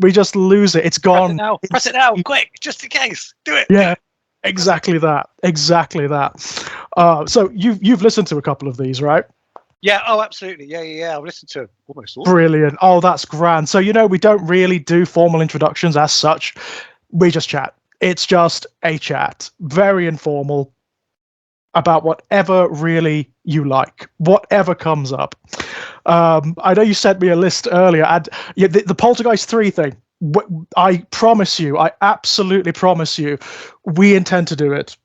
We just lose it. It's gone. Press it now, quick, just in case. Do it. Yeah, exactly that. Exactly that. So you've listened to a couple of these, right? Yeah. Oh, absolutely. Yeah. I've listened to almost all. Brilliant. Oh, that's grand. So we don't really do formal introductions as such. We just chat. It's just a chat, very informal, about whatever really you like, whatever comes up. I know you sent me a list earlier, and the Poltergeist 3 thing, I promise you, I absolutely promise you, we intend to do it.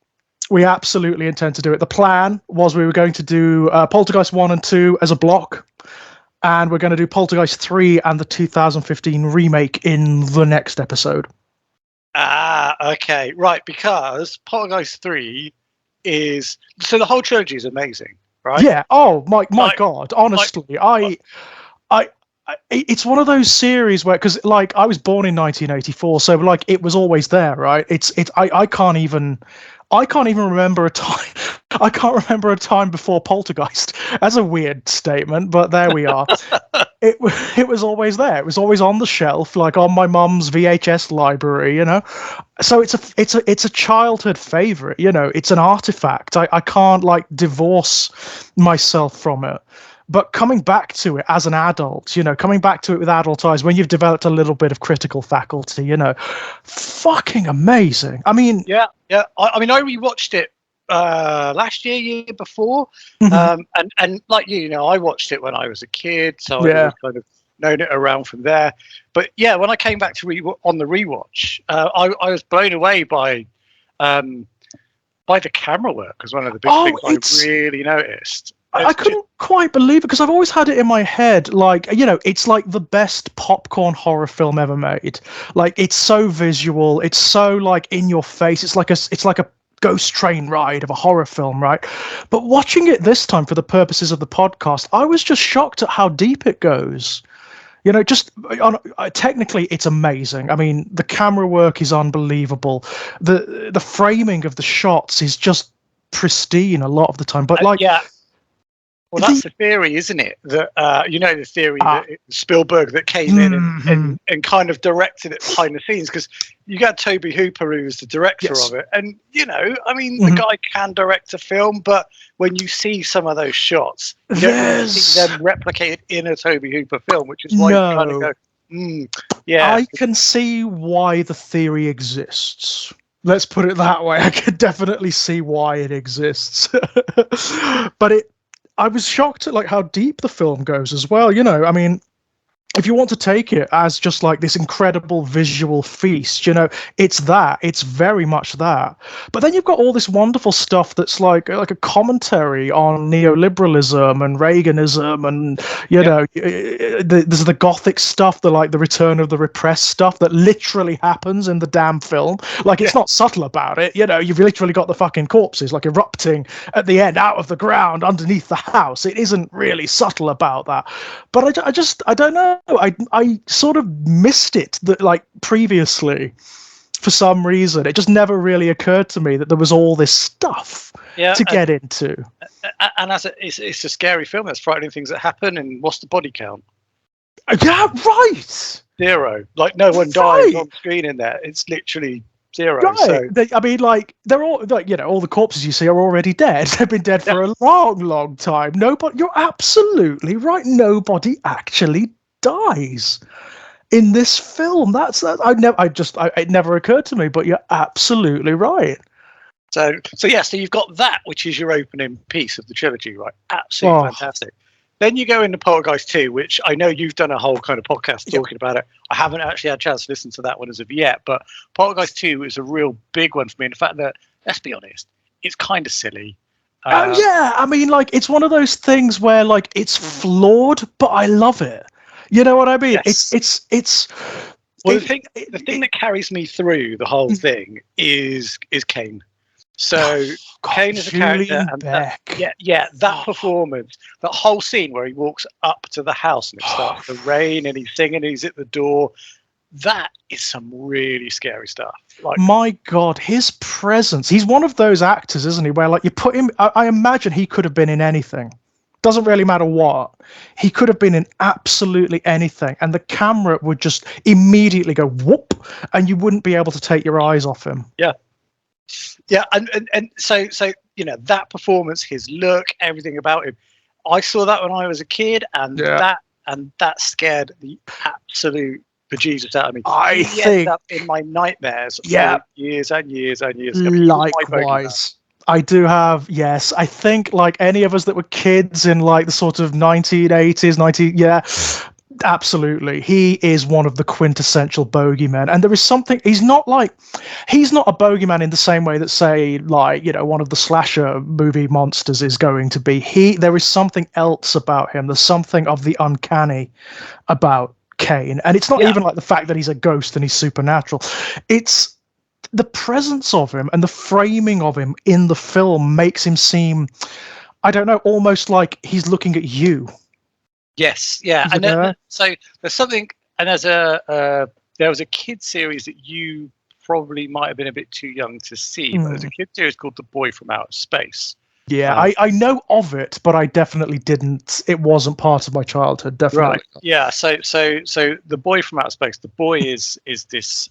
We absolutely intend to do it. The plan was we were going to do Poltergeist 1 and 2 as a block, and we're going to do Poltergeist 3 and the 2015 remake in the next episode. Ah, okay. Right, because Poltergeist 3 is... So the whole trilogy is amazing, right? Yeah. Oh, my God. Honestly, it's one of those series where, because I was born in 1984, so it was always there, right? I can't even remember a time. I can't remember a time before Poltergeist. That's a weird statement, but there we are. It was always there. It was always on the shelf, on my mum's VHS library, So it's a childhood favorite, It's an artifact. I can't divorce myself from it. But coming back to it as an adult, coming back to it with adult eyes, when you've developed a little bit of critical faculty, fucking amazing. I mean, yeah. I rewatched it last year before, mm-hmm. and like I watched it when I was a kid, so I kind of known it around from there. But yeah, when I came back to on the rewatch, I was blown away by the camera work, as one of the big things I really noticed. I couldn't quite believe it, because I've always had it in my head, it's like the best popcorn horror film ever made. It's so visual, it's so in your face. It's like a ghost train ride of a horror film, right? But watching it this time for the purposes of the podcast, I was just shocked at how deep it goes. Technically, it's amazing. I mean, the camera work is unbelievable. The framing of the shots is just pristine a lot of the time. But yeah. Well, that's the theory, isn't it? That the theory that it was Spielberg that came in and kind of directed it behind the scenes, because you got Toby Hooper, who's the director of it, and the guy can direct a film, but when you see some of those shots, you don't really see them replicated in a Toby Hooper film, which is why you kind of go, yeah. I can see why the theory exists. Let's put it that way. I can definitely see why it exists, but I was shocked at how deep the film goes as well. I mean, if you want to take it as just this incredible visual feast, it's that. It's very much that. But then you've got all this wonderful stuff that's like a commentary on neoliberalism and Reaganism, and there's the Gothic stuff, the return of the repressed stuff that literally happens in the damn film. It's not subtle about it. You've literally got the fucking corpses erupting at the end out of the ground underneath the house. It isn't really subtle about that. But I don't know. I sort of missed it previously for some reason. It just never really occurred to me that there was all this stuff to get into. And it's a scary film. There's frightening things that happen. And what's the body count? Yeah, right. 0. No one dies on screen in there. It's literally 0. Right. So they're all all the corpses you see are already dead. They've been dead for a long, long time. You're absolutely right. Nobody actually dies in this film. It never occurred to me, but you're absolutely right. So you've got that, which is your opening piece of the trilogy, right? Absolutely fantastic. Then you go into Poltergeist 2, which I know you've done a whole kind of podcast talking about it. I haven't actually had a chance to listen to that one as of yet, but Poltergeist 2 is a real big one for me. In the fact that, let's be honest, it's kind of silly. I mean, it's one of those things where it's flawed, but I love it. You know what I mean? Yes. It's well, the thing that carries me through the whole thing is Kane. So Kane is a character, and that performance, that whole scene where he walks up to the house and it starts to rain and he's singing and he's at the door, that is some really scary stuff. My God, his presence. He's one of those actors, isn't he? Where you put him, I imagine he could have been in anything. doesn't really matter what. He could have been in absolutely anything, and the camera would just immediately go whoop, and you wouldn't be able to take your eyes off him. Yeah, and so that performance, his look, everything about him. I saw that when I was a kid, and that scared the absolute bejesus out of me. He ended up in my nightmares for years and years and years. Likewise. I do have, yes. I think like any of us that were kids in like the sort of 1980s, absolutely. He is one of the quintessential bogeymen. And there is something, he's not a bogeyman in the same way that, say, like, one of the slasher movie monsters is going to be. There is something else about him. There's something of the uncanny about Kane. And it's not even like the fact that he's a ghost and he's supernatural. It's the presence of him and the framing of him in the film makes him seem, I don't know, almost like he's looking at you. Yes, yeah. And so there's something, and there was a kid series that you probably might have been a bit too young to see, but there's a kid series called The Boy from Outer Space. Yeah, I know of it, but I definitely didn't. It wasn't part of my childhood, definitely. Right. Yeah. So The Boy from Outer Space. The boy is this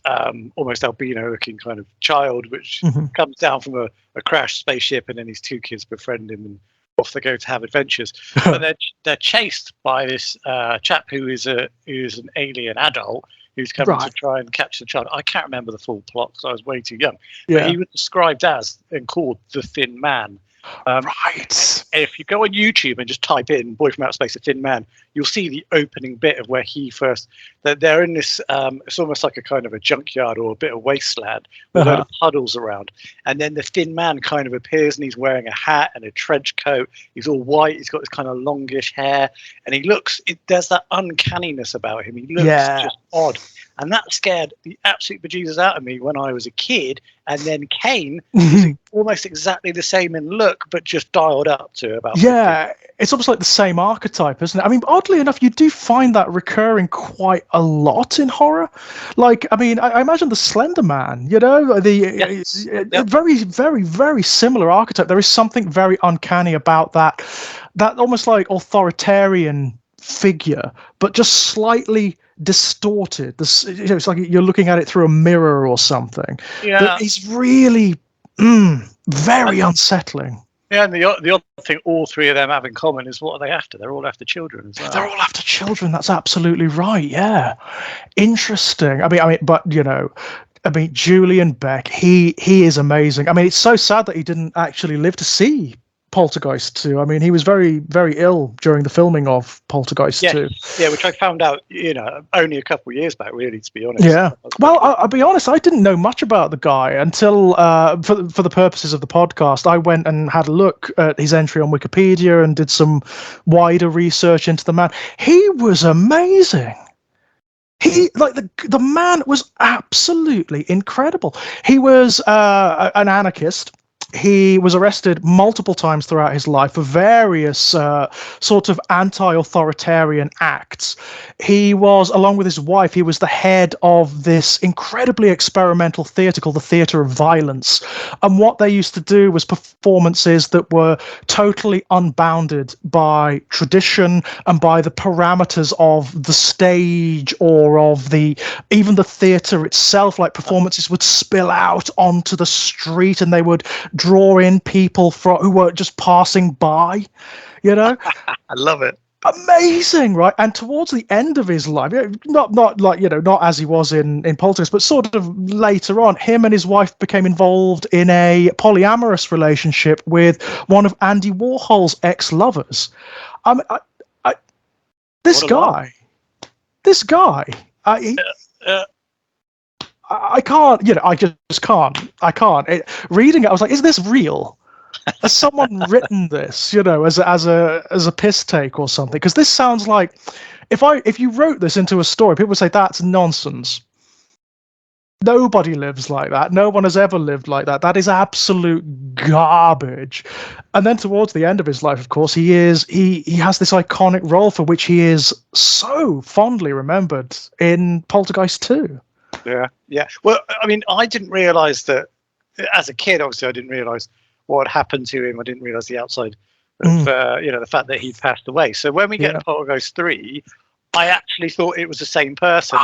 almost albino-looking kind of child, which comes down from a crashed spaceship, and then these two kids befriend him, and off they go to have adventures. But they're chased by this chap who is an alien adult who's coming to try and catch the child. I can't remember the full plot because I was way too young. Yeah. But he was described as and called the Thin Man. Right. If you go on YouTube and just type in "Boy from Outer Space, a Thin Man," you'll see the opening bit of where they're in this. It's almost like a kind of a junkyard or a bit of wasteland with a load of puddles around, and then the Thin Man kind of appears, and he's wearing a hat and a trench coat. He's all white. He's got this kind of longish hair, and he looks. There's that uncanniness about him. He looks just odd. And that scared the absolute bejesus out of me when I was a kid. And then Kane was almost exactly the same in look, but just dialed up to about 50. It's almost like the same archetype, isn't it? I mean, oddly enough, you do find that recurring quite a lot in horror. Like, I mean, I imagine the Slender Man, very, very, very similar archetype. There is something very uncanny about that almost like authoritarian figure, but just slightly distorted. It's like you're looking at it through a mirror or something. Yeah, but he's really very unsettling. Yeah, and the other thing all three of them have in common is what are they after? They're all after children as well. They're all after children. That's absolutely right. Yeah, interesting. I mean, but Julian Beck, he is amazing. I mean, it's so sad that he didn't actually live to see Poltergeist 2. I mean, he was very, very ill during the filming of Poltergeist 2. Yeah, which I found out, only a couple of years back, really, to be honest. Yeah. Well, I'll be honest, I didn't know much about the guy until, for the purposes of the podcast, I went and had a look at his entry on Wikipedia and did some wider research into the man. He was amazing. The man was absolutely incredible. He was an anarchist. He was arrested multiple times throughout his life for various sort of anti-authoritarian acts. He was, along with his wife, he was the head of this incredibly experimental theatre called the Theatre of Violence. And what they used to do was performances that were totally unbounded by tradition and by the parameters of the stage or of even the theatre itself. Like performances would spill out onto the street and they would draw in people who were just passing by, I love it. Amazing, right? And towards the end of his life, not like not as he was in Poltergeist, but sort of later on, him and his wife became involved in a polyamorous relationship with one of Andy Warhol's ex-lovers. This guy. I can't, I just can't. I can't. Reading it, I was like, is this real? Has someone written this, as a piss take or something? Because this sounds like, if you wrote this into a story, people would say that's nonsense. Nobody lives like that. No one has ever lived like that. That is absolute garbage. And then towards the end of his life, of course, he has this iconic role for which he is so fondly remembered in Poltergeist 2. Yeah. Well, I mean, I didn't realise that as a kid. Obviously, I didn't realise what had happened to him. I didn't realise the outside of the fact that he passed away. So when we get to Poltergeist 3, I actually thought it was the same person.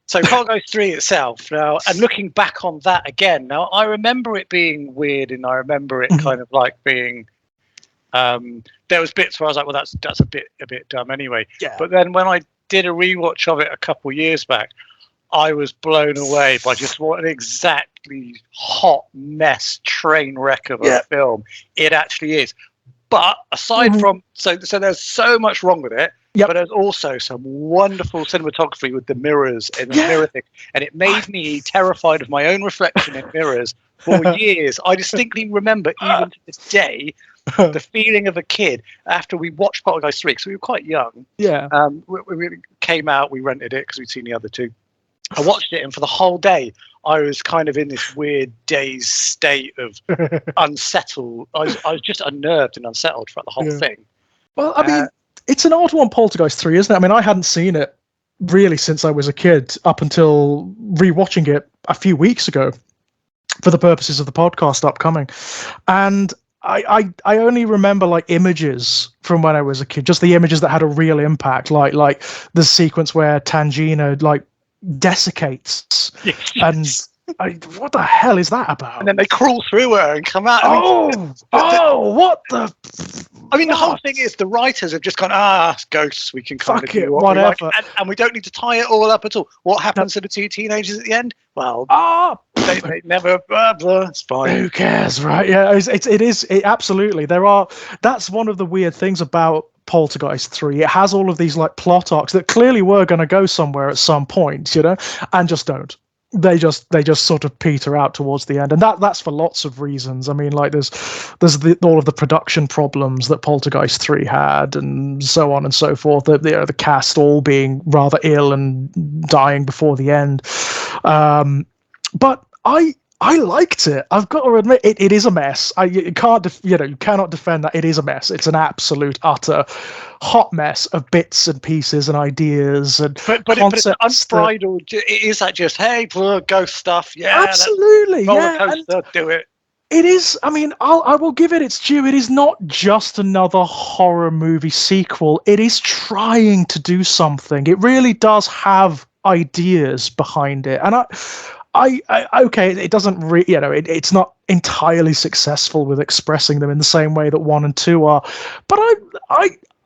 So Poltergeist 3 itself now, and looking back on that again, now I remember it being weird, and I remember it kind of like being. There was bits where I was like, well, that's a bit dumb anyway. Yeah. But then when I did a rewatch of it a couple years back, I was blown away by just what an exactly hot mess train wreck of a film it actually is. But aside from so there's so much wrong with it. But there's also some wonderful cinematography with the mirrors and the mirror thing, and it made me terrified of my own reflection in mirrors for years. I distinctly remember, even to this day, the feeling of a kid after we watched Poltergeist 3, because we were quite young. Yeah. We came out, we rented it because we'd seen the other two. I watched it, and for the whole day, I was kind of in this weird dazed state of unsettled. I was just unnerved and unsettled throughout the whole thing. Well, I mean, it's an odd one, Poltergeist 3, isn't it? I mean, I hadn't seen it really since I was a kid, up until rewatching it a few weeks ago for the purposes of the podcast upcoming. And I only remember like images from when I was a kid, just the images that had a real impact, like the sequence where Tangina like desiccates and what the hell is that about? And then they crawl through her and come out. What the? I mean, the whole thing is the writers have just gone, ghosts, we can kind of do what we like. And we don't need to tie it all up at all. What happens to the two teenagers at the end? Well, they never, it's fine. Who cares, right? Yeah, it is absolutely. That's one of the weird things about Poltergeist 3. It has all of these like plot arcs that clearly were going to go somewhere at some point, and just don't. They just sort of peter out towards the end, and that's for lots of reasons. I mean, like there's all of the production problems that Poltergeist 3 had, and so on and so forth. The cast all being rather ill and dying before the end. But I liked it. I've got to admit, it is a mess. You cannot defend that it is a mess. It's an absolute, utter hot mess of bits and pieces and ideas and concepts. But it's unbridled. Is that just, hey, ghost stuff? Yeah, absolutely. Roller coaster, do it. It is. I mean, I will give it its due. It is not just another horror movie sequel. It is trying to do something. It really does have ideas behind it, and it doesn't it's not entirely successful with expressing them in the same way that 1 and 2 are, but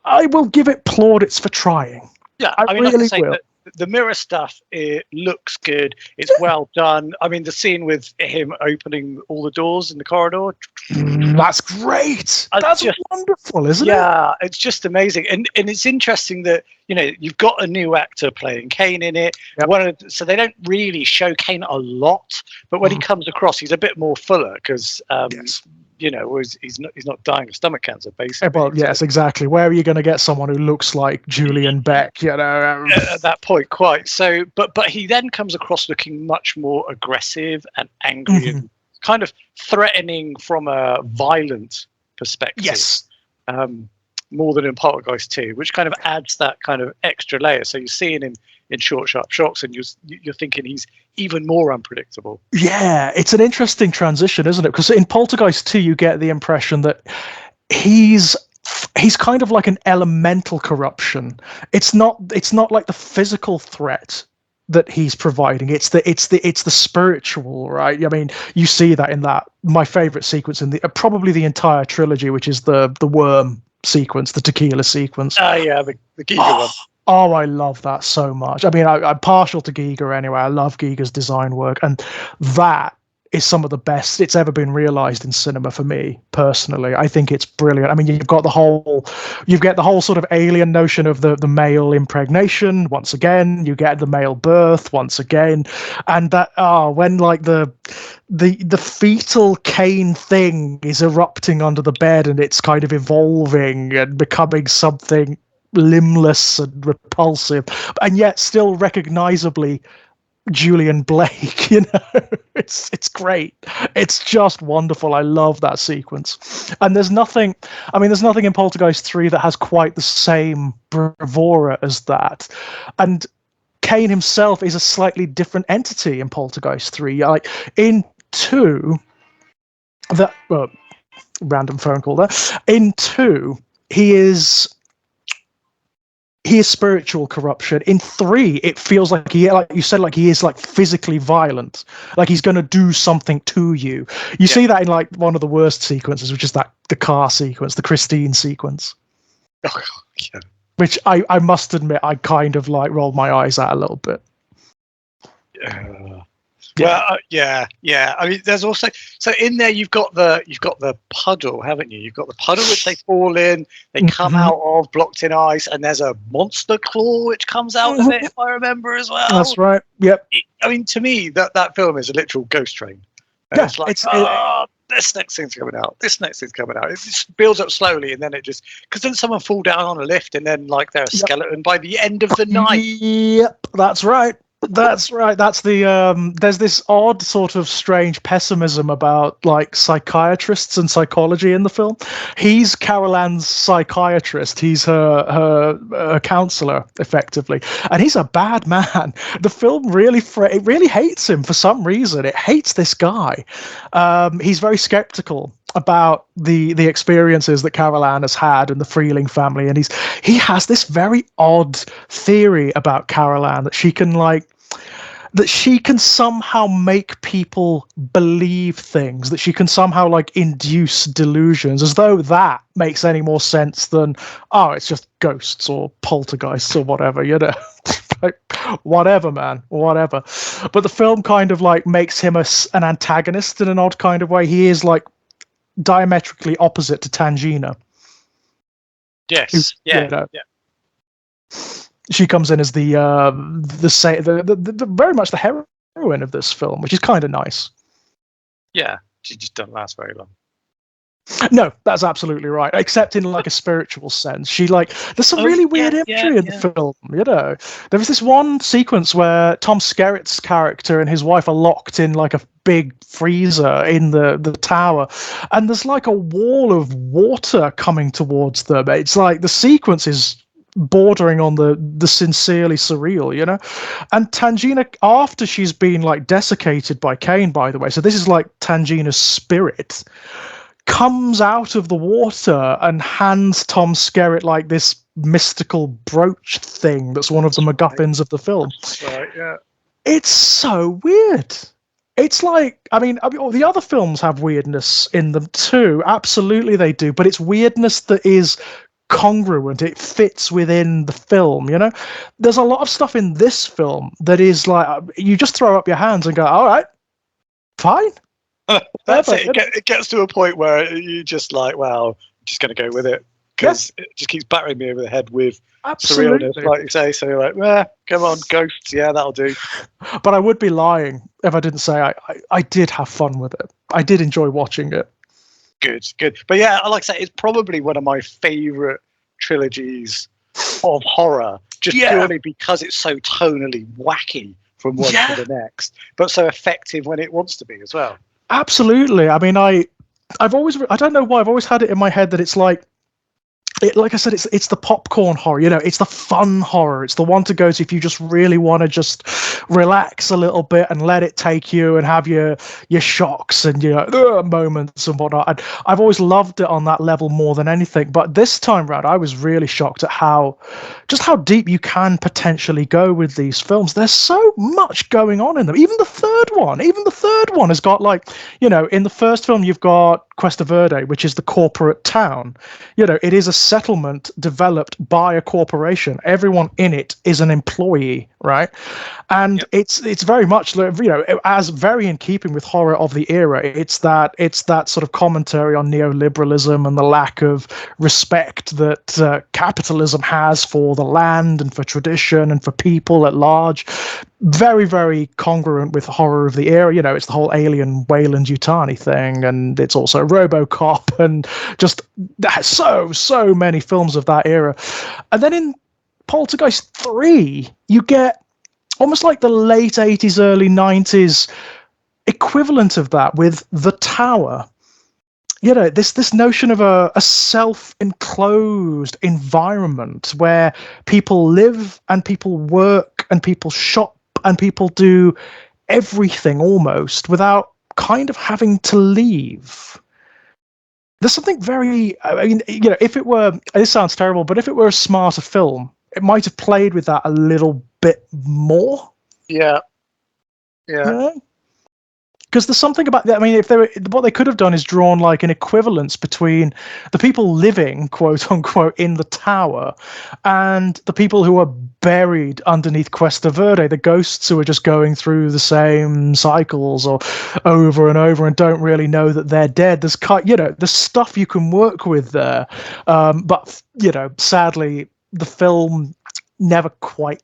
I will give it plaudits for trying. Yeah, I mean, really will. The mirror stuff, it looks good. It's well done. I mean, the scene with him opening all the doors in the corridor. That's great. That's just wonderful, isn't it? Yeah, it's just amazing. And it's interesting that, you've got a new actor playing Kane in it. Yep. So they don't really show Kane a lot, but when he comes across, he's a bit more fuller because, he's not dying of stomach cancer, basically. Well, yes, exactly. Where are you going to get someone who looks like Julian Beck? At that point, quite. So, but he then comes across looking much more aggressive and angry and kind of threatening from a violent perspective. Yes. More than in Poltergeist 2, which kind of adds that kind of extra layer. So you're seeing him in short, sharp shocks, and you're thinking he's even more unpredictable. Yeah, it's an interesting transition, isn't it? Because in Poltergeist 2, you get the impression that he's kind of like an elemental corruption. It's not like the physical threat that he's providing. It's the spiritual, right? I mean, you see that in my favorite sequence in probably the entire trilogy, which is the worm sequence, the tequila sequence. The Giga one. Oh, I love that so much. I mean, I'm partial to Giga anyway. I love Giga's design work, and that is some of the best it's ever been realized in cinema for me personally. I think it's brilliant. I mean, you get the whole sort of alien notion of the male impregnation once again. You get the male birth once again, and that when like the fetal Kane thing is erupting under the bed and it's kind of evolving and becoming something limbless and repulsive, and yet still recognizably Julian Blake. It's great. It's just wonderful. I love that sequence. And there's nothing in Poltergeist 3 that has quite the same bravura as that. And Kane himself is a slightly different entity in Poltergeist 3. Like in 2, random phone call there. In 2, he is spiritual corruption. In 3, it feels like like you said, like he is like physically violent, like he's going to do something to you. You see that in like one of the worst sequences, which is the car sequence, the Christine sequence. Oh, yeah. Which I must admit, I kind of like rolled my eyes at a little bit. Well, yeah. I mean, there's also in there you've got the puddle, haven't you? You've got the puddle which they fall in, they come out of, blocked in ice, and there's a monster claw which comes out of it, if I remember as well. That's right. Yep. I mean, to me, that film is a literal ghost train. And it's like, this next thing's coming out. This next thing's coming out. It just builds up slowly, and then it just because then someone fall down on a lift, and then like they're a skeleton by the end of the night. Yep, that's right. That's right. That's the there's this odd sort of strange pessimism about like psychiatrists and psychology in the film. He's Carol Ann's psychiatrist. He's her counselor, effectively, and he's a bad man. The film really hates him for some reason. It hates this guy. He's very skeptical about the experiences that Carol Ann has had and the Freeling family, and he has this very odd theory about Carol Ann that she can somehow make people believe things, that she can somehow like induce delusions, as though that makes any more sense than, oh, it's just ghosts or poltergeists or whatever, you know. Like, whatever, man, whatever. But the film kind of like makes him an antagonist in an odd kind of way. He is like diametrically opposite to Tangina. Yes. Yeah. She comes in as the very much the heroine of this film, which is kind of nice. Yeah, she just doesn't last very long. No, that's absolutely right. Except in like a spiritual sense, there's some really weird imagery in the film. You know, there was this one sequence where Tom Skerritt's character and his wife are locked in like a big freezer in the tower, and there's like a wall of water coming towards them. It's like the sequence is bordering on the sincerely surreal, you know. And Tangina, after she's been like desiccated by Kane, by the way, so this is like Tangina's spirit, comes out of the water and hands Tom Skerritt like this mystical brooch thing that's one of the MacGuffins of the film. Right, yeah. It's so weird. It's like, I mean, the other films have weirdness in them too. Absolutely they do. But it's weirdness that is congruent. It fits within the film, you know? There's a lot of stuff in this film that is like, you just throw up your hands and go, all right, fine. That's it. It gets to a point where you just like, well, I'm just going to go with it. Because it just keeps battering me over the head with surrealness, like you say. So you're like, come on, ghosts, yeah, that'll do. But I would be lying if I didn't say I did have fun with it. I did enjoy watching it. Good. But yeah, like I say, it's probably one of my favourite trilogies of horror, just purely because it's so tonally wacky from one to the next, but so effective when it wants to be as well. Absolutely. I mean, I don't know why, I've always had it in my head that it's like, like I said, it's the popcorn horror, you know, it's the fun horror. It's the one to go to if you just really want to just relax a little bit and let it take you and have your shocks and your moments and whatnot. And I've always loved it on that level more than anything. But this time round, I was really shocked at how deep you can potentially go with these films. There's so much going on in them. Even the third one has got, like, you know, in the first film, you've got Cuesta Verde, which is the corporate town. You know, it is a settlement developed by a corporation. Everyone in it is an employee, right? And it's very much, you know, as very in keeping with horror of the era. It's that sort of commentary on neoliberalism and the lack of respect that capitalism has for the land and for tradition and for people at large. Very, very congruent with horror of the era. You know, it's the whole alien Wayland Yutani thing, and it's also RoboCop, and just so many films of that era. And then in Poltergeist 3, you get almost like the late 80s, early 90s equivalent of that with The Tower. You know, this notion of a self-enclosed environment where people live and people work and people shop and people do everything almost without kind of having to leave. there's something very, I mean, if it were, this sounds terrible, but if it were a smarter film, it might have played with that a little bit more. Yeah. Yeah. Yeah. Because there's something about that. I mean, what they could have done is drawn like an equivalence between the people living, quote unquote, in the tower and the people who are buried underneath Cuesta Verde, the ghosts who are just going through the same cycles or over and over and don't really know that they're dead. There's stuff you can work with there. But sadly, the film never quite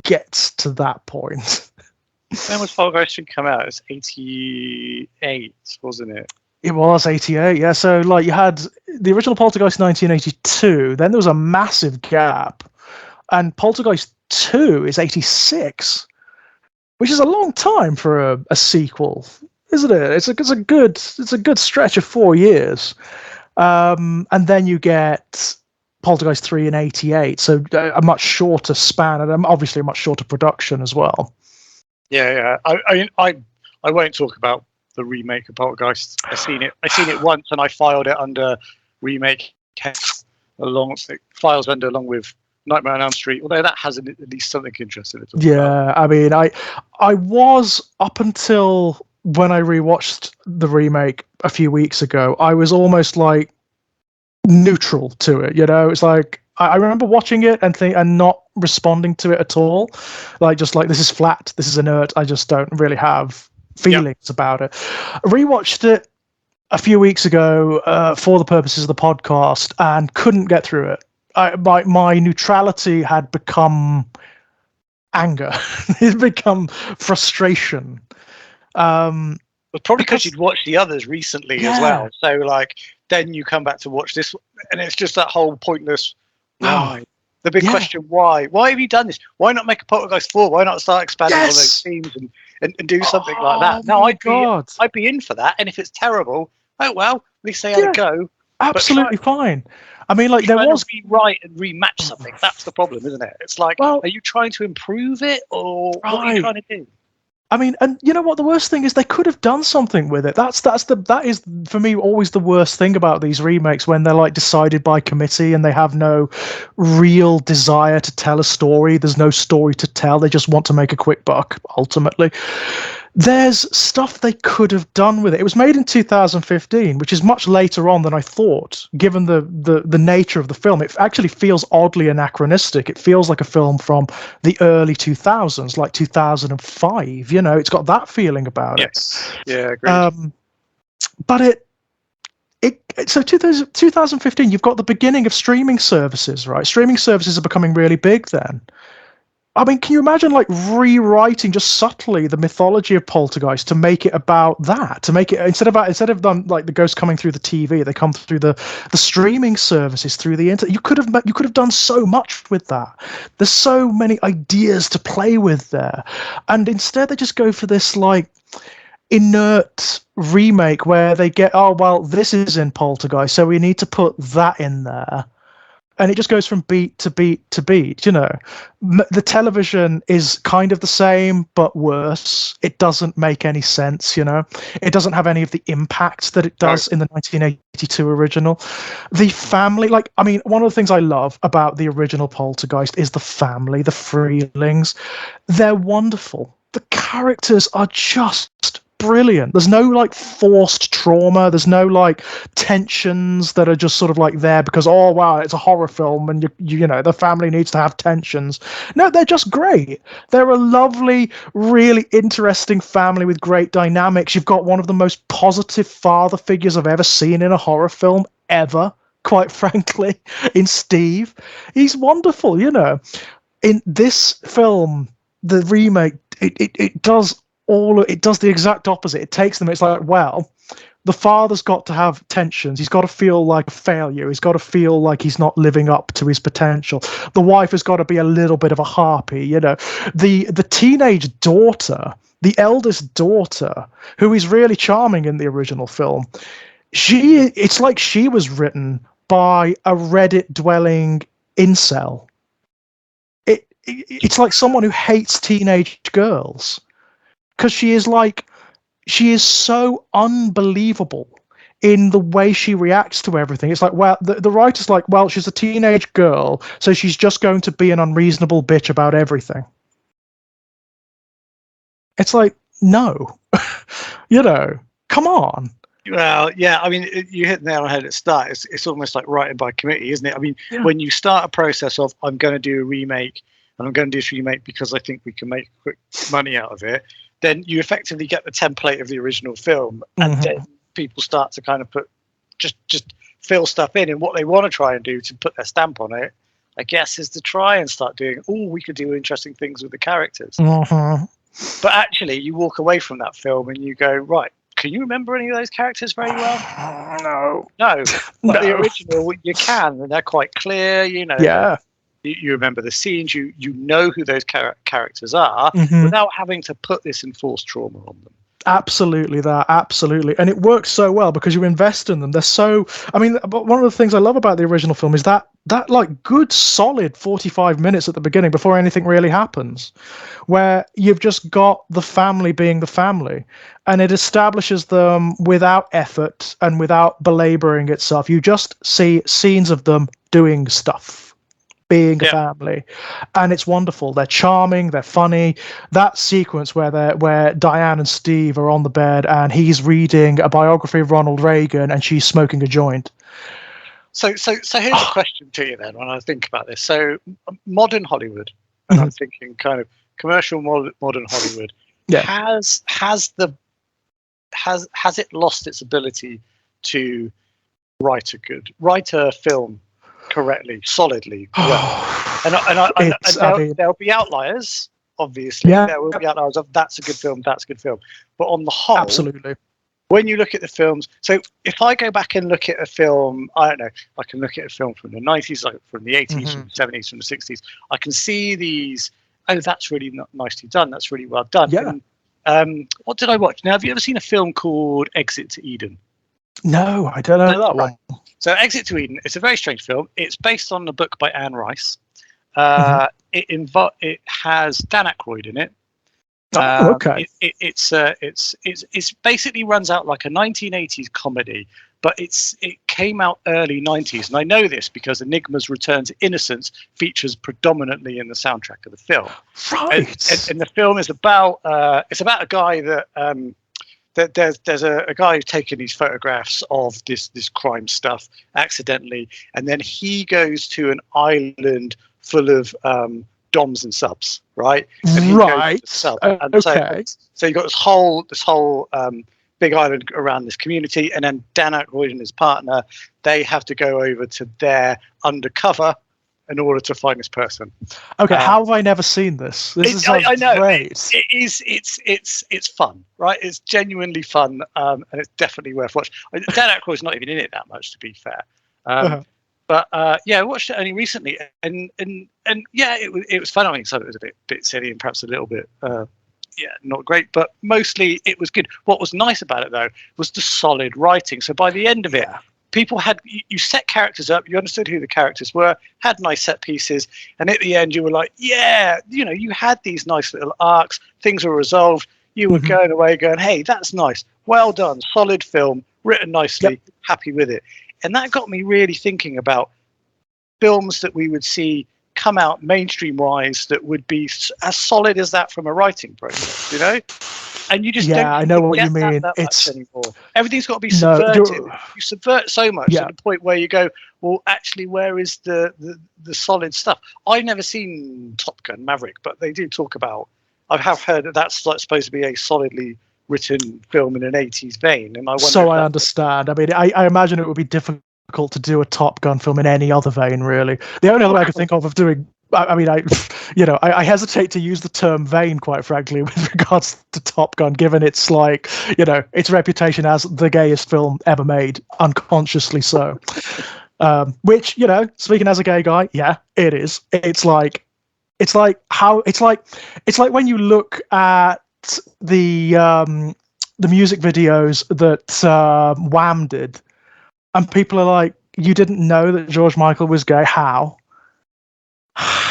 gets to that point. When was Poltergeist come out? It's 88, wasn't it? It was 88, yeah. So, like, you had the original Poltergeist 1982, then there was a massive gap, and Poltergeist 2 is 86, which is a long time for a sequel, isn't it? It's a good stretch of 4 years. And then you get Poltergeist 3 in 88, so a much shorter span, and obviously a much shorter production as well. Yeah. I won't talk about the remake of Poltergeist. I seen it once, and I filed it under remake along with Nightmare on Elm Street. Although that has at least something interesting to talk about. I mean, I was up until when I rewatched the remake a few weeks ago. I was almost like neutral to it. It's like I remember watching it and not responding to it at all. Just like, this is flat, this is inert. I just don't really have feelings about it. I rewatched it a few weeks ago for the purposes of the podcast and couldn't get through it. My neutrality had become anger. It's become frustration. Well, probably because you'd watched the others recently as well. So like, then you come back to watch this, and it's just that whole pointless why. The big question, why? Why have you done this? Why not make a Poltergeist 4? Why not start expanding on those themes and do something like that? Now, I'd be in for that, and if it's terrible, oh well, at least they had a go. Absolutely fine. I mean, like, there was rewrite and rematch something. That's the problem, isn't it? It's like, are you trying to improve it, or what are you trying to do? I mean, and you know what? The worst thing is they could have done something with it. That is for me always the worst thing about these remakes, when they're like decided by committee and they have no real desire to tell a story. There's no story to tell. They just want to make a quick buck. Ultimately, there's stuff they could have done with it. It was made in 2015, which is much later on than I thought, given the nature of the film. It actually feels oddly anachronistic. It feels like a film from the early 2000s, like 2005. It's got that feeling about it. Yeah, agreed. But so 2015, you've got the beginning of streaming services, right? Streaming services are becoming really big then. I mean, can you imagine like rewriting just subtly the mythology of Poltergeist to make it about that? To make it instead of them like the ghosts coming through the TV, they come through the streaming services, through the internet. You could have done so much with that. There's so many ideas to play with there, and instead they just go for this like inert remake where they get, oh well, this is in Poltergeist, so we need to put that in there. And it just goes from beat to beat to beat. The television is kind of the same, but worse. It doesn't make any sense. It doesn't have any of the impact that it does in the 1982 original. The family, one of the things I love about the original Poltergeist is the family, the Freelings. They're wonderful. The characters are just brilliant. There's no like forced trauma. There's no like tensions that are just sort of like there because, oh wow, it's a horror film and the family needs to have tensions. No, they're just great. They're a lovely, really interesting family with great dynamics. You've got one of the most positive father figures I've ever seen in a horror film ever, quite frankly, in Steve. He's wonderful. In this film, the remake, it does the exact opposite. It takes them, it's like, well, the father's got to have tensions. He's got to feel like a failure. He's got to feel like he's not living up to his potential. The wife has got to be a little bit of a harpy. The teenage daughter, the eldest daughter, who is really charming in the original film, it's like she was written by a Reddit-dwelling incel. It's like someone who hates teenage girls. Because she is so unbelievable in the way she reacts to everything. It's like, well, the writer's like, well, she's a teenage girl, so she's just going to be an unreasonable bitch about everything. It's like, no, come on. Well, yeah, I mean, you hit the nail on the head at the start. It's almost like writing by committee, isn't it? I mean, when you start a process of, I'm going to do a remake, and I'm going to do this remake because I think we can make quick money out of it, then you effectively get the template of the original film, and then people start to kind of put, just fill stuff in. And what they want to try and do to put their stamp on it, I guess, is to try and start doing, we could do interesting things with the characters. But actually, you walk away from that film and you go, right, can you remember any of those characters very well? No. But the original, you can, and they're quite clear. Yeah. You remember the scenes. You know who those characters are without having to put this enforced trauma on them. Absolutely, and it works so well because you invest in them. They're so. I mean, one of the things I love about the original film is that like good solid 45 minutes at the beginning before anything really happens, where you've just got the family being the family, and it establishes them without effort and without belaboring itself. You just see scenes of them doing stuff, being a family, and it's wonderful. They're charming, they're funny. That sequence where Diane and Steve are on the bed and he's reading a biography of Ronald Reagan and she's smoking a joint. So here's a question to you then when I think about this. So modern Hollywood, and I'm thinking kind of commercial modern Hollywood, has it lost its ability to write a film correctly, solidly, well? And there'll be outliers, obviously. There will be outliers of that's a good film. But on the whole, absolutely. When you look at the films, so if I go back and look at a film, I don't know, I can look at a film from the 90s, like from the 80s, from the 70s, from the 60s. I can see these. Oh, that's really nicely done. That's really well done. Yeah. And, what did I watch? Now, have you ever seen a film called Exit to Eden? No, I don't know that one. So Exit to Eden, it's a very strange film. It's based on a book by Anne Rice. It has Dan Aykroyd in it. Okay. It's basically runs out like a 1980s comedy, but it came out early 90s, and I know this because Enigma's Return to Innocence features predominantly in the soundtrack of the film. Right. And the film is about a guy that there's a guy who's taken these photographs of this crime stuff accidentally, and then he goes to an island full of doms and subs, right? And he goes to the sub. And Okay. So you got this whole big island around this community, and then Dan Aykroyd and his partner, they have to go over to their undercover in order to find this person. Okay, how have I never seen this? I know. Great. It's fun, right? It's genuinely fun, and it's definitely worth watching. Dan Aykroyd's not even in it that much, to be fair. But I watched it only recently, and it was fun. I mean, some of it was a bit silly and perhaps a little bit not great, but mostly it was good. What was nice about it though was the solid writing. So by the end of it, people you set characters up, you understood who the characters were, had nice set pieces, and at the end you were like, you had these nice little arcs, things were resolved, you were going away going, hey, that's nice, well done, solid film, written nicely, happy with it. And that got me really thinking about films that we would see come out mainstream wise that would be as solid as that from a writing process, And you just don't I know what you mean. It's anymore. Everything's got to be subverted. You subvert so much to the point where you go, well, actually, where is the solid stuff? I've never seen Top Gun Maverick, but they do talk about. I have heard that that's like supposed to be a solidly written film in an 80s vein, and I wonder. So I understand. I mean, I imagine it would be difficult to do a Top Gun film in any other vein, really. The only other way I could think of doing. I mean, I hesitate to use the term vein, quite frankly, with regards to Top Gun, given its its reputation as the gayest film ever made, unconsciously so. Which, speaking as a gay guy, it is. It's like when you look at the music videos that Wham did, and people are like, "You didn't know that George Michael was gay? How?"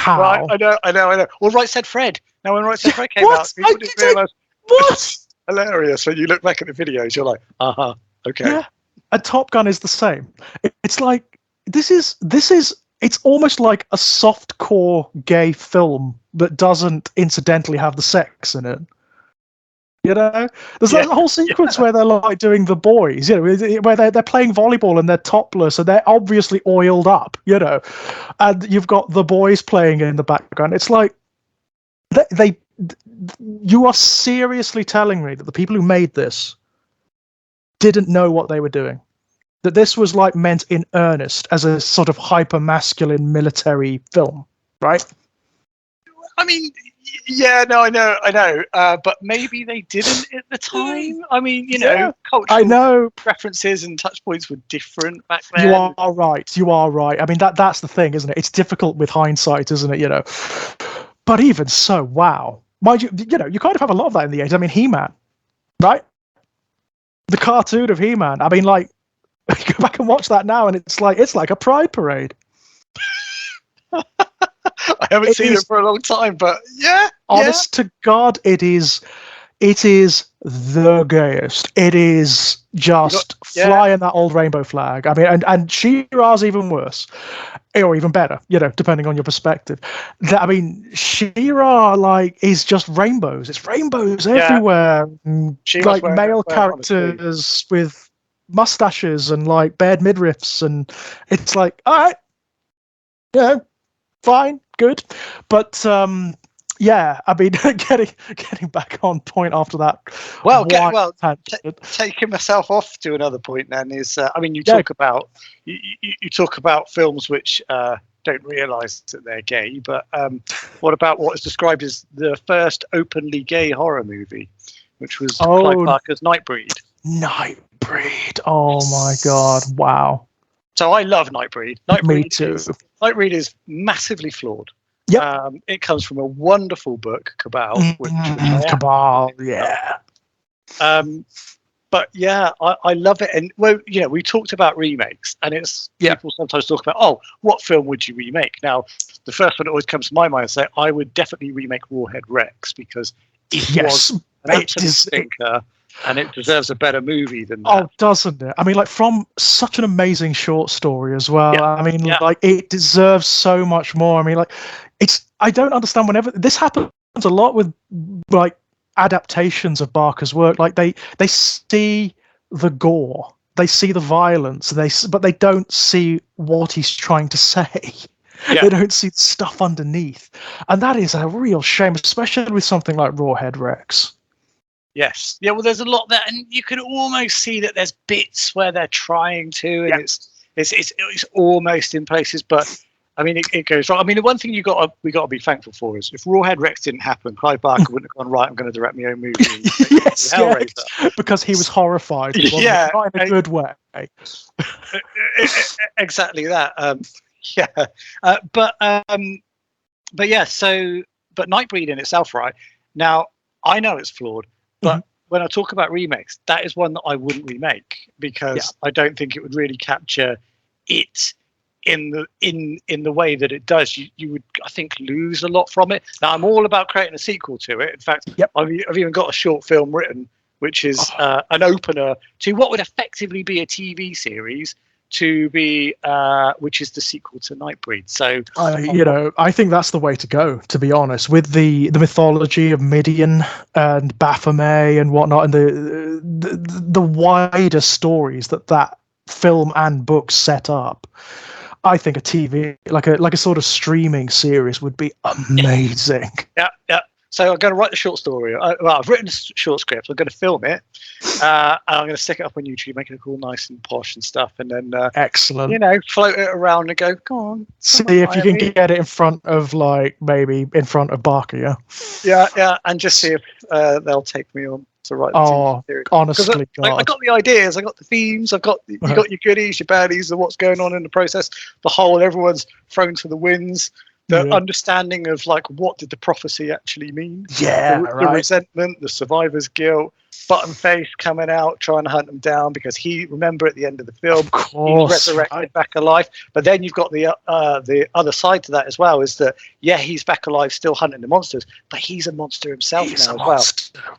Right, I know. Well, Right Said Fred. Now, when Right Said Fred came out, people didn't realise. What? Hilarious. When you look back at the videos, you're like, okay. And Top Gun is the same. It's like this is it's almost like a soft-core gay film that doesn't incidentally have the sex in it. You know, there's that whole sequence where they're like doing The Boys, you know, where they're playing volleyball and they're topless and they're obviously oiled up, you know, and you've got The Boys playing in the background. It's like you are seriously telling me that the people who made this didn't know what they were doing, that this was like meant in earnest as a sort of hyper masculine military film, right? I mean, yeah, no, I know, but maybe they didn't at the time. I mean, you know, cultural references and touch points were different back then. You are right. I mean, that's the thing, isn't it? It's difficult with hindsight, isn't it? You know, but even so, wow. Mind you, you know, you kind of have a lot of that in the 80s. I mean, He-Man, right? The cartoon of He-Man. I mean, like, go back and watch that now, and it's like a pride parade. I haven't seen it for a long time, but yeah. Honest to God, it is the gayest. It is just flying that old rainbow flag. I mean, and She-Ra's even worse, or even better, you know, depending on your perspective. I mean, She-Ra is just rainbows. It's rainbows everywhere. Like male characters with mustaches and like bared midriffs, and it's like, all right, you know, fine, good, but yeah, I mean, getting back on point after that. Taking myself off to another point then is, I mean, you talk about films which don't realise that they're gay, but what about what is described as the first openly gay horror movie, which was Clive Barker's Nightbreed? Nightbreed. Oh my God! Wow. So I love Nightbreed. Me too. Nightbreed is massively flawed. Yep. It comes from a wonderful book, Cabal. Cabal, yeah. But yeah, I love it. And well, you know, we talked about remakes, and it's people sometimes talk about, what film would you remake? Now, the first one that always comes to my mind is say I would definitely remake Warhead Rex, because it was an absolute stinker. And it deserves a better movie than that. Oh, doesn't it? I mean, like, from such an amazing short story as well. Yeah. I mean, like, it deserves so much more. I mean, like, I don't understand whenever this happens a lot with like adaptations of Barker's work. Like, they see the gore, they see the violence, but they don't see what he's trying to say. They don't see stuff underneath, and that is a real shame, especially with something like Rawhead Rex. Yes. Yeah, well, there's a lot there, and you can almost see that there's bits where they're trying to, and it's almost in places, but I mean, it goes wrong. I mean, the one thing we got to be thankful for is if Rawhead Rex didn't happen, Clive Barker wouldn't have gone, right, I'm going to direct my own movie. Hellraiser. Because he was horrified. Not in a good way. Exactly that. But Nightbreed in itself, right? Now, I know it's flawed, but when I talk about remakes, that is one that I wouldn't remake, because I don't think it would really capture it in the way that it does. You would, I think, lose a lot from it. Now, I'm all about creating a sequel to it. In fact, I've even got a short film written, which is an opener to what would effectively be a TV series, to be which is the sequel to Nightbreed. So I think that's the way to go, to be honest, with the mythology of Midian and Baphomet and whatnot, and the wider stories that film and book set up. I think a TV, like a sort of streaming series, would be amazing. Yeah. So I'm going to write the short story. I've written a short script. I'm going to film it, and I'm going to stick it up on YouTube, making it all nice and posh and stuff. And then, excellent. Float it around and go, go on. See if you can get it in front of, maybe in front of Barker. Yeah, and just see if they'll take me on to write the TV series. Honestly, I got the ideas, I got the themes, you got your goodies, your baddies, and what's going on in the process. The whole, everyone's thrown to the winds. The understanding of what did the prophecy actually mean? Yeah, the resentment, the survivor's guilt, Buttonface coming out trying to hunt them down because remember at the end of the film Of course, he's resurrected back alive. But then you've got the other side to that as well, is that he's back alive still hunting the monsters, but he's a monster himself now as well.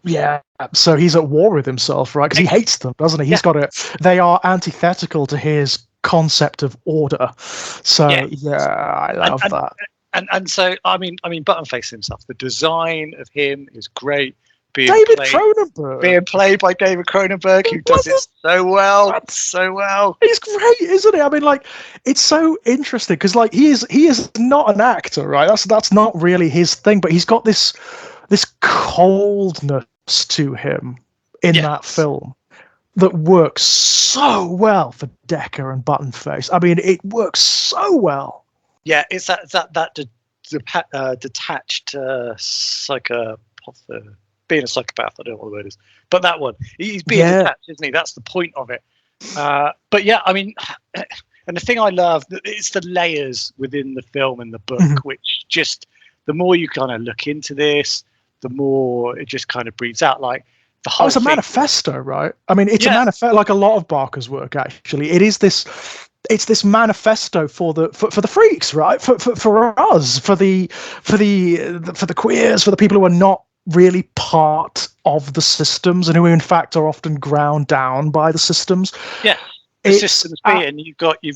Yeah, so he's at war with himself, right? Because he hates them, doesn't he? He's got it. They are antithetical to his concept of order. So I love that. And so I mean Buttonface himself, the design of him is great. Cronenberg. Being played by David Cronenberg, who does it so well. So well. He's great, isn't he? I mean, like, it's so interesting because, like, he is not an actor, right? That's not really his thing, but he's got this coldness to him in that film that works so well for Decker and Buttonface. I mean, it works so well. Yeah, it's that detached being a psychopath, I don't know what the word is, but that one, he's being detached, isn't he? That's the point of it. But yeah, I mean, and the thing I love, it's the layers within the film and the book, which just, the more you kind of look into this, the more it just kind of breathes out. Like the whole it's a manifesto, right? I mean, it's a manifesto, like a lot of Barker's work, actually. It's this manifesto for the freaks, right? For us, for the queers, for the people who are not really part of the systems and who in fact are often ground down by the systems. Yeah, the systems being you've got your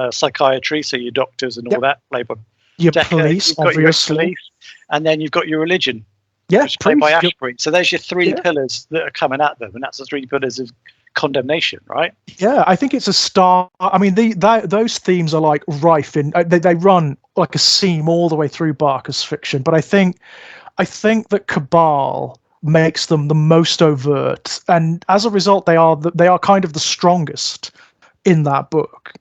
psychiatry, so your doctors and all that, played by your Decker, police, obviously, your police, and then you've got your religion, which is played by Ashbury. So there's your three pillars that are coming at them, and that's the three pillars of condemnation, right? Yeah, I think it's a start. I mean, those themes are like rife in. They run like a seam all the way through Barker's fiction, but I think that Cabal makes them the most overt, and as a result, they are kind of the strongest in that book,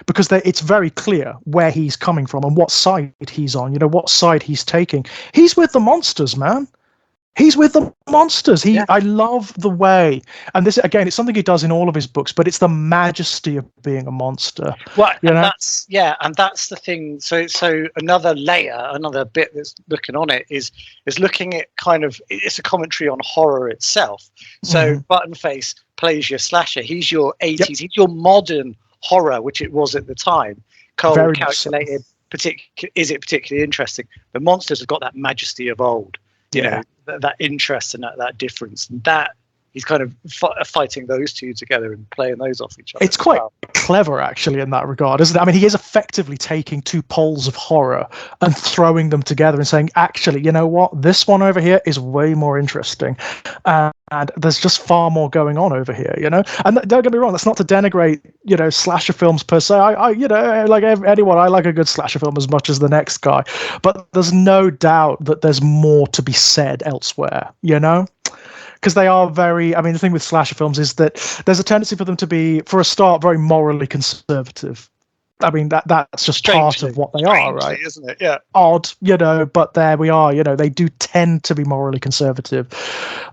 because it's very clear where he's coming from and what side he's on. You know, what side he's taking. He's with the monsters, man. He's with the monsters. I love the way, and this again, it's something he does in all of his books, but it's the majesty of being a monster. Well, and that's the thing. So another layer, another bit that's looking on it is looking at kind of, it's a commentary on horror itself. So Buttonface plays your slasher. He's your 80s. He's your modern horror, which it was at the time. Cold, calculated. Is it particularly interesting? The monsters have got that majesty of old. You know, that interest and that difference, and that he's kind of fighting those two together and playing those off each other. It's quite clever, actually, in that regard, isn't it? I mean, he is effectively taking two poles of horror and throwing them together and saying, actually, you know what? This one over here is way more interesting. And there's just far more going on over here, you know? And don't get me wrong, that's not to denigrate, you know, slasher films per se. I you know, like anyone, I like a good slasher film as much as the next guy. But there's no doubt that there's more to be said elsewhere, you know? Because they are very, I mean, the thing with slasher films is that there's a tendency for them to be, for a start, very morally conservative. I mean, that's just part of what they are, right? Isn't it? Yeah. Odd, you know, but there we are. You know, they do tend to be morally conservative,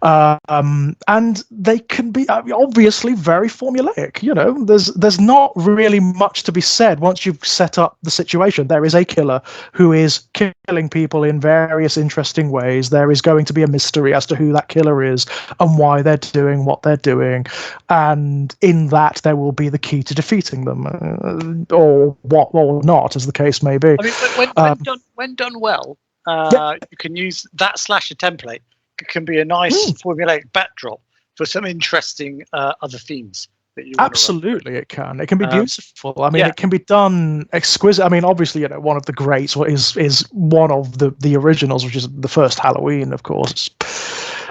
and they can be obviously very formulaic. You know, there's not really much to be said once you've set up the situation. There is a killer who is killing people in various interesting ways. There is going to be a mystery as to who that killer is and why they're doing what they're doing, and in that there will be the key to defeating them, or what, or not, as the case may be. I mean, when done well, you can use that slasher template. It can be a nice formulaic backdrop for some interesting other themes that you absolutely it can be beautiful. I mean, it can be done exquisite. I mean, obviously, you know, one of the greats is one of the originals, which is the first Halloween, of course.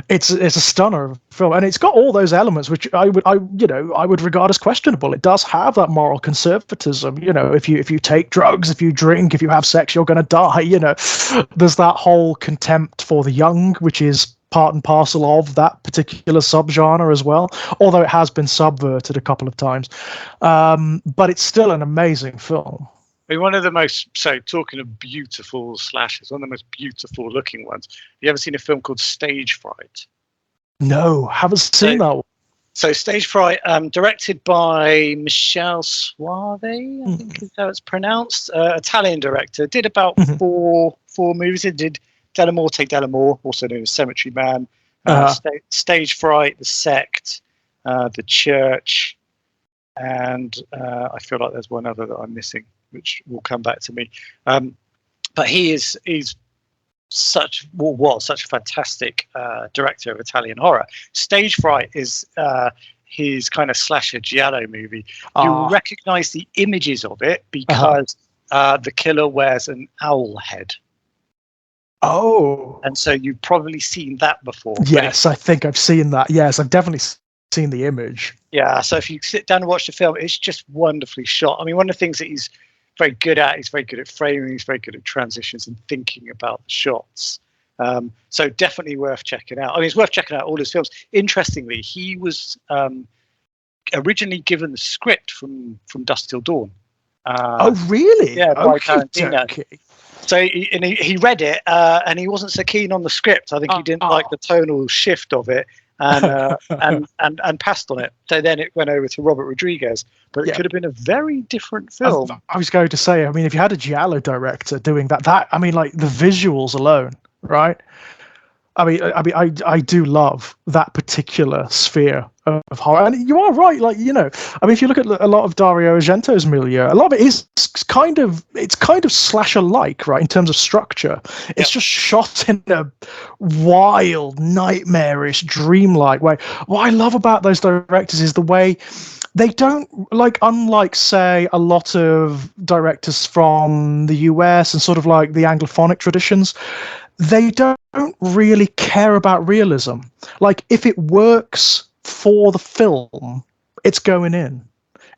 It's a stunner of film, and it's got all those elements which I would regard as questionable. It does have that moral conservatism. You know, if you take drugs, if you drink, if you have sex, you're going to die. You know, there's that whole contempt for the young, which is part and parcel of that particular subgenre as well, although it has been subverted a couple of times. But it's still an amazing film. I mean, one of the most, talking of beautiful slashers, one of the most beautiful looking ones. Have you ever seen a film called Stage Fright? No, haven't seen that one. So Stage Fright, directed by Michele Soavi, I think is how it's pronounced, Italian director, did about four movies. It did Delamore Take Delamore, also known as Cemetery Man, Uh, Stage Fright, The Sect, The Church, and I feel like there's one other that I'm missing, which will come back to me. But he's was such a fantastic director of Italian horror. Stage Fright is his kind of slasher giallo movie. You recognize the images of it because the killer wears an owl head. Oh. And so you've probably seen that before. Yes, I think I've seen that. Yes, I've definitely seen the image. Yeah, so if you sit down and watch the film, it's just wonderfully shot. I mean, one of the things that he's very good at, he's very good at framing, he's very good at transitions and thinking about the shots. So definitely worth checking out. I mean, it's worth checking out all his films. Interestingly, he was originally given the script from Dusk Till Dawn. Oh, really? Yeah, by Okay. Tarantino. So he read it and he wasn't so keen on the script. I think he didn't like the tonal shift of it and passed on it. So then it went over to Robert Rodriguez. But it could have been a very different film. I was going to say, I mean, if you had a giallo director doing that, I mean, like the visuals alone, right? I do love that particular sphere of horror, and you are right. Like, you know, I mean, if you look at a lot of Dario Argento's milieu, a lot of it is kind of slasher-like, right, in terms of structure. It's just shot in a wild, nightmarish, dreamlike way. What I love about those directors is the way they don't, like, unlike, say, a lot of directors from the US and sort of like the Anglophonic traditions, they don't really care about realism. Like, if it works for the film, it's going in.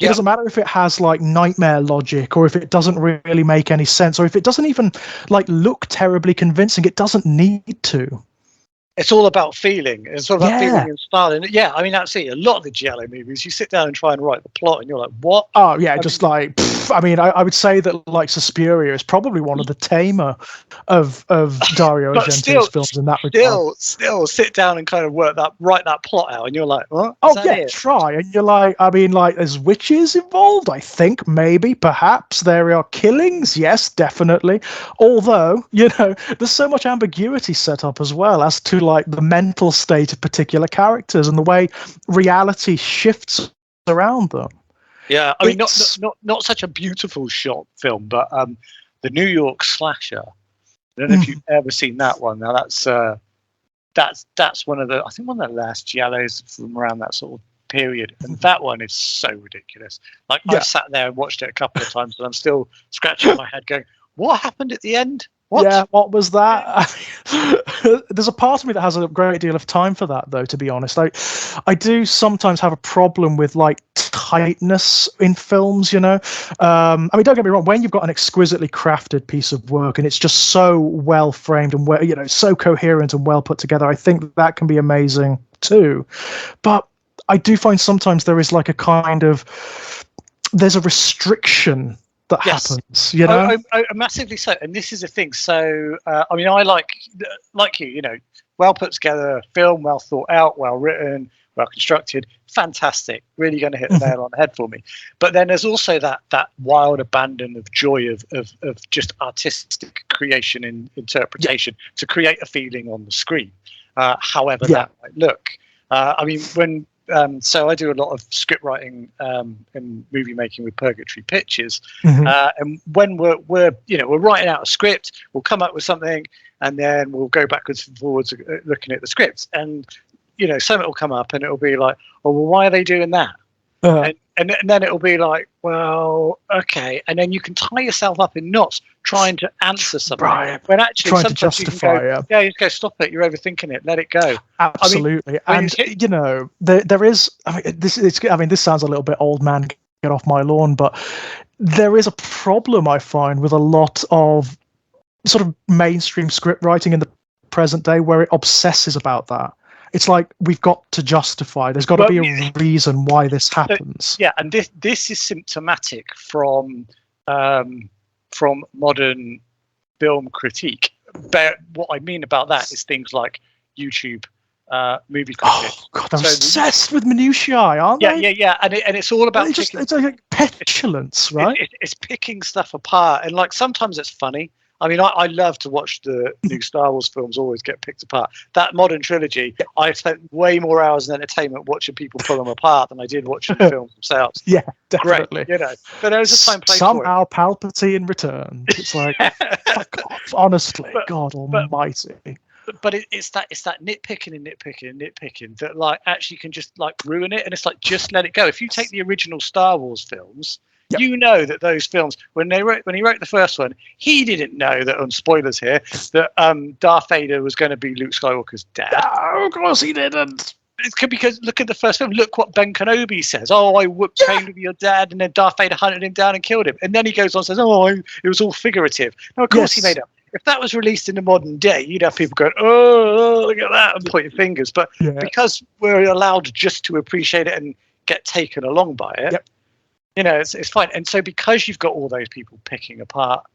It doesn't matter if it has like nightmare logic or if it doesn't really make any sense or if it doesn't even like look terribly convincing. It doesn't need to. It's all about feeling. It's all about feeling and style. And yeah, I mean, that's it. A lot of the giallo movies, you sit down and try and write the plot, and you're like, "What?" Oh yeah, I mean, I would say that like Suspiria is probably one of the tamer of Dario Argento's films in that regard. Still sit down and kind of write that plot out, and you're like, "What?" Try, and you're like, I mean, like, there's witches involved. I think maybe, perhaps there are killings. Yes, definitely. Although, you know, there's so much ambiguity set up as well as to like the mental state of particular characters and the way reality shifts around them. Yeah, I mean, not such a beautiful shot film, but the New York Slasher. I don't know if you've ever seen that one. Now that's one of the last giallos from around that sort of period, and that one is so ridiculous. Like I sat there and watched it a couple of times, and I'm still scratching my head, going, "What happened at the end?" What? Yeah, what was that? There's a part of me that has a great deal of time for that, though, to be honest. I do sometimes have a problem with like tightness in films, you know. I mean, don't get me wrong, when you've got an exquisitely crafted piece of work and it's just so well framed and so coherent and well put together, I think that can be amazing too. But I do find sometimes there is like there's a restriction that happens, you know. Massively so, and this is a thing. So I mean, I like you know, well put together film, well thought out, well written, well constructed, fantastic, really going to hit the nail on the head for me. But then there's also that wild abandon of joy of just artistic creation and interpretation to create a feeling on the screen, however that might look. I mean, when so I do a lot of script writing and movie making with Purgatory Pictures, and when we're writing out a script, we'll come up with something, and then we'll go backwards and forwards looking at the scripts, and you know, something will come up, and it'll be like, "Oh, well, why are they doing that?" And then it'll be like, well, okay, and then you can tie yourself up in knots trying to answer something, when actually trying to sometimes justify, you can go, you just go, stop it, you're overthinking it, let it go. Absolutely. And you know, there is, I mean, this sounds a little bit old man get off my lawn, but there is a problem I find with a lot of sort of mainstream script writing in the present day where it obsesses about that. It's like, we've got to justify. There's got to be a reason why this happens. Yeah, and this is symptomatic from modern film critique. But what I mean about that is things like YouTube movie critics. Oh God, they're obsessed with minutiae, aren't they? Yeah, and it's all about it's like petulance, right? It's picking stuff apart, and like sometimes it's funny. I mean, I love to watch the new Star Wars films always get picked apart. That modern trilogy, I spent way more hours in entertainment watching people pull them apart than I did watching the films themselves. Yeah, definitely. Great, but there was a time place somehow Palpatine returned. It's like, fuck off, honestly, God almighty. But it's that nitpicking that like actually can just like ruin it, and it's like just let it go. If you take the original Star Wars films, you know that those films when he wrote the first one, he didn't know that spoilers here that Darth Vader was going to be Luke Skywalker's dad. No, of course he didn't. It's because look at the first film. Look what Ben Kenobi says. Oh, I trained with your dad, and then Darth Vader hunted him down and killed him. And then he goes on and says, "Oh, it was all figurative." No, of course he made up. If that was released in the modern day, you'd have people going, "Oh, look at that," and pointing fingers. But because we're allowed just to appreciate it and get taken along by it, it's fine. And so because you've got all those people picking apart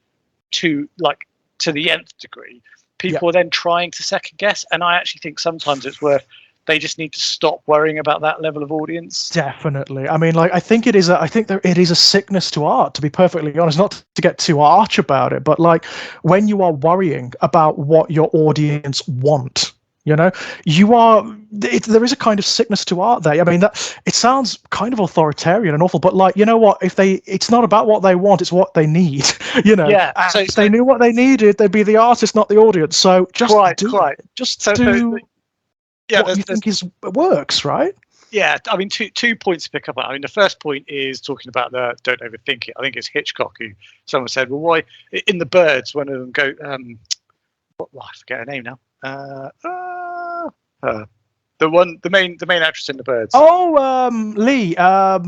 to the nth degree, people are then trying to second guess. And I actually think sometimes it's worth. They just need to stop worrying about that level of audience. Definitely. I mean, like, I think it is a sickness to art, to be perfectly honest, not to get too arch about it, but like when you are worrying about what your audience want, there is a kind of sickness to art there. I mean, that it sounds kind of authoritarian and awful, but like, you know what, it's not about what they want, it's what they need, So if they knew what they needed, they'd be the artist, not the audience. So just do what you think works, right? Yeah, I mean, two points to pick up on. I mean, the first point is talking about the don't overthink it. I think it's Hitchcock who someone said, well, why in The Birds, one of them go, I forget her name now. The main actress in The Birds. Oh, Lee. No.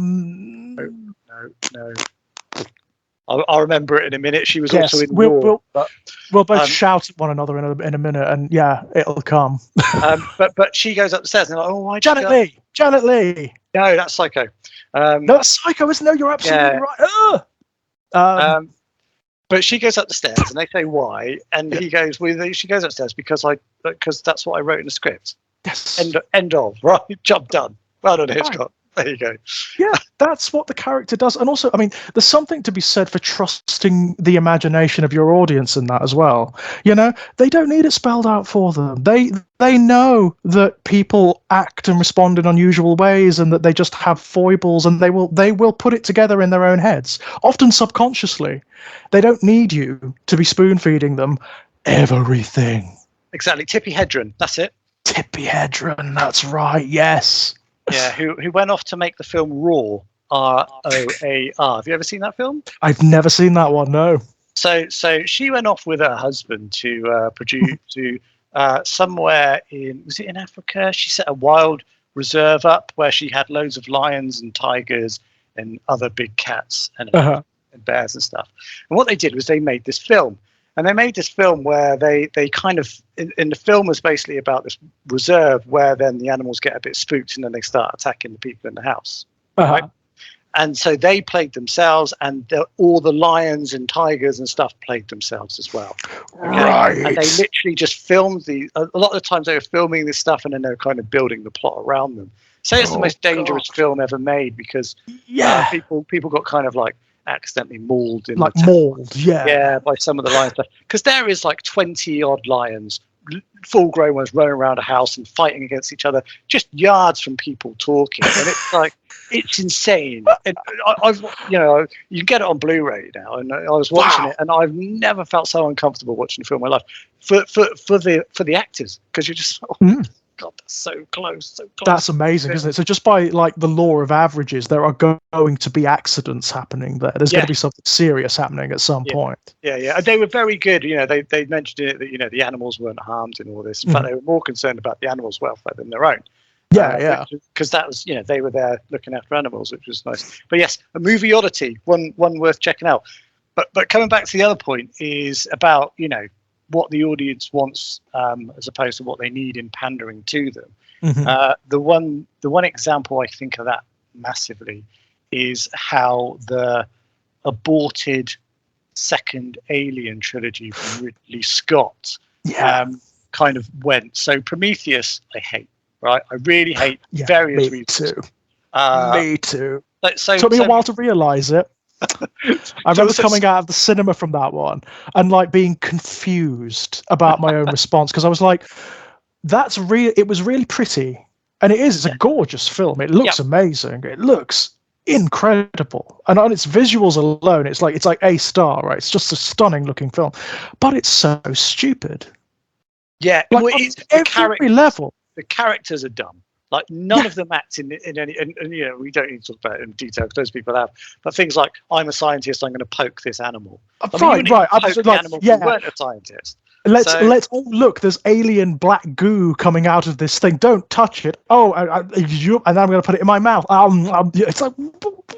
I'll remember it in a minute. She was also in War. We'll both shout at one another in a minute, and it'll come. but she goes up the stairs and like, why Janet Leigh. No, that's Psycho. No, that's Psycho, isn't it? You're absolutely right. But she goes up the stairs and they say why, and he goes, she goes upstairs because that's what I wrote in the script. Yes. End of. Right, job done. Well done, Hitchcock. There you go. Yeah, that's what the character does. And also, I mean, there's something to be said for trusting the imagination of your audience in that as well. They don't need it spelled out for them. They know that people act and respond in unusual ways and that they just have foibles, and they will put it together in their own heads, often subconsciously. They don't need you to be spoon-feeding them everything. Exactly. Tippi Hedren, that's it. Tippi Hedren, that's right, yes. Yeah, who went off to make the film Raw, ROAR. Have you ever seen that film? I've never seen that one, no. So she went off with her husband to produce somewhere was it in Africa? She set a wild reserve up where she had loads of lions and tigers and other big cats and bears and stuff. And what they did was they made this film. And they made this film where they kind of, in the film was basically about this reserve where then the animals get a bit spooked and then they start attacking the people in the house. Right? And so they played themselves, and all the lions and tigers and stuff played themselves as well. Okay? Right. And they literally just filmed a lot of the times they were filming this stuff and then they were kind of building the plot around them. So it's the most dangerous film ever made because people got kind of like accidentally mauled in by some of the lion stuff, because there is like 20 odd lions, full grown ones, running around a house and fighting against each other just yards from people talking, and it's like it's insane. And I've you can get it on Blu-ray now, and I was watching it and I've never felt so uncomfortable watching a film in my life for the actors, because you're just God, that's so close. That's amazing, isn't it? So just by like the law of averages, there are going to be accidents happening there. There's going to be something serious happening at some point. Yeah. They were very good. They mentioned it that the animals weren't harmed in all this. In fact, they were more concerned about the animals' welfare than their own. Because that was they were there looking after animals, which was nice. But yes, a movie oddity, one worth checking out. But coming back to the other point is about what the audience wants as opposed to what they need in pandering to them. The one example I think of that massively is how the aborted second Alien trilogy from Ridley Scott kind of went. So Prometheus I hate, right? I really hate various reasons. Me too. So took me a while to realise it. I remember coming out of the cinema from that one and like being confused about my own response, because I was like, "That's real." It was really pretty, and it is. It's a gorgeous film. It looks amazing. It looks incredible, and on its visuals alone, it's like A star, right? It's just a stunning looking film, but it's so stupid. Yeah, like well, on every level. The characters are dumb. Like none of them act in any, and you know, we don't need to talk about it in detail because those people have. But things like, I'm a scientist, I'm going to poke this animal. Right. Absolutely. Like, animal, you weren't a scientist. Let's look. There's alien black goo coming out of this thing. Don't touch it. Oh, and then I'm going to put it in my mouth. It's like,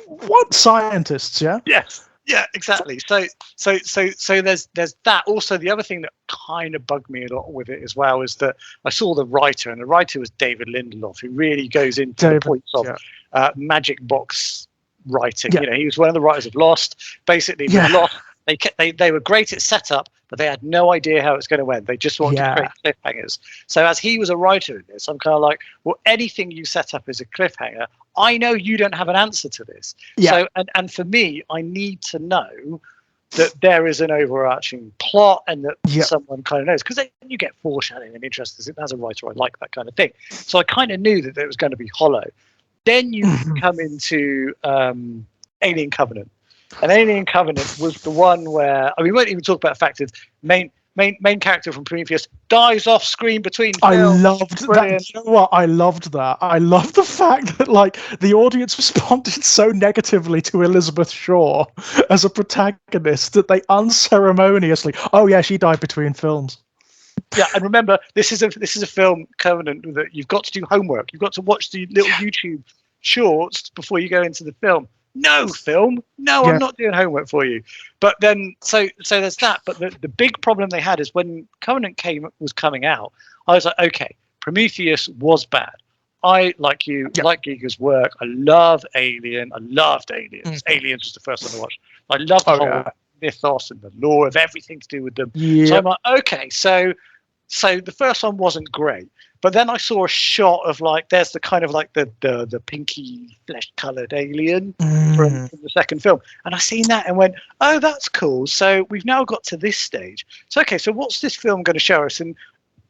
what scientists? Yeah. Yes. Yeah, exactly. So there's that. Also, the other thing that kind of bugged me a lot with it as well is that I saw the writer, and the writer was David Lindelof, who really goes into the points of magic box writing. You know, he was one of the writers of Lost. Basically, with Lost, they were great at setup, but they had no idea how it's going to end. They just wanted to create cliffhangers. So as he was a writer in this, I'm kind of like, well, anything you set up as a cliffhanger, I know you don't have an answer to this. So, and for me, I need to know that there is an overarching plot and that someone kind of knows, because then you get foreshadowing and interest. As a writer, I like that kind of thing. So I kind of knew that it was going to be hollow. Then you come into Alien Covenant. And Alien Covenant was the one where, I mean, we won't even talk about the fact that main character from Prometheus dies off screen between films. I loved that. You know what? I loved that. I loved the fact that like the audience responded so negatively to Elizabeth Shaw as a protagonist that they unceremoniously, oh yeah, she died between films. Yeah, and remember, this is a film, Covenant, that you've got to do homework. You've got to watch the little YouTube shorts before you go into the film. No, film. No, I'm not doing homework for you. But then, so there's that. But the big problem they had is when Covenant was coming out, I was like, okay, Prometheus was bad. I, like you, like Giga's work. I love Alien. I loved Aliens. Aliens was the first one I watched. I loved the whole mythos and the lore of everything to do with them. So I'm like, okay, so the first one wasn't great. But then I saw a shot of like, there's the kind of like the pinky flesh-colored alien from the second film. And I seen that and went, oh, that's cool. So we've now got to this stage. So, okay, so what's this film going to show us? And,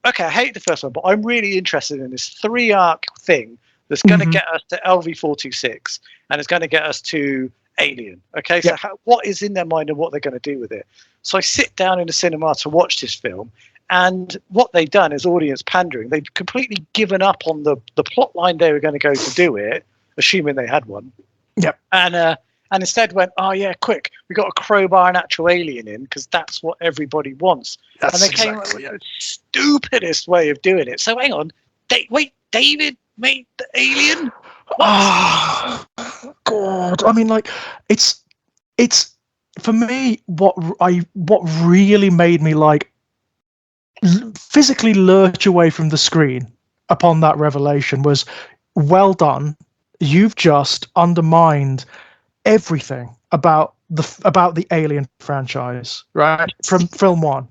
okay, I hate the first one, but I'm really interested in this 3-arc thing that's going to get us to LV-426 and it's going to get us to Alien. Okay, so what is in their mind and what they're going to do with it? So I sit down in the cinema to watch this film. And what they've done is audience pandering. They've completely given up on the plot line they were going to go to do it, assuming they had one. Yep. And instead went, oh yeah, quick, we got to crowbar an actual alien in because that's what everybody wants. And they came up with the stupidest way of doing it. So hang on, wait, David made the alien? Oh God! I mean, like, it's for me what really made me like physically lurch away from the screen upon that revelation was, well done, you've just undermined everything about the Alien franchise, right? From film one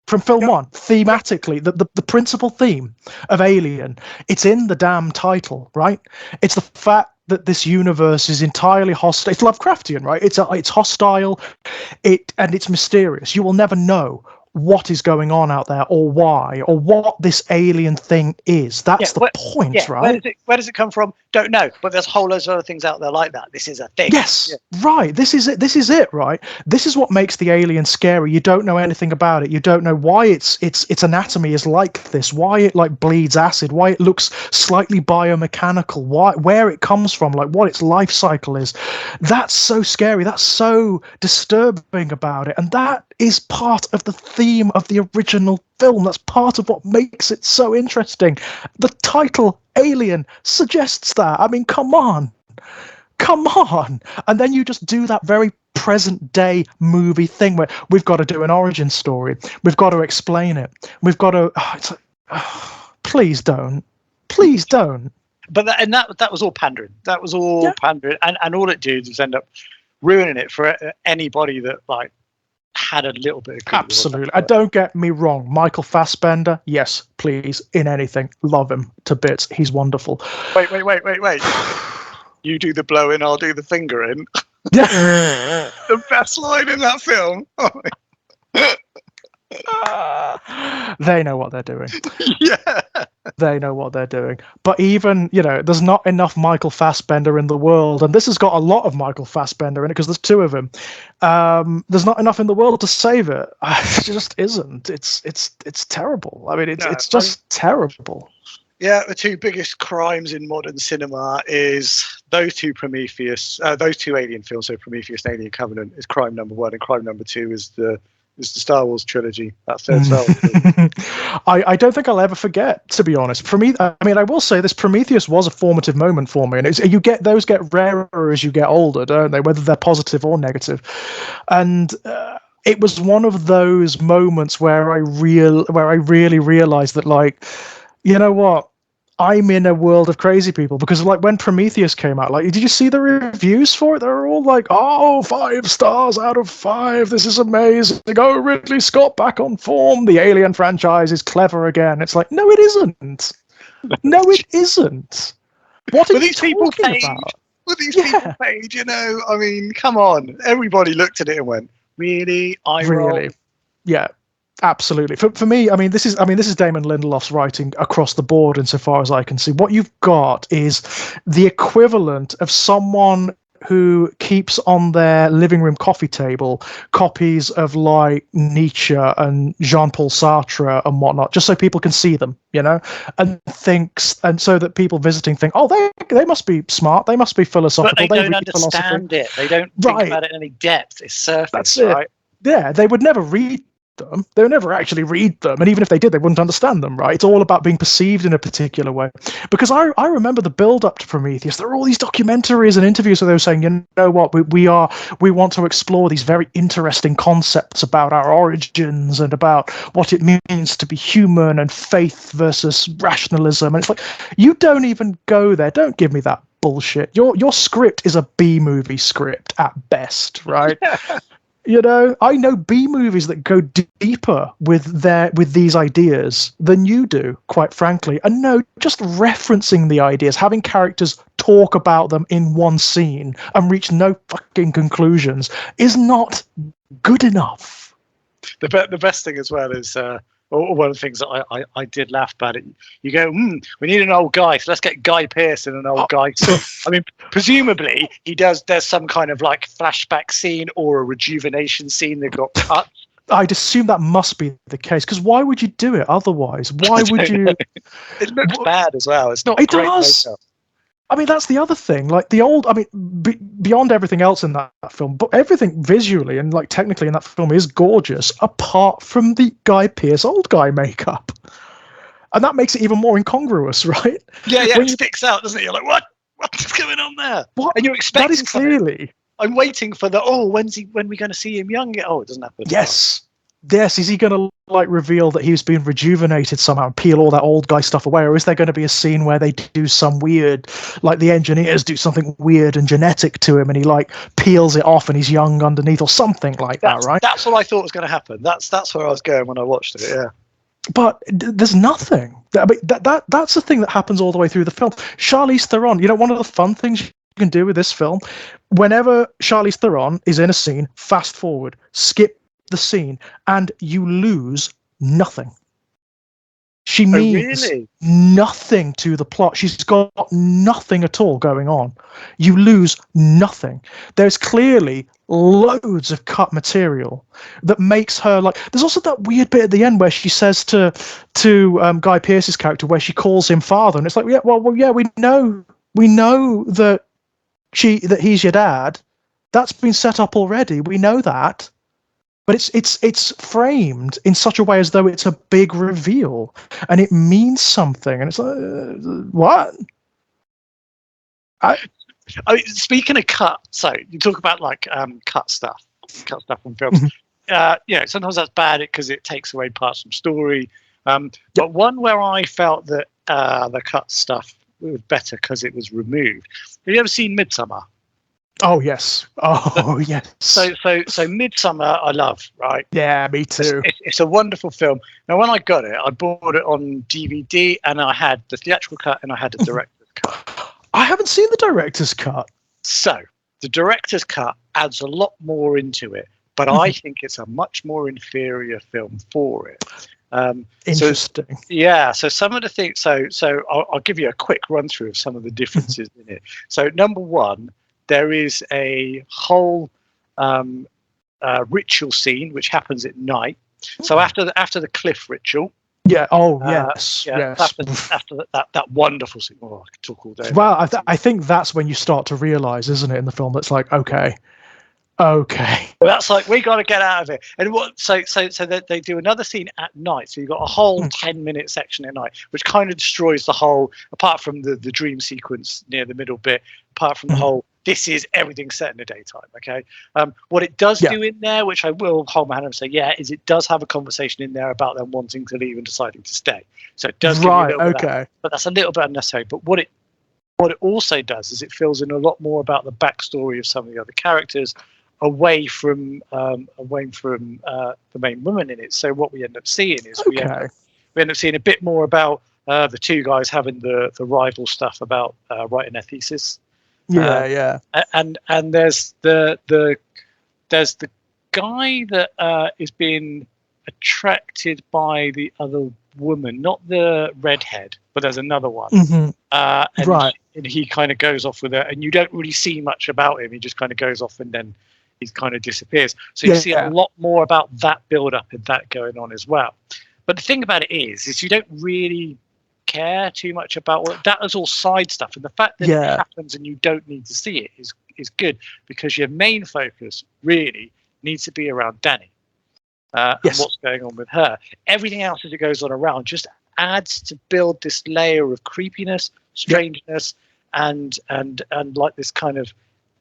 thematically, the principal theme of Alien, it's in the damn title, right? It's the fact that this universe is entirely hostile. It's Lovecraftian, right? It's hostile, and it's mysterious. You will never know what is going on out there or why or what this alien thing is. That's the point, right? Where does it come from? Don't know, but there's a whole loads of other things out there like that. This is a thing. Yes, right. This is it, right? This is what makes the alien scary. You don't know anything about it. You don't know why its anatomy is like this, why it like bleeds acid, why it looks slightly biomechanical, where it comes from, like what its life cycle is. That's so scary. That's so disturbing about it. And that is part of the theme of the original film. That's part of what makes it so interesting. The title Alien suggests that. I mean, come on. And then you just do that very present day movie thing where we've got to do an origin story. We've got to explain it. We've got to. Please don't. But that was all pandering. That was all pandering, and all it did was end up ruining it for anybody that like had a little bit of absolutely. Don't get me wrong, Michael Fassbender, yes, please, in anything, love him to bits. He's wonderful. Wait. You do the blowing, I'll do the fingering. Yeah. The best line in that film. They know what they're doing. Yeah. They know what they're doing. But even, there's not enough Michael Fassbender in the world, and this has got a lot of Michael Fassbender in it because there's two of him. There's not enough in the world to save it. It just isn't. It's terrible. I mean, it's just terrible. Yeah, the two biggest crimes in modern cinema is those two those two Alien films. So Prometheus and Alien Covenant is crime number one, and crime number two is the Star Wars trilogy. That third Star Wars trilogy. I don't think I'll ever forget, to be honest. I will say this: Prometheus was a formative moment for me, and those get rarer as you get older, don't they? Whether they're positive or negative, and it was one of those moments where I really realized that, like, you know what? I'm in a world of crazy people, because like when Prometheus came out, like, did you see the reviews for it? They were all like, "Oh, 5 stars out of 5. This is amazing. Oh, Ridley Scott back on form. The Alien franchise is clever again." It's like, no, it isn't. No, it isn't. What are you talking about? Were these people paid? I mean, come on. Everybody looked at it and went, "Really? Really? Yeah. Absolutely. For me, this is Damon Lindelof's writing across the board, insofar as I can see. What you've got is the equivalent of someone who keeps on their living room coffee table copies of like Nietzsche and Jean-Paul Sartre and whatnot, just so people can see them, and so that people visiting think, "Oh, they must be smart, they must be philosophical." But they don't understand it. They don't think about it in any depth. It's surface. That's it. Right? Yeah, they would never read them. They would never actually read them, and even if they did, they wouldn't understand them, right? It's all about being perceived in a particular way. Because I remember the build up to Prometheus. There were all these documentaries and interviews where they were saying, "You know what, we want to explore these very interesting concepts about our origins and about what it means to be human and faith versus rationalism." And it's like, you don't even go there. Don't give me that bullshit. Your script is a B movie script at best, right? I know B movies that go deeper with these ideas than you do, quite frankly. And no, just referencing the ideas, having characters talk about them in one scene and reach no fucking conclusions is not good enough. The best thing as well is one of the things that I did laugh about it. You go, we need an old guy, so let's get Guy Pearce and an old guy. So, I mean, presumably there's some kind of like flashback scene or a rejuvenation scene that got cut. I'd assume that must be the case, because why would you do it otherwise? Why would you? It looks bad as well. It's not. It great does. makeup. I mean, that's the other thing. Like beyond everything else in that film, but everything visually and like technically in that film is gorgeous, apart from the Guy Pearce old guy makeup, and that makes it even more incongruous, right? Yeah, it sticks out, doesn't it? You're like, what's going on there? What? And you're expecting that is clearly. I'm waiting for when we going to see him young? Oh, it doesn't happen. Yes. Is he going to like reveal that he's been rejuvenated somehow and peel all that old guy stuff away, or is there going to be a scene where they do some weird, like the engineers do something weird and genetic to him, and he like peels it off and he's young underneath, or something like that, right? That's what I thought was going to happen. That's where I was going when I watched it. Yeah. But there's nothing. I mean, that's the thing that happens all the way through the film. Charlize Theron, one of the fun things you can do with this film, whenever Charlize Theron is in a scene, fast forward, skip the scene, and you lose nothing. She means nothing to the plot. She's got nothing at all going on. You lose nothing. There's clearly loads of cut material that makes her like. There's also that weird bit at the end where she says to Guy Pearce's character, where she calls him father, and it's like, we know that he's your dad. That's been set up already. We know that. But it's framed in such a way as though it's a big reveal, and it means something. And it's like, what? Speaking of cut, so you talk about like cut stuff from films. Sometimes that's bad because it takes away parts from story. But one where I felt that the cut stuff was better because it was removed. Have you ever seen Midsummer? Oh yes. Oh yes. So Midsummer, I love, right? Yeah, me too. It's a wonderful film. Now, when I got it, I bought it on DVD, and I had the theatrical cut and I had the director's cut. I haven't seen the director's cut. So The director's cut adds a lot more into it, but I think it's a much more inferior film for it. Interesting. So some of the things. So I'll give you a quick run through of some of the differences in it. So number one, there is a whole ritual scene which happens at night. So after the cliff ritual. Yeah. Oh, yes. Yes. After that wonderful scene. Oh, I could talk all day. Well, I think that's when you start to realize, isn't it, in the film, that's like, okay. Well, that's like, we got to get out of it. And what? So they do another scene at night. So you've got a whole 10-minute section at night, which kind of destroys the whole. Apart from the dream sequence near the middle bit, apart from the whole. This is everything set in the daytime. Okay. What it does do in there, which I will hold my hand up and say, is it does have a conversation in there about them wanting to leave and deciding to stay. So it does give you a little bit of that, but that's a little bit unnecessary. But what it also does is it fills in a lot more about the backstory of some of the other characters, away from the main woman in it. So what we end up seeing is we end up seeing a bit more about the two guys having the rival stuff about writing their thesis. And there's the guy that is being attracted by the other woman, not the redhead, but there's another one. And he kind of goes off with her, and you don't really see much about him. He just kind of goes off and then he kind of disappears. So you see a lot more about that build up and that going on as well. But the thing about it is you don't really care too much about what that is all side stuff, and the fact that it happens and you don't need to see it is good, because your main focus really needs to be around Danny and what's going on with her. Everything else as it goes on around just adds to build this layer of creepiness, strangeness, and like this kind of,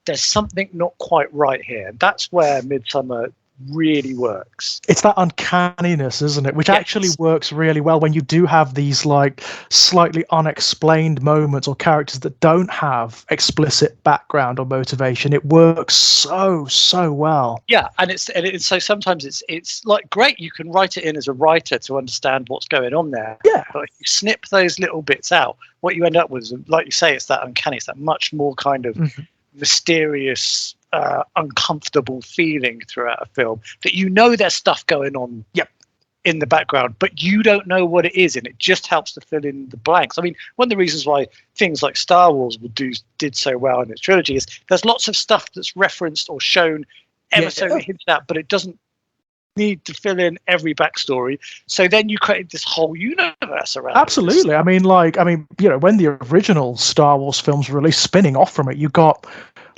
there's something not quite right here. That's where Midsummer really works. It's that uncanniness, isn't it, which actually works really well when you do have these like slightly unexplained moments or characters that don't have explicit background or motivation. It works so well. And it's so sometimes it's like, great, you can write it in as a writer to understand what's going on there, but if you snip those little bits out, what you end up with is, like you say, it's that uncanny, it's that much more kind of mysterious, uncomfortable feeling throughout a film, that there's stuff going on in the background, but you don't know what it is, and it just helps to fill in the blanks. I mean, one of the reasons why things like Star Wars did so well in its trilogy is there's lots of stuff that's referenced or shown ever so hinted at, but it doesn't need to fill in every backstory. So then you create this whole universe around Absolutely. I mean, when the original Star Wars films were released, spinning off from it, you got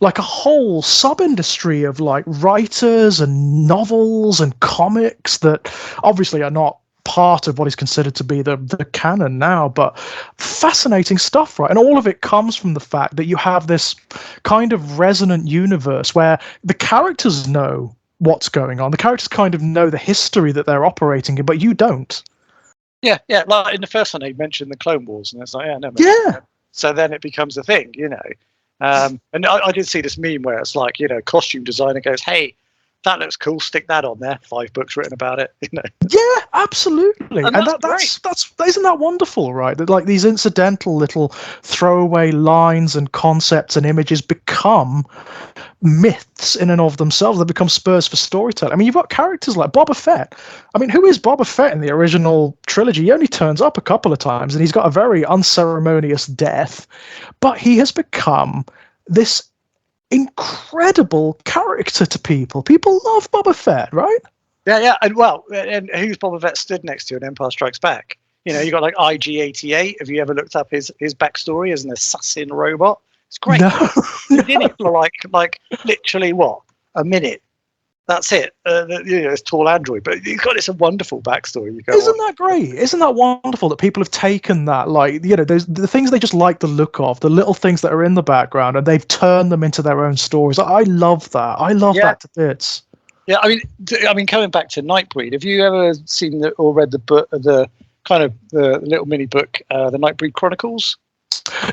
like a whole sub-industry of like writers and novels and comics that obviously are not part of what is considered to be the canon now, but fascinating stuff, right? And all of it comes from the fact that you have this kind of resonant universe where the characters know what's going on. The characters kind of know the history that they're operating in, but you don't. Like in the first one, they mentioned the Clone Wars, and it's like, so then it becomes a thing, and I did see this meme where it's like, costume designer goes, hey, that looks cool, stick that on there, 5 books written about it. Yeah, absolutely. And that's isn't that wonderful, right? That like these incidental little throwaway lines and concepts and images become myths in and of themselves. They become spurs for storytelling. I mean, you've got characters like Boba Fett. I mean, who is Boba Fett in the original trilogy? He only turns up a couple of times, and he's got a very unceremonious death, but he has become this incredible character to people. People love Boba Fett, right? And who's Boba Fett stood next to in Empire Strikes Back? You got like IG-88. Have you ever looked up his backstory as an assassin robot? It's great. He's in it for like literally a minute. That's it. It's tall android, but he's got this wonderful backstory. Isn't that great? Isn't that wonderful that people have taken that, the things they just like the look of, the little things that are in the background, and they've turned them into their own stories. I love that. I love that to bits. Yeah, I mean, coming back to Nightbreed, have you ever seen or read the book, the little mini book, the Nightbreed Chronicles?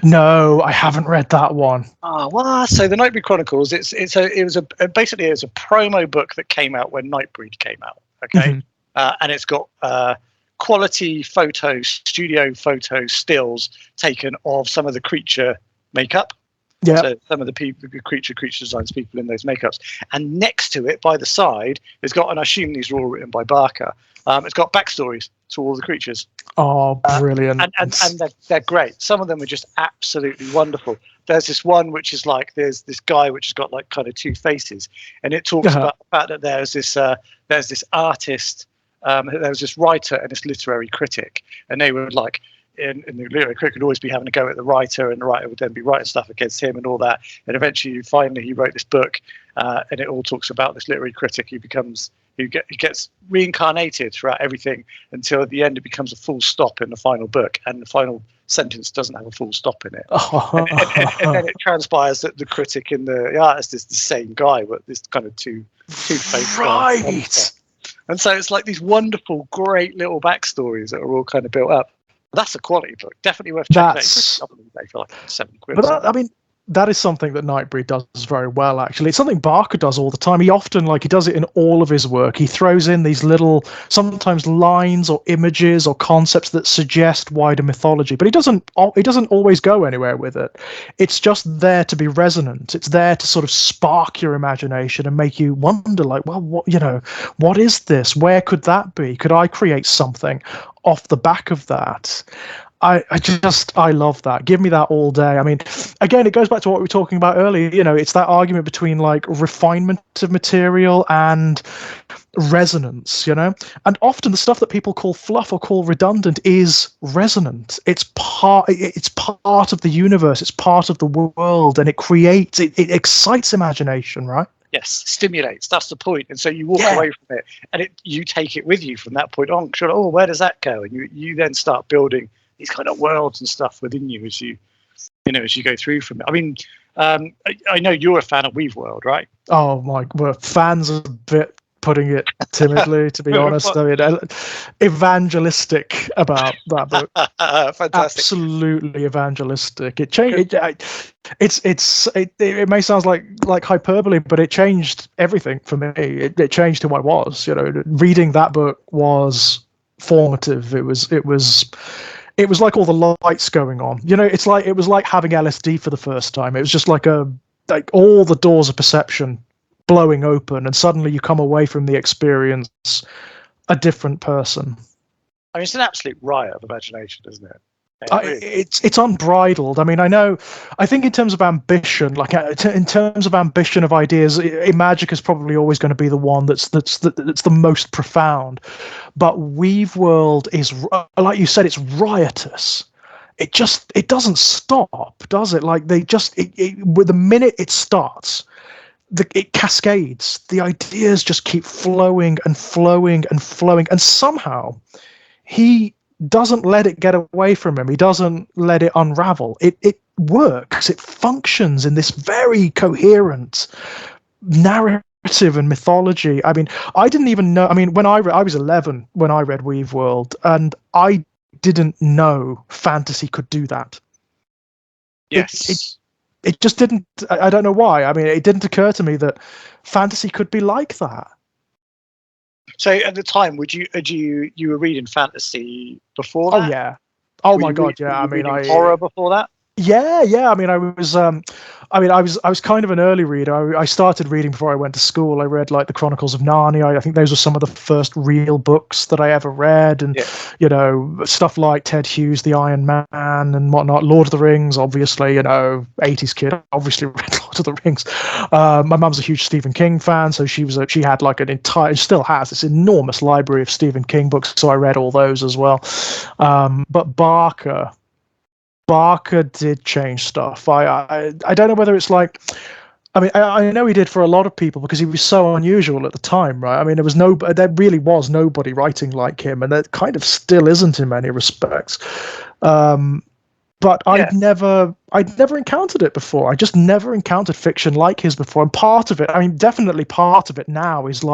No, I haven't read that one. Oh, well, so the Nightbreed Chronicles, it was a promo book that came out when Nightbreed came out. Okay, and it's got quality studio photo stills taken of some of the creature makeup, Yeah. So some of the people, the creature designs, people in those makeups, and next to it, by the side, it's got, and I assume these are all written by Barker. It's got backstories to all the creatures. Oh, brilliant! And they're great. Some of them are just absolutely wonderful. There's this one which is like, there's this guy which has got like kind of two faces, and it talks about the fact that there's this artist, there's this writer and this literary critic, and they would like. And the literary critic would always be having a go at the writer, and the writer would then be writing stuff against him and all that. And eventually, finally, he wrote this book, and it all talks about this literary critic who gets reincarnated throughout everything until at the end it becomes a full stop in the final book, and the final sentence doesn't have a full stop in it. And then it transpires that the critic and the artist is the same guy, but this kind of two-faced right. And so it's like these wonderful, great little backstories that are all kind of built up. That's a quality book. Definitely worth checking out. They feel like £7. But I mean, that is something that Nightbreed does very well, actually. It's something Barker does all the time. He often, he does it in all of his work. He throws in these little, sometimes lines or images or concepts that suggest wider mythology, but he doesn't always go anywhere with it. It's just there to be resonant. It's there to sort of spark your imagination and make you wonder, what is this? Where could that be? Could I create something off the back of that? I love that. Give me that all day. I mean, again, it goes back to what we were talking about earlier. It's that argument between refinement of material and resonance, and often the stuff that people call fluff or call redundant is resonant. It's part of the universe. It's part of the world, and it excites imagination, right? Yes, stimulates. That's the point. And so you walk away from it, and you take it with you from that point on. Oh, where does that go? And you then start building these kind of worlds and stuff within you as you go through from it. I mean, I know you're a fan of Weave World, right? Oh my, well, fans a bit putting it timidly, to be honest. I mean, evangelistic about that book. Fantastic. Absolutely evangelistic. It changed. It may sound like hyperbole, but it changed everything for me. It changed who I was. Reading that book was formative. It was like all the lights going on. It was like having LSD for the first time. It was just like all the doors of perception blowing open, and suddenly you come away from the experience a different person. I mean, it's an absolute riot of imagination, isn't it? It's unbridled. I mean, I think in terms of ambition, in terms of ambition of ideas, Imagica is probably always going to be the one that's the most profound. But Weave World is, like you said, it's riotous. It doesn't stop, does it? With the minute it starts, it cascades. The ideas just keep flowing and flowing and flowing, and somehow he doesn't let it get away from him. He doesn't let it unravel. It works. It functions in this very coherent narrative and mythology. I mean, I didn't even know. I mean, when I was 11 when I read Weave World, and I didn't know fantasy could do that. Yes. It just didn't. I don't know why. I mean, it didn't occur to me that fantasy could be like that. So at the time, you were reading fantasy before that? Oh yeah. Oh my God, yeah. I mean, horror before that. Yeah. I mean, I was kind of an early reader. I started reading before I went to school. I read the Chronicles of Narnia. I think those were some of the first real books that I ever read, and stuff like Ted Hughes' The Iron Man and whatnot. Lord of the Rings, obviously. 80s kid, obviously read Lord of the Rings. My mum's a huge Stephen King fan, so she had an entire, still has this enormous library of Stephen King books. So I read all those as well. But Barker did change stuff. I don't know whether it's I know he did for a lot of people because he was so unusual at the time, right? I mean, there really was nobody writing like him, and there kind of still isn't in many respects. But I'd never encountered it before. I just never encountered fiction like his before. And part of it, I mean, definitely part of it now is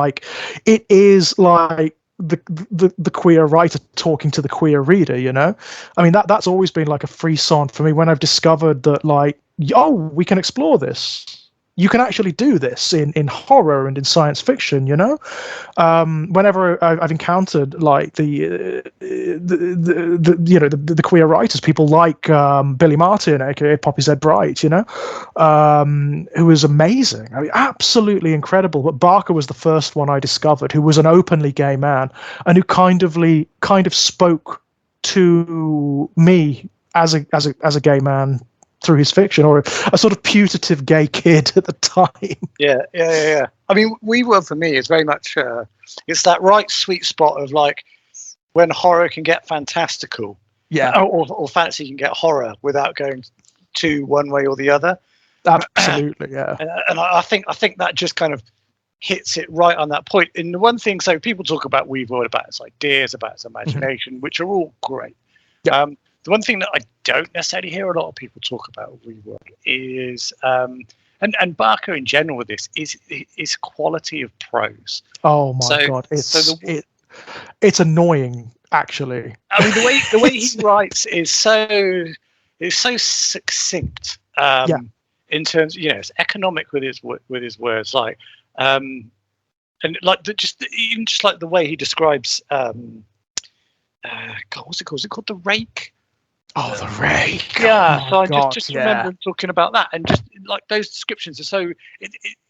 it is like the queer writer talking to the queer reader, I mean, that's always been like a frisson for me when I've discovered that we can explore this. you can actually do this in horror and in science fiction, you know. Whenever I've encountered like the queer writers, people like Billy Martin, aka Poppy Z. Bright, you know, who was amazing. I mean, absolutely incredible. But Barker was the first one I discovered who was an openly gay man and who kind of spoke to me as a gay man through his fiction, or a sort of putative gay kid at the time. Yeah. I mean, WeWorld for me is very much it's that right sweet spot of like when horror can get fantastical, or fantasy can get horror without going to one way or the other. Absolutely, yeah. And I think that just kind of hits it right on that point. And the one thing, so people talk about WeWorld, about its ideas, about its imagination, which are all great. Yeah. The one thing that I don't necessarily hear a lot of people talk about WeWorld is, and Barker in general with this, is quality of prose. Oh my God, it's annoying actually. I mean, the way he writes is so succinct. In terms, it's economic with his words, like, and like just like the way he describes. God, what's it called? Is it called The Rake? Oh, The Rake. Yeah. Oh, so I just remember him talking about that, and just like those descriptions are so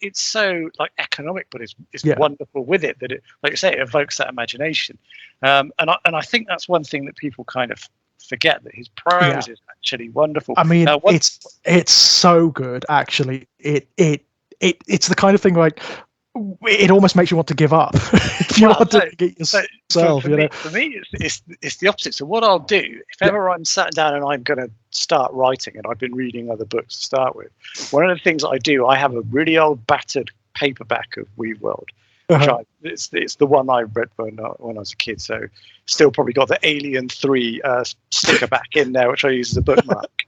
it's so like economic, but it's wonderful with it that it, like you say, it evokes that imagination. And I think that's one thing that people kind of forget, that his prose is actually wonderful. I mean, it's so good actually. It's the kind of thing like it almost makes you want to give up if you want to get yourself. For me, it's the opposite. So what I'll do, if ever I'm sat down and I'm going to start writing, and I've been reading other books to start with, one of the things that I do, I have a really old battered paperback of WeWorld. It's the one I read when I was a kid, so still probably got the Alien 3 sticker back in there, which I use as a bookmark.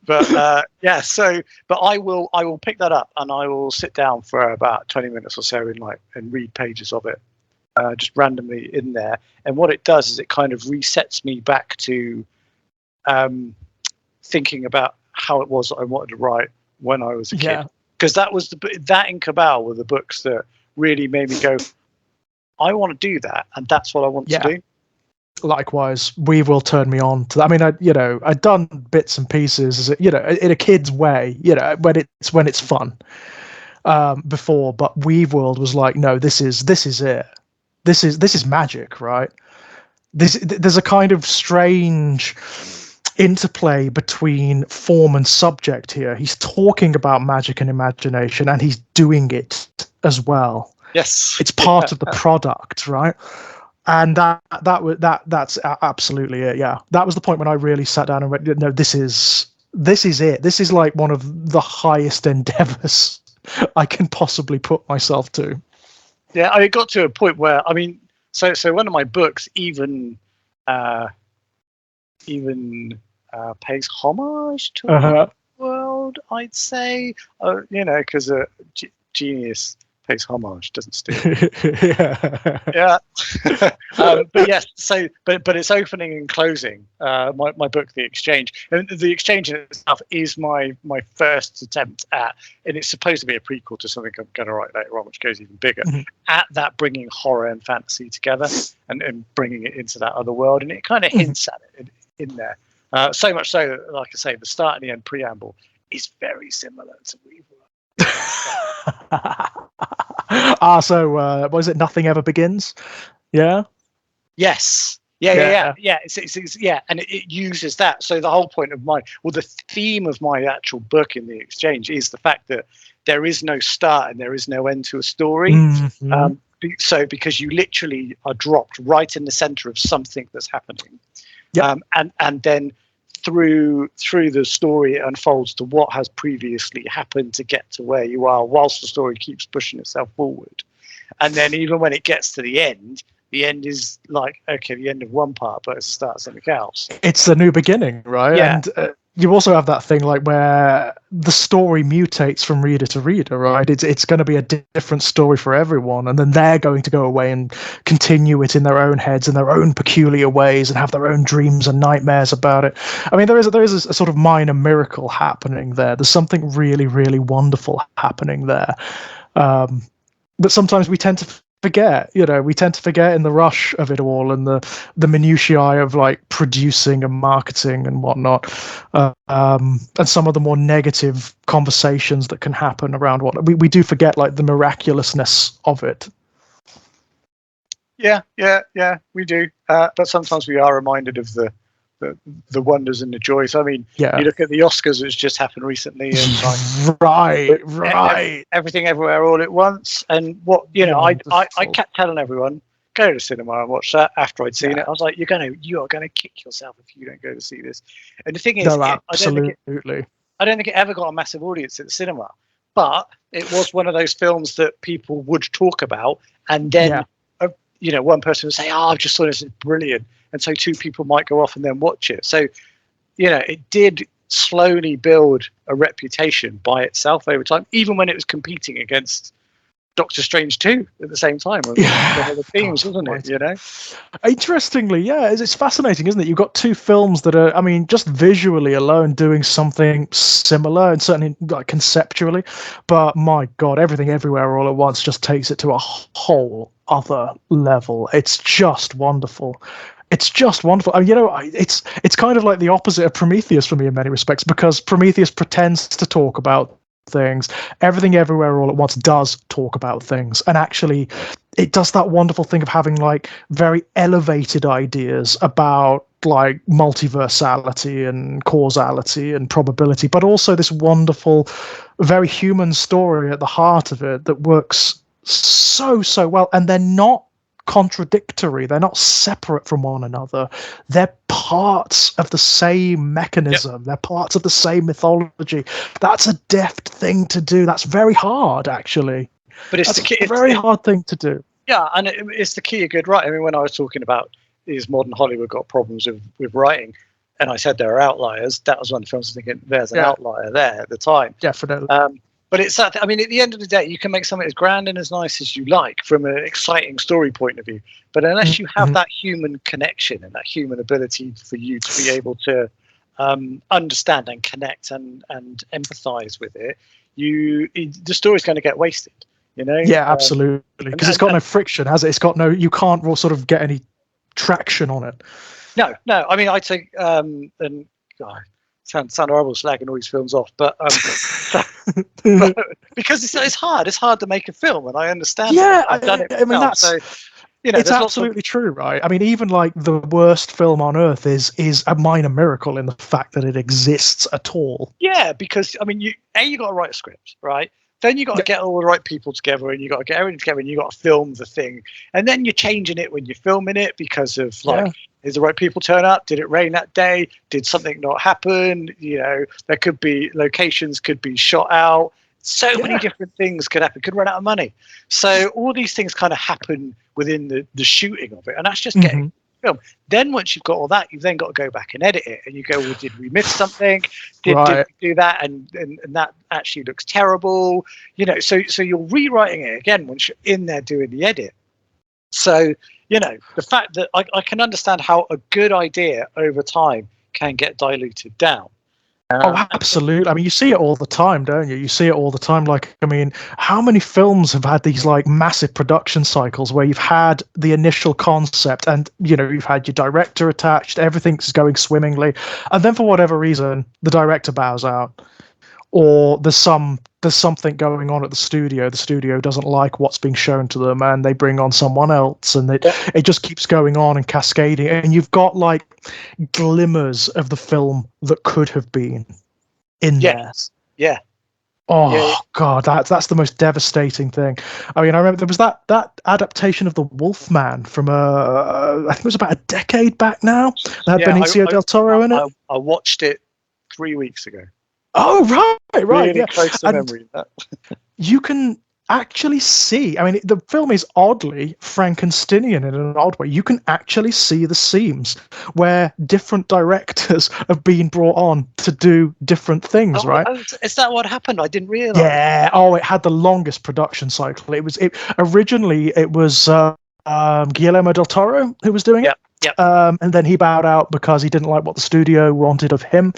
But I will pick that up and I will sit down for about 20 minutes or so and read pages of it, just randomly in there. And what it does is it kind of resets me back to thinking about how it was that I wanted to write when I was a kid. Because that and Cabal were the books that really made me go, I want to do that, and that's what I want to do. Likewise, WeWorld turned me on to that. I mean, I'd done bits and pieces, in a kid's way, when it's fun before. But WeWorld was like, no, this is it. This is magic, right? There's a kind of strange interplay between form and subject here. He's talking about magic and imagination, and he's doing it as well. Yes, it's part of the product, right? And that's absolutely it. Yeah, that was the point when I really sat down and read. No, this is it. This is like one of the highest endeavors I can possibly put myself to. Yeah, I got to a point where so one of my books even pays homage to the world, I'd say. Because genius pays homage, doesn't steal. Yeah. But yes, but it's opening and closing. My book, The Exchange, and The Exchange in itself is my first attempt at, and it's supposed to be a prequel to something I'm going to write later on, which goes even bigger, at that bringing horror and fantasy together and bringing it into that other world, and it kind of hints at it in there. So much so that, like I say, the start and the end preamble is very similar to WeWorld. So what is it? Nothing Ever Begins? Yeah. Yes. Yeah. It's and it uses that. So the whole point of the theme of my actual book in The Exchange is the fact that there is no start and there is no end to a story. So because you literally are dropped right in the center of something that's happening, and then through the story it unfolds to what has previously happened to get to where you are, whilst the story keeps pushing itself forward. And then even when it gets to the end is like, okay, the end of one part, but it's the start of something else. It's a new beginning, right? Yeah. And you also have that thing like where the story mutates from reader to reader, right? It's going to be a different story for everyone, and then they're going to go away and continue it in their own heads in their own peculiar ways and have their own dreams and nightmares about it. I mean, there is a sort of minor miracle happening there. There's something really, really wonderful happening there. But sometimes we tend to forget, we tend to forget in the rush of it all and the minutiae of like producing and marketing and whatnot, and some of the more negative conversations that can happen around what we do forget, like the miraculousness of it. Yeah, we do. But sometimes we are reminded of the wonders and the joys. I mean, you look at the Oscars, which just happened recently, and right, everything everywhere all at once. And what I kept telling everyone, go to the cinema and watch that. After I'd seen it, I was like, you are gonna kick yourself if you don't go to see this. And the thing is, absolutely. I don't think it ever got a massive audience at the cinema, but it was one of those films that people would talk about, and then one person would say, "Oh, I've just saw this, it's brilliant." And so two people might go off and then watch it. So, it did slowly build a reputation by itself over time, even when it was competing against Doctor Strange 2 at the same time. The themes, wasn't it? Interestingly, it's fascinating, isn't it? You've got two films that are, I mean, just visually alone doing something similar and certainly like conceptually, but my God, Everything Everywhere All at Once just takes it to a whole other level. It's just wonderful. It's just wonderful. It's kind of like the opposite of Prometheus for me in many respects, because Prometheus pretends to talk about things. Everything Everywhere All at Once does talk about things, and actually it does that wonderful thing of having like very elevated ideas about like multiversality and causality and probability, but also this wonderful, very human story at the heart of it that works so well. And they're not contradictory, they're not separate from one another, they're parts of the same mechanism, they're parts of the same mythology. That's a deft thing to do. That's very hard, actually, but it's a very hard thing to do. And it's the key of good writing. I mean, when I was talking about is modern Hollywood got problems with writing, and I said there are outliers, that was one of the films I was thinking there's an outlier there at the time, definitely. But it's that, I mean, at the end of the day, you can make something as grand and as nice as you like from an exciting story point of view. But unless you have that human connection and that human ability for you to be able to understand and connect and empathize with it, the story's going to get wasted. Yeah, absolutely. Because it's got no friction, has it? It's got no. You can't sort of get any traction on it. No. I mean, I take and. Sound horrible slagging all these films off, but because it's hard. It's hard to make a film, and I understand. Yeah, I've done it. I mean, that's so, it's absolutely true, right? I mean, even like the worst film on earth is a minor miracle in the fact that it exists at all. Yeah, because I mean, you got to write a script, right? Then you got to get all the right people together, and you got to get everything together, and you got to film the thing, and then you're changing it when you're filming it because of like. Did the right people turn up? Did it rain that day? Did something not happen? There could be locations could be shot out. So many different things could happen. Could run out of money. So all these things kind of happen within the shooting of it, and that's just getting film. Then once you've got all that, you've then got to go back and edit it, and you go, well, did we miss something? Did we do that? And that actually looks terrible. So you're rewriting it again once you're in there doing the edit. So. The fact that I can understand how a good idea over time can get diluted down. Absolutely. I mean, you see it all the time, don't you? You see it all the time. Like, I mean, how many films have had these like massive production cycles where you've had the initial concept and, you've had your director attached, everything's going swimmingly. And then for whatever reason, the director bows out. Or there's something going on at the studio doesn't like what's being shown to them, and they bring on someone else, and it just keeps going on and cascading, and you've got like glimmers of the film that could have been in there. Yeah. God, that's the most devastating thing. I mean, I remember there was that adaptation of The Wolfman from I think it was about a decade back now. That had Benicio del Toro in it. I watched it 3 weeks ago. Oh, right. Really close to memory. You can actually see. I mean, the film is oddly Frankensteinian in an odd way. You can actually see the seams where different directors have been brought on to do different things, right? Is that what happened? I didn't realize. Yeah. Oh, it had the longest production cycle. Originally it was Guillermo del Toro who was doing it. Yeah. And then he bowed out because he didn't like what the studio wanted of him.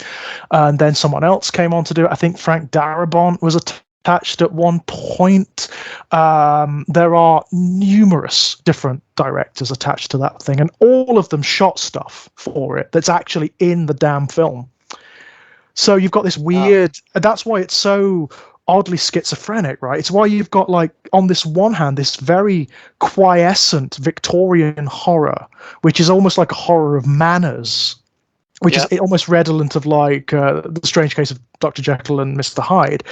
And then someone else came on to do it. I think Frank Darabont was attached at one point. There are numerous different directors attached to that thing, and all of them shot stuff for it that's actually in the damn film. So you've got this weird, that's why it's so oddly schizophrenic, right? It's why you've got, like, on this one hand, this very quiescent Victorian horror, which is almost like a horror of manners, which is almost redolent of, like, The Strange Case of Dr. Jekyll and Mr. Hyde.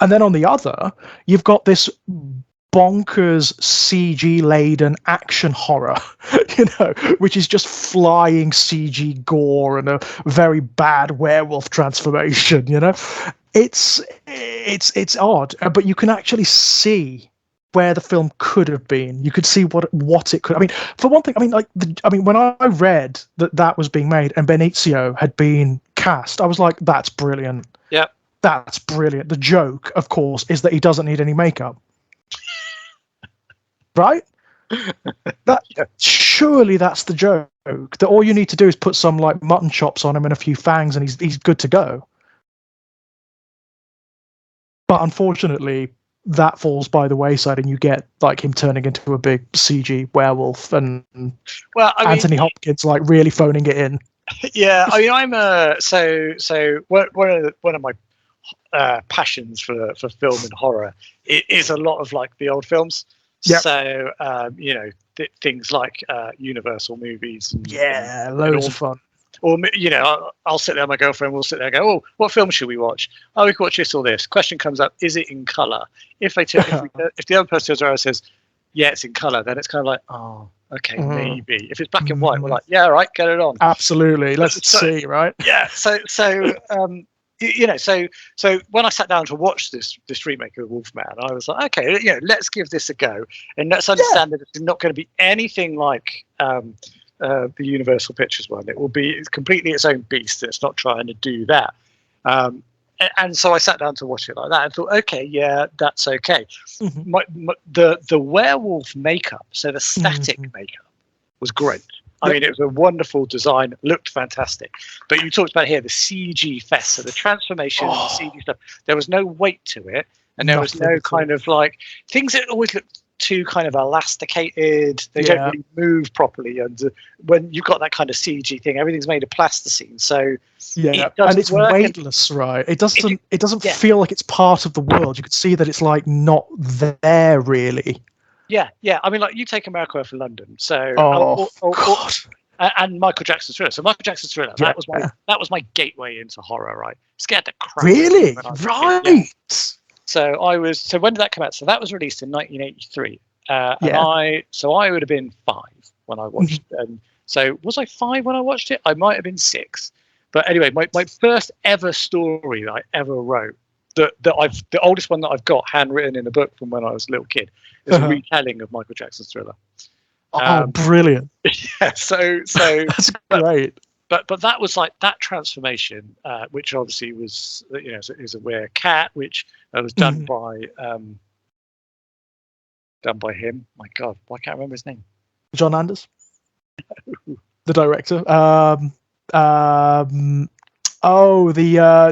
And then on the other, you've got this bonkers CG-laden action horror, which is just flying CG gore and a very bad werewolf transformation. It's odd, but you can actually see where the film could have been. You could see what it could. I mean, for one thing, when I read that was being made and Benicio had been cast, I was like, that's brilliant. Yeah, that's brilliant. The joke, of course, is that he doesn't need any makeup. Right? Surely that's the joke. That all you need to do is put some, like, mutton chops on him and a few fangs, and he's good to go. But unfortunately, that falls by the wayside, and you get, like, him turning into a big CG werewolf, and Anthony Hopkins, like, really phoning it in. Yeah, I mean, I'm one of my passions for film and horror is a lot of, like, the old films. Yep. So, things like Universal movies. And loads of fun. Or, I'll sit there, my girlfriend will sit there and go, oh, what film should we watch? Oh, we can watch this or this. Question comes up, is it in colour? If the other person turns around and says, yeah, it's in colour, then it's kind of like, oh, okay, maybe. If it's black and white, we're like, yeah, all right, get it on. Absolutely. Let's see, right? Yeah. So when I sat down to watch this remake of Wolfman, I was like, okay, let's give this a go, and let's understand that it's not going to be anything like the Universal Pictures one. It will be completely its own beast. It's not trying to do that. And so I sat down to watch it like that and thought, okay, yeah, that's okay. Mm-hmm. The werewolf makeup, so the static makeup, was great. I mean, it was a wonderful design, looked fantastic. But you talked about here the CG fest, so the transformation, the CG stuff. There was no weight to it, and there was no kind of, like, things that always look too kind of elasticated. They don't really move properly, and when you've got that kind of CG thing, everything's made of plasticine. So and it's weightless, right? It doesn't feel like it's part of the world. You could see that it's, like, not there really. Yeah. I mean, like, you take America for London, so God. And Michael Jackson's Thriller. So Michael Jackson's Thriller, that was my gateway into horror, right? Scared the crap. Really? Right. So when did that come out? So that was released in 1983. And I would have been 5 when I watched it. And so was I 5 when I watched it? I might have been 6. But anyway, my first ever story that I ever wrote, the oldest one that I've got handwritten in a book from when I was a little kid, is a retelling of Michael Jackson's Thriller. Brilliant! Yeah, so that's great. But that was like that transformation, which obviously was is a Werecat, which was done by him. My God, why can't I remember his name? John Anders, the director. The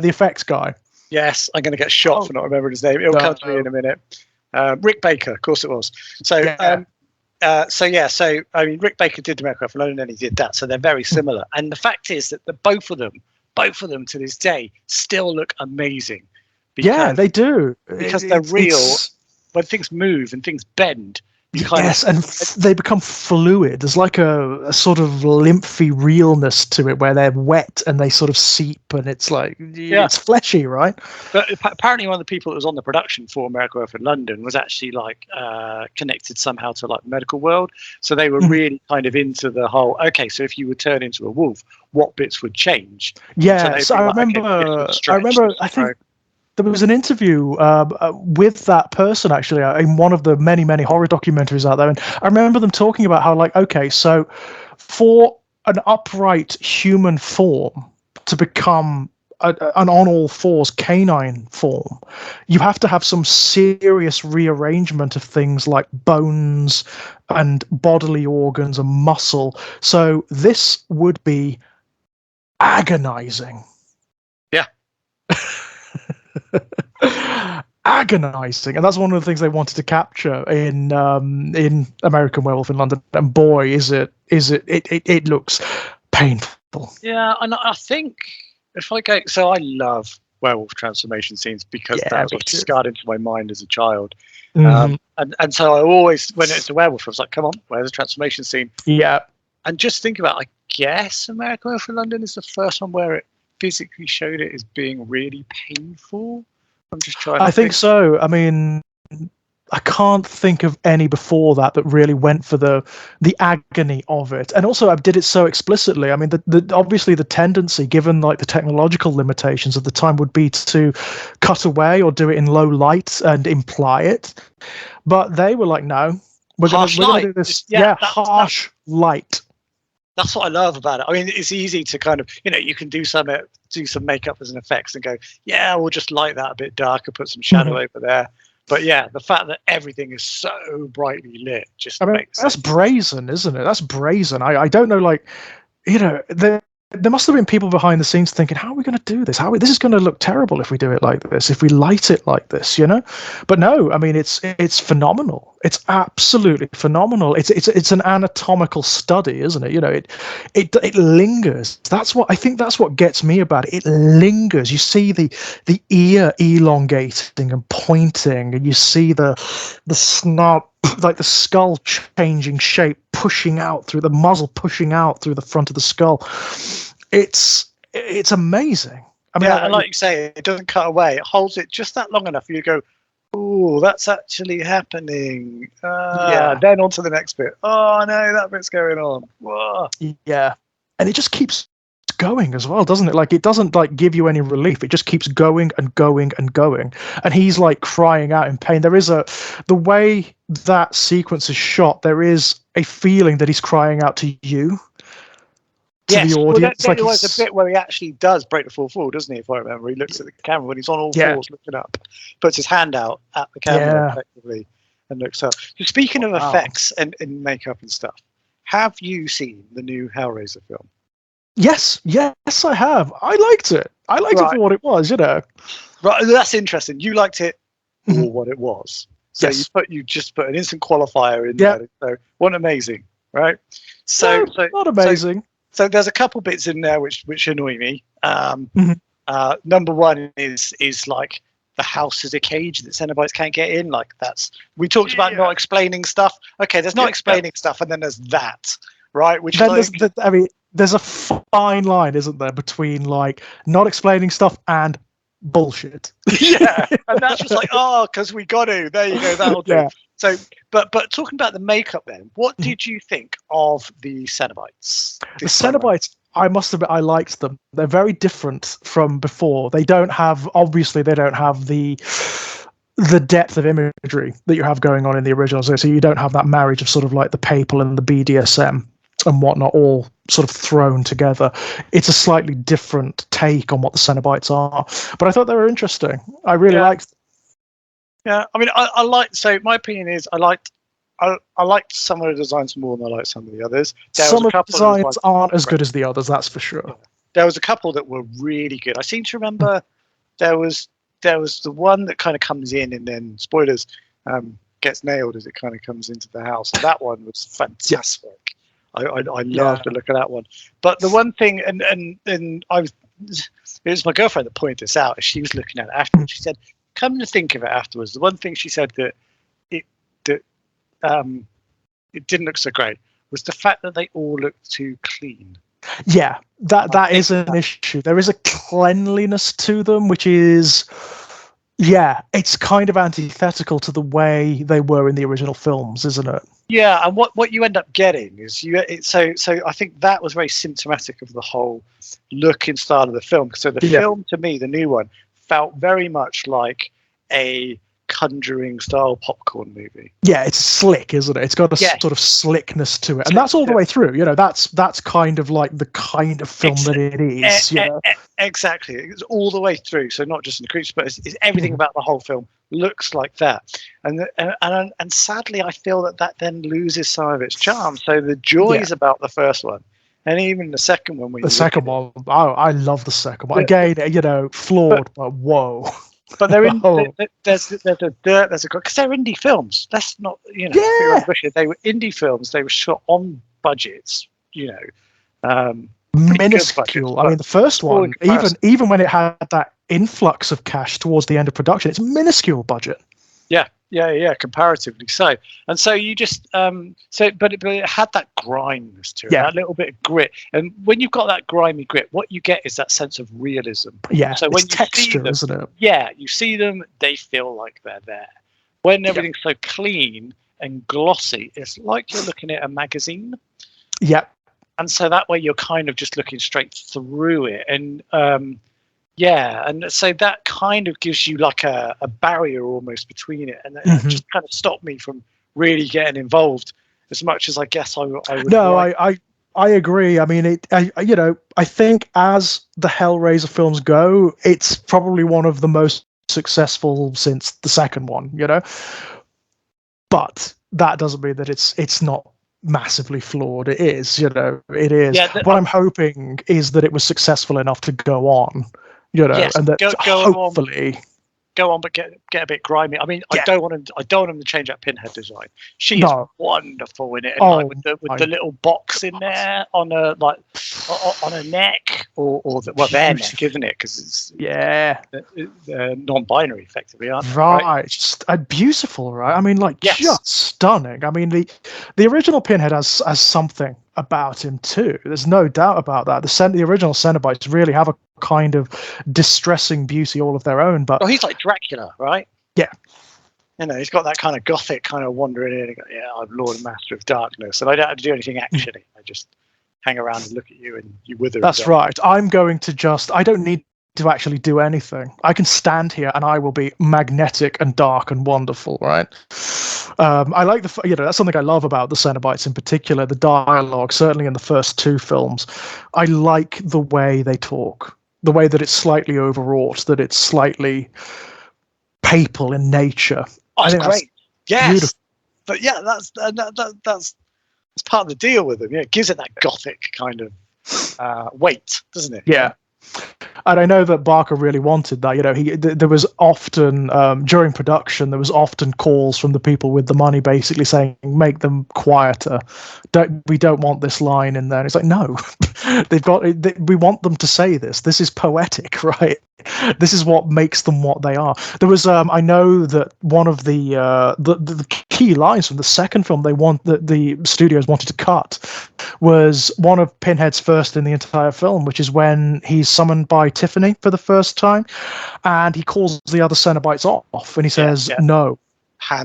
effects guy. Yes, I'm going to get shot for not remembering his name. It'll come to me in a minute. Rick Baker, of course it was. So I mean, Rick Baker did America for London, and he did that. So they're very similar. And the fact is that both of them to this day still look amazing. Because, they do. Because they're real. When things move and things bend, and they become fluid. There's like a sort of lymphy realness to it where they're wet and they sort of seep, and it's like it's fleshy, right? But apparently one of the people that was on the production for America for London was actually like connected somehow to like the medical world. So they were really kind of into the whole, okay, so if you would turn into a wolf, what bits would change? Yeah, so I remember, I think there was an interview with that person actually in one of the many horror documentaries out there, and I remember them talking about how, like, okay, so for an upright human form to become an on all fours canine form, you have to have some serious rearrangement of things like bones and bodily organs and muscle. So this would be agonizing. Yeah. Agonizing, and that's one of the things they wanted to capture in American Werewolf in London. And boy, it looks painful. Yeah, and I think if I go, so I love werewolf transformation scenes because that's what scarred into my mind as a child. And so I always, when it's a werewolf, I was like, come on, where's the transformation scene? Yeah. And just think about, I guess American Werewolf in London is the first one where it physically showed it as being really painful. I'm just trying to think so. I mean, I can't think of any before that really went for the agony of it, and also I did it so explicitly. I mean, obviously the tendency, given like the technological limitations of the time, would be to cut away or do it in low light and imply it, but they were like, no, we're going to do this. Harsh light. That's what I love about it. I mean, it's easy to kind of, you can do some makeup as an effects and go, yeah, we'll just light that a bit darker, put some shadow over there. But yeah, the fact that everything is so brightly lit just makes that's sense. brazen, isn't it? That's brazen. I don't know, like, there must have been people behind the scenes thinking, how are we going to do this? This is going to look terrible if we do it like this, if we light it like this, But no, I mean, it's phenomenal. It's absolutely phenomenal. It's an anatomical study, isn't it? It lingers. That's what gets me about it. It lingers. You see the ear elongating and pointing, and you see the snout, like the skull changing shape, pushing out through the muzzle, pushing out through the front of the skull. It's amazing. I mean, and like you say, it doesn't cut away. It holds it just that long enough. You go, oh, that's actually happening. Then on to the next bit. Oh no, that bit's going on. Whoa. Yeah, and it just keeps going as well, doesn't it? Like, it doesn't like give you any relief. It just keeps going and going and going, and he's like crying out in pain. There is the way that sequence is shot, there is a feeling that he's crying out to you, to the audience. There was a bit where he actually does break the fourth wall, doesn't he? If I remember, he looks at the camera when he's on all fours looking up, puts his hand out at the camera effectively and looks up. So speaking of effects and makeup and stuff, have you seen the new Hellraiser film? Yes, I have. I liked it. I liked it for what it was, Right, that's interesting. You liked it for what it was. So you just put an instant qualifier in there. So what amazing, right? So not amazing. So there's a couple bits in there which annoy me. Number one is like the house is a cage that Cenobites can't get in. Like we talked about not explaining stuff. Okay, there's not explaining stuff, and then there's that, right? Which then there's a fine line, isn't there, between like not explaining stuff and bullshit. And that's just like, because we got to. There you go, that'll do. So, but talking about the makeup, then, what did you think of the Cenobites? The Cenobites, I must admit, I liked them. They're very different from before. They don't have the depth of imagery that you have going on in the original. So you don't have that marriage of sort of like the Papal and the BDSM and whatnot all sort of thrown together. It's a slightly different take on what the Cenobites are, but I thought they were interesting. I really liked them. Yeah, I mean, I liked. So my opinion is, I liked some of the designs more than I liked some of the others. Some of the designs aren't as good as the others, that's for sure. Yeah. There was a couple that were really good. I seem to remember there was the one that kind of comes in and then, spoilers, gets nailed as it kind of comes into the house. That one was fantastic. I loved the look of that one. But the one thing, and it was my girlfriend that pointed this out as she was looking at it afterwards. She said, come to think of it afterwards, the one thing she said that it didn't look so great was the fact that they all looked too clean. Yeah, that is an issue. There is a cleanliness to them, which is, it's kind of antithetical to the way they were in the original films, isn't it? Yeah, and what you end up getting is so I think that was very symptomatic of the whole look and style of the film. So the film, to me, the new one, felt very much like a Conjuring style popcorn movie. Yeah, it's slick, isn't it? It's got a sort of slickness to it, and that's all the way through. That's kind of like the kind of film that it is. Exactly, it's all the way through. So not just in the creatures, but it's everything about the whole film looks like that. And sadly, I feel that then loses some of its charm. So the joys about the first one, and even the second one, when the second one, I love the second one. Again, flawed, but whoa. But they're in. There's a dirt. There's a because they're indie films. That's not they were indie films. They were shot on budgets. Minuscule. I mean, the first one, even when it had that influx of cash towards the end of production, it's a minuscule budget. Yeah, comparatively so. And so you just but it had that griminess to it, that little bit of grit. And when you've got that grimy grit, what you get is that sense of realism. Yeah, so when it's texture, isn't it? Yeah, you see them, they feel like they're there. When everything's so clean and glossy, it's like you're looking at a magazine. Yeah. And so that way you're kind of just looking straight through it. And and so that kind of gives you like a barrier almost between it, and it just kind of stopped me from really getting involved as much as I guess I would. No, I agree. I mean, I think as the Hellraiser films go, it's probably one of the most successful since the second one. But that doesn't mean that it's not massively flawed. It is. It is. Yeah, what I'm hoping is that it was successful enough to go on. And that hopefully go on, but get a bit grimy. I mean, I don't want them to change that Pinhead design. She's wonderful in it, and with the little box in there on her on her neck, or their neck, isn't it? Because it's they're non-binary, effectively, aren't they? Right, just beautiful, right? I mean, just stunning. I mean, the original Pinhead has something about him too. There's no doubt about that. The original Cenobites really have a kind of distressing beauty all of their own. But he's like Dracula, right? Yeah. He's got that kind of gothic kind of wandering in. I'm Lord and Master of Darkness, and I don't have to do anything actually. I just hang around and look at you, and you wither. That's right. I'm going to I don't need to actually do anything. I can stand here and I will be magnetic and dark and wonderful, right? I like that's something I love about the Cenobites in particular, the dialogue, certainly in the first two films. I like the way they talk, the way that it's slightly overwrought, that it's slightly papal in nature. Oh, that's great. Yes. Beautiful. But yeah, that's part of the deal with them. Yeah, it gives it that gothic kind of weight, doesn't it? Yeah. And I know that Barker really wanted that. There was often during production, there was often calls from the people with the money, basically saying, "Make them quieter. We don't want this line in there." And it's like, no, we want them to say this. This is poetic, right? This is what makes them what they are. There was, I know that one of the key lines from the second film the studios wanted to cut was one of Pinhead's first in the entire film, which is when he's summoned by Tiffany for the first time, and he calls the other Cenobites off, and he says, "No,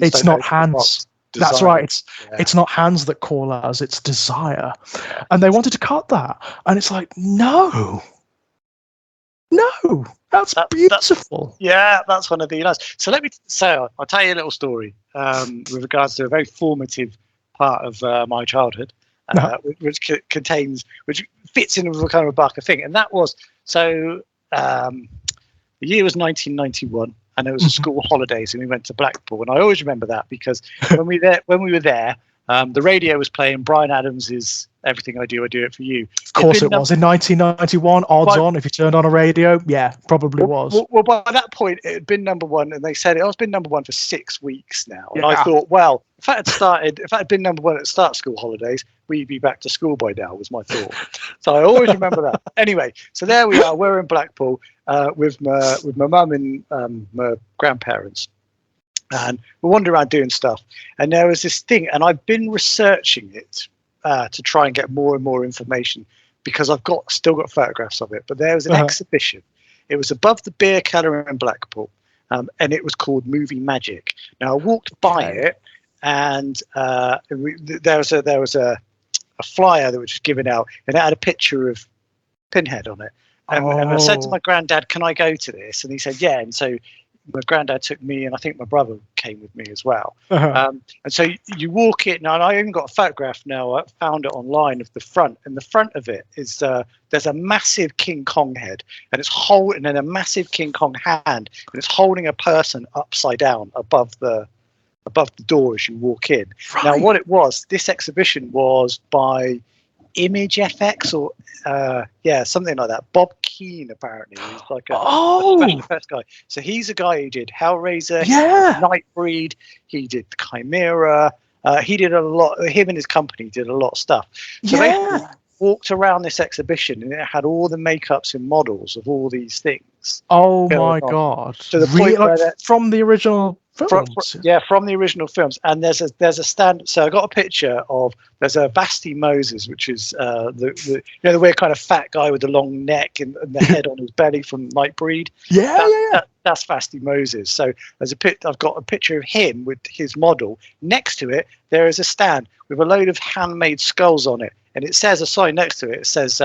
it's not hands." That's right. It's not hands that call us; it's desire. And they wanted to cut that, and it's like, no, that's beautiful. That's one of the lines. So I'll tell you a little story with regards to a very formative part of my childhood, which fits in with a kind of a Barker thing, and that was the year was 1991, and it was a school holidays, and we went to Blackpool, and I always remember that because when we were there, the radio was playing Bryan Adams's "Everything I Do It For You." Of course it was. In 1991, odds on, if you turned on a radio, probably was. Well, by that point, it had been number one, and they said it's been number one for 6 weeks now. And I thought, well, if that had been number one at the start of school holidays, we'd be back to school by now, was my thought. So I always remember that. Anyway, so there we are. We're in Blackpool with my mum and my grandparents. And we're wandering around doing stuff. And there was this thing, and I've been researching it to try and get more and more information because I've still got photographs of it. But there was an exhibition. It was above the beer cellar in Blackpool, and it was called Movie Magic. Now, I walked by it, and there was a flyer that was just given out, and it had a picture of Pinhead on it. And I said to my granddad, "Can I go to this?" And he said, "Yeah." And so my granddad took me, and I think my brother came with me as well. And so you walk it now, and I even got a photograph now. I found it online of the front, and the front of it is there's a massive King Kong head, and it's holding, and then a massive King Kong hand, and it's holding a person upside down above the door as you walk in. Right. Now, what it was, this exhibition was by Image FX or something like that. Bob Keane, apparently, he's like a special effects guy. So he's a guy who did Hellraiser, Nightbreed, he did Chimera, he did a lot. Him and his company did a lot of stuff. So they walked around this exhibition, and it had all the makeups and models of all these things. Oh my god! To the point where from the original films. From the original films. And there's a stand. So I got a picture of, there's a Vasti Moses, which is the the weird kind of fat guy with the long neck and the head on his belly from Nightbreed. That's Vasti Moses. So there's I've got a picture of him with his model. Next to it, there is a stand with a load of handmade skulls on it, and it says, a sign next to it. It says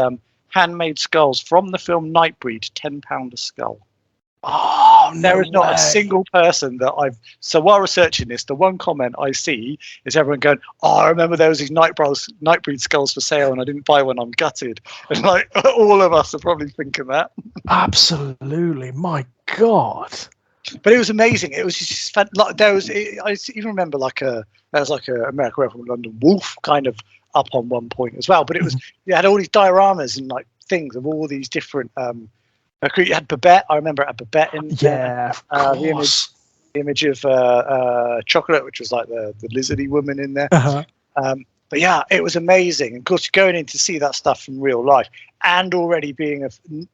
handmade skulls from the film Nightbreed, £10 a skull. Oh, there is not a single person that so while researching this, the one comment I see is everyone going, "Oh, I remember there was these Nightbreed skulls for sale, and I didn't buy one. I'm gutted." And like all of us are probably thinking that. Absolutely, my god! But it was amazing. It was just like I even remember there was like a American Werewolf in London Wolf kind of up on one point as well. But it was you had all these dioramas and like things of all these different. You had Babette. I remember it had Babette in there. The image of Chocolate, which was like the lizardy woman in there. But yeah, it was amazing. Of course, going in to see that stuff from real life, and already being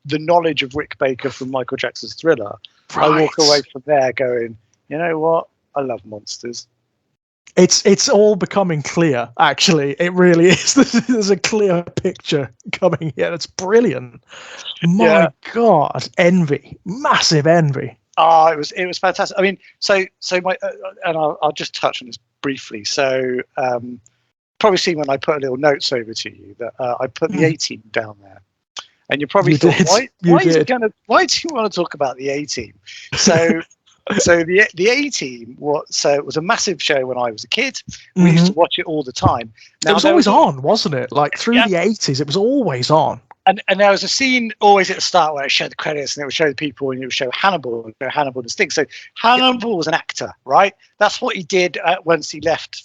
the knowledge of Rick Baker from Michael Jackson's Thriller, I walk away from there going, you know what? I love monsters. It's all becoming clear, actually. It really is. There's a clear picture coming here. It's brilliant. My God, envy, massive envy. It was fantastic. I mean, so my and I'll just touch on this briefly. So probably seen when I put a little notes over to you that I put the A-Team down there, and you probably thought, why do you want to talk about the A-Team? So. So the A-Team it was a massive show when I was a kid. We used to watch it all the time. Now, it was always on, wasn't it? Like through the 80s, it was always on. And there was a scene always at the start where it showed the credits, and it would show the people, and it would show Hannibal and Sting. So Hannibal was an actor, right? That's what he did once he left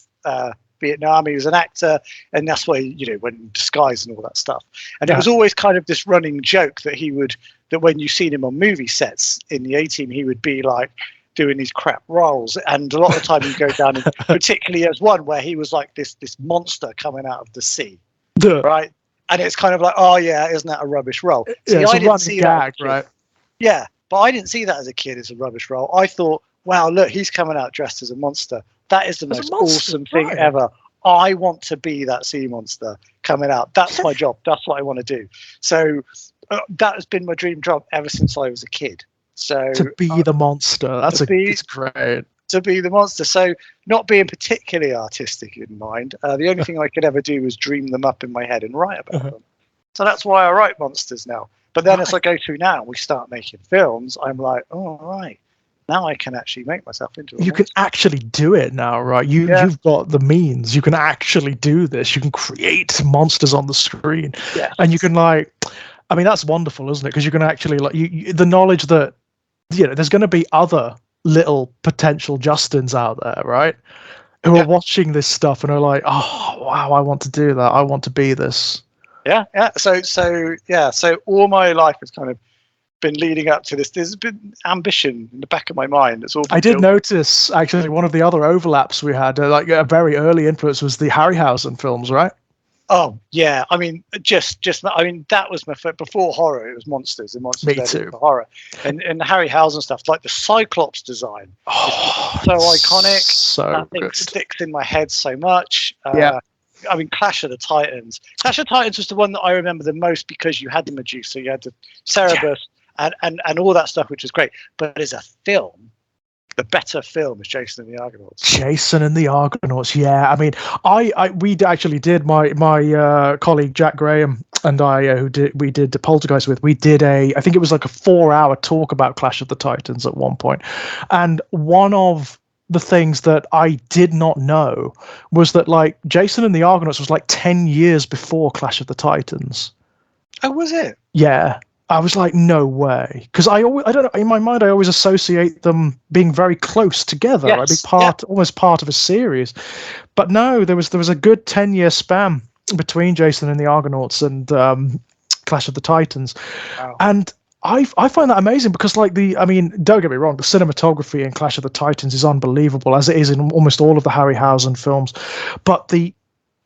Vietnam. He was an actor, and that's why went in disguise and all that stuff. And it was always kind of this running joke that that when you seen him on movie sets in the A-Team, he would be like doing these crap roles, and a lot of the time he'd go down, and particularly as one where he was like this monster coming out of the sea, right? And it's kind of like, oh yeah, isn't that a rubbish role? See, I didn't see that, right? Yeah, but I didn't see that as a kid as a rubbish role. I thought, wow, look, he's coming out dressed as a monster. That is the most awesome thing ever. I want to be that sea monster coming out. That's my job. That's what I want to do. So that has been my dream job ever since I was a kid. So to be the monster, it's great. To be the monster. So not being particularly artistic in mind, the only thing I could ever do was dream them up in my head and write about them. So that's why I write monsters now. But then as I go through now, we start making films. I'm like, oh, right. Now I can actually make myself into a monster. Can actually do it now, right? You've got the means. You can actually do this. You can create monsters on the screen. Yeah. And you can that's wonderful, isn't it? Because you can actually the knowledge that there's going to be other little potential Justins out there, right? Who are watching this stuff and are like, oh wow, I want to do that. I want to be this. Yeah. So all my life has kind of been leading up to this. There's been ambition in the back of my mind. I did notice actually one of the other overlaps we had, a very early influence was the Harryhausen films, right? Oh yeah, I mean, that was my first, before horror. It was monsters and monsters. Me too. Horror and the Harryhausen stuff, like the Cyclops design, so iconic. That thing sticks in my head so much. I mean, Clash of the Titans. Clash of the Titans was the one that I remember the most because you had the Medusa, you had the Cerberus, and all that stuff, which is great. But as a film, the better film is Jason and the Argonauts. Jason and the Argonauts, yeah. I mean, we actually did. My colleague Jack Graham and I, we did the Poltergeist with, we did I think it was like a 4-hour talk about Clash of the Titans at one point, and one of the things that I did not know was that like Jason and the Argonauts was like 10 years before Clash of the Titans. Oh, was it? Yeah. I was like, no way, because I don't know, in my mind I always associate them being very close together, Yes. right? Almost part of a series, but no, there was a good 10-year span between Jason and the Argonauts and Clash of the Titans. Wow. And I find that amazing because, like, don't get me wrong, the cinematography in Clash of the Titans is unbelievable, as it is in almost all of the Harryhausen films. But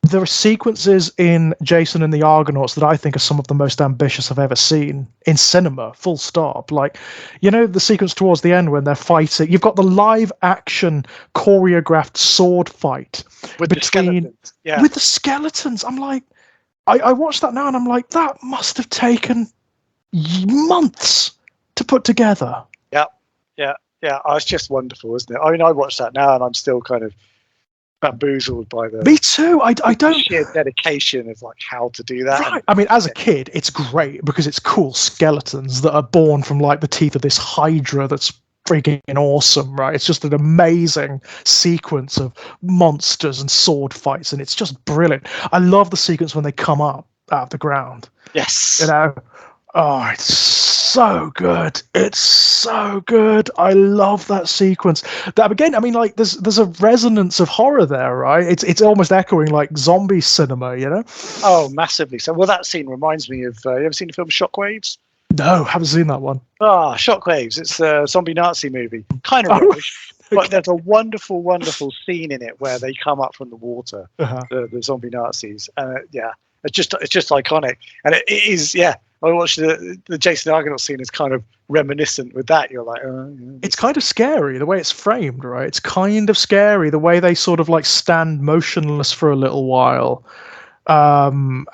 there are sequences in Jason and the Argonauts that I think are some of the most ambitious I've ever seen in cinema, full stop. Like, the sequence towards the end when they're fighting, you've got the live action choreographed sword fight with the skeletons. Yeah. With the skeletons. I'm like, I watched that now and I'm like, that must have taken months to put together. Yeah. Oh, it's just wonderful, isn't it? I mean, I watched that now and I'm still kind of bamboozled by the me too. I don't sheer dedication of like how to do that. Right. I mean, as a kid, it's great because it's cool skeletons that are born from like the teeth of this hydra that's freaking awesome, right? It's just an amazing sequence of monsters and sword fights, and it's just brilliant. I love the sequence when they come up out of the ground. Yes. Oh, it's so good. It's so good. I love that sequence. That again, I mean, like there's a resonance of horror there, right? It's almost echoing like zombie cinema, Oh, massively. So, well, that scene reminds me of. You ever seen the film Shockwaves? No, haven't seen that one. Shockwaves. It's a zombie Nazi movie. Kind of rubbish. But there's a wonderful, wonderful scene in it where they come up from the water, the zombie Nazis. It's just iconic, and it is. Yeah, I watched the Jason Argonaut scene is kind of reminiscent with that. You're like, it's kind of scary the way it's framed, right? It's kind of scary the way they sort of like stand motionless for a little while. And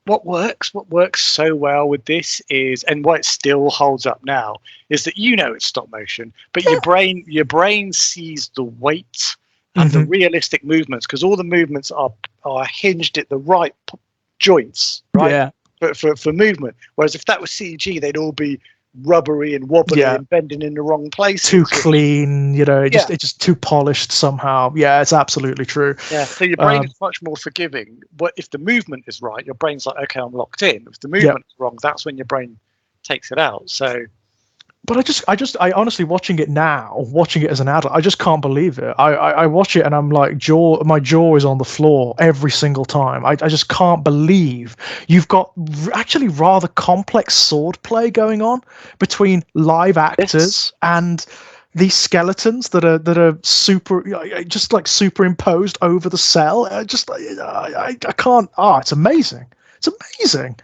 what works so well with this is, and why it still holds up now, is that it's stop motion, but your brain sees the weight and the realistic movements, because all the movements are hinged at the right joints, right? Yeah. For movement. Whereas if that was CG, they'd all be rubbery and wobbly and bending in the wrong place. Too clean, it's just too polished somehow. Yeah, it's absolutely true. Yeah, so your brain is much more forgiving. But if the movement is right, your brain's like, okay, I'm locked in. If the movement is wrong, that's when your brain takes it out. So, but I honestly, watching it as an adult, I just can't believe it. I watch it and I'm like, my jaw is on the floor every single time. I just can't believe you've got actually rather complex sword play going on between live actors and these skeletons that are superimposed over the cell. I can't. It's amazing. It's amazing.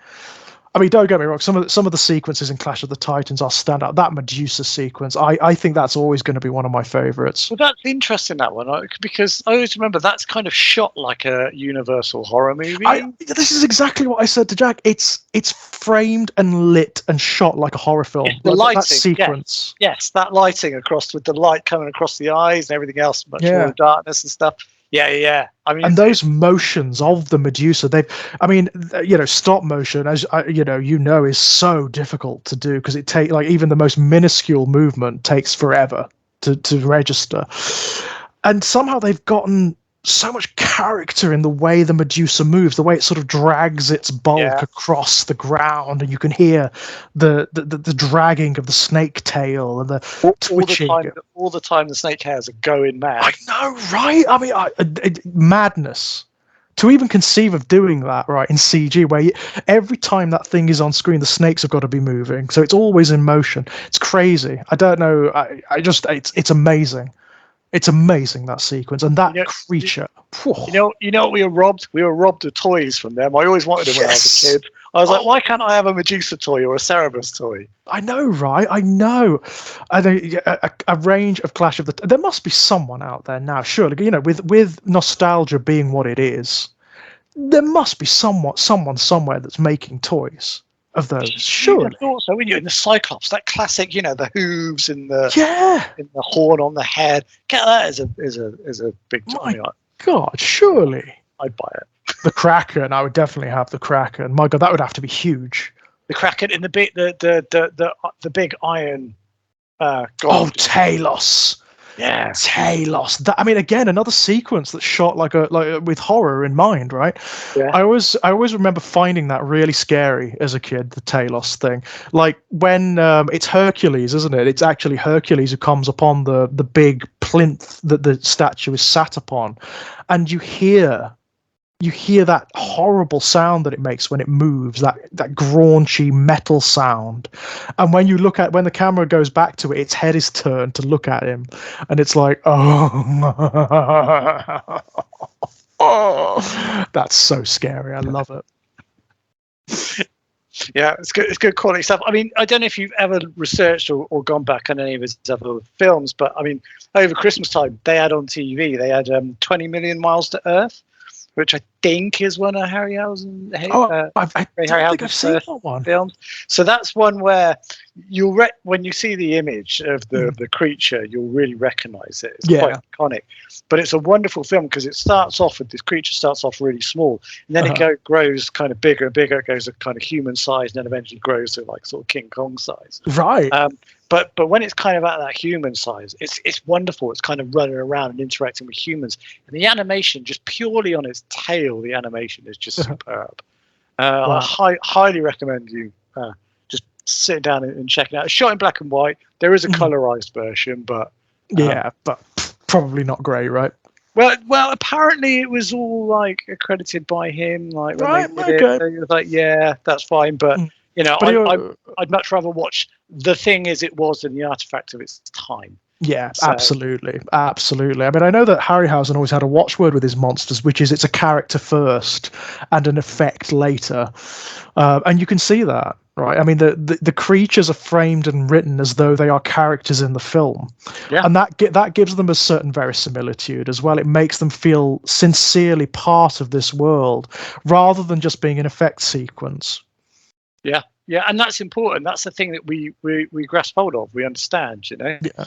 I mean, don't get me wrong. Some of the sequences in Clash of the Titans are standout. That Medusa sequence, I think that's always going to be one of my favorites. Well, that's interesting, that one, because I always remember that's kind of shot like a Universal horror movie. This is exactly what I said to Jack. It's framed and lit and shot like a horror film. It's the lighting, that sequence. Yes, that lighting with the light coming across the eyes and everything else, much more darkness and stuff. Yeah. I mean, and those motions of the Medusa, stop motion, as is so difficult to do because it takes even the most minuscule movement takes forever to register. And somehow they've gotten so much character in the way the Medusa moves, the way it sort of drags its bulk across the ground, and you can hear the dragging of the snake tail and the twitching. All the time the snake hairs are going mad. I know, right? I mean, madness. To even conceive of doing that, right, in CG, where every time that thing is on screen, the snakes have got to be moving, so it's always in motion. It's crazy. I don't know. It's amazing. It's amazing, that sequence and that creature. You know what we were robbed? We were robbed of toys from them. I always wanted them when I was a kid. I was like, why can't I have a Medusa toy or a Cerberus toy? I know, right? I know. A range of Clash of the... There must be someone out there now, surely, with nostalgia being what it is, there must be someone somewhere that's making toys of those. Sure. Also, when you're in the Cyclops, that classic, the hooves and the horn on the head. Get that as a big toy. My God, surely. I'd buy it. The Kraken, I would definitely have the Kraken. My God, that would have to be huge. The Kraken in the big iron. God. Oh, Talos. Yeah. Talos. That, I mean, again, another sequence that's shot like with horror in mind, right? Yeah. I always remember finding that really scary as a kid, the Talos thing. Like when it's Hercules, isn't it? It's actually Hercules who comes upon the big plinth that the statue is sat upon, and you hear that horrible sound that it makes when it moves, that graunchy metal sound. And when the camera goes back to it, its head is turned to look at him, and it's like, oh, oh, that's so scary. I love it. Yeah, it's good. It's good quality stuff. I mean, I don't know if you've ever researched or gone back on any of his other films, but I mean, over Christmas time, they had on TV, they had 20 Million Miles to Earth, which I think is one of Harryhausen's first films. So that's one where when you see the image of the creature, you'll really recognise it. It's quite iconic. But it's a wonderful film because it starts off with this creature starts off really small, and then it grows kind of bigger and bigger. It goes to kind of human size, and then eventually grows to like sort of King Kong size. Right. But when it's kind of at that human size, it's wonderful. It's kind of running around and interacting with humans, and the animation, just purely on its tail, the animation is just superb. Wow. I highly recommend you just sit down and check it out. It's shot in black and white. There is a colorized version, but but probably not great, right? Well, apparently it was all like accredited by him. Like when they did it, he was like, yeah, that's fine, but. You know, I'd much rather watch The Thing as it was than the artifact of its time. Yeah, so. Absolutely. I mean, I know that Harryhausen always had a watchword with his monsters, which is it's a character first and an effect later. And you can see that, right? I mean, the creatures are framed and written as though they are characters in the film. Yeah. And that gives them a certain verisimilitude as well. It makes them feel sincerely part of this world rather than just being an effect sequence. Yeah, and that's important. That's the thing that we grasp hold of. We understand, you know. Yeah.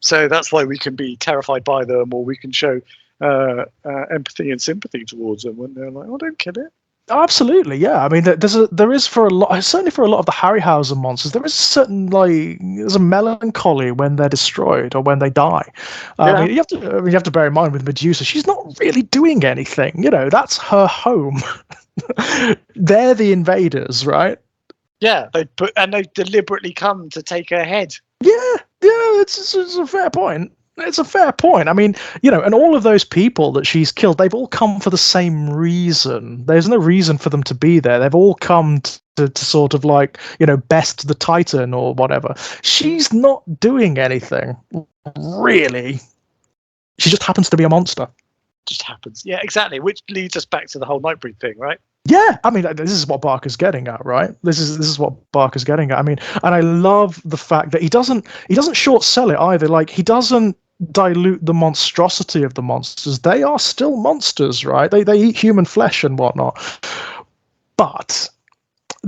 So that's why we can be terrified by them, or we can show empathy and sympathy towards them when they're like, "Oh, don't kill it." Oh, absolutely, yeah. I mean, there is for a lot, certainly for a lot of the Harryhausen monsters, there is a certain there's a melancholy when they're destroyed or when they die. I mean, you have to bear in mind with Medusa, she's not really doing anything. You know, that's her home. They're the invaders, right? Yeah, they deliberately come to take her head. Yeah, it's a fair point. It's a fair point. I mean, you know, and all of those people that she's killed, they've all come for the same reason. There's no reason for them to be there. They've all come to sort of like, you know, best the Titan or whatever. She's not doing anything, really. She just happens to be a monster. Just happens. Yeah, exactly. Which leads us back to the whole Nightbreed thing, right? Yeah, I mean, this is what Barker's getting at, right? This is what Barker's getting at. I mean, and I love the fact that he doesn't short sell it either. Like, he doesn't dilute the monstrosity of the monsters. They are still monsters, right? They eat human flesh and whatnot. But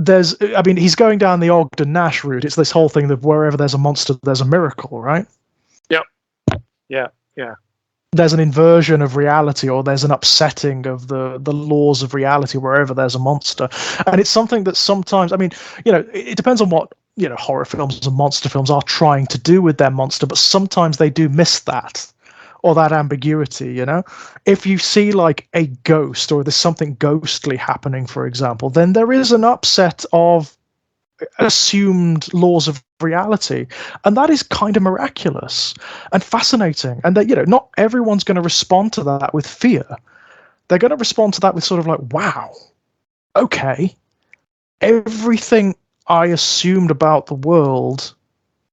he's going down the Ogden Nash route. It's this whole thing that wherever there's a monster, there's a miracle, right? Yep. Yeah. There's an inversion of reality, or there's an upsetting of the laws of reality wherever there's a monster. And it's something that sometimes, I mean, you know, it depends on what, you know, horror films and monster films are trying to do with their monster, but sometimes they do miss that, or that ambiguity, you know? If you see like a ghost, or there's something ghostly happening, for example, then there is an upset of assumed laws of reality, and that is kind of miraculous and fascinating. And that, you know, not everyone's going to respond to that with fear. They're going to respond to that with sort of like, wow, okay, everything I assumed about the world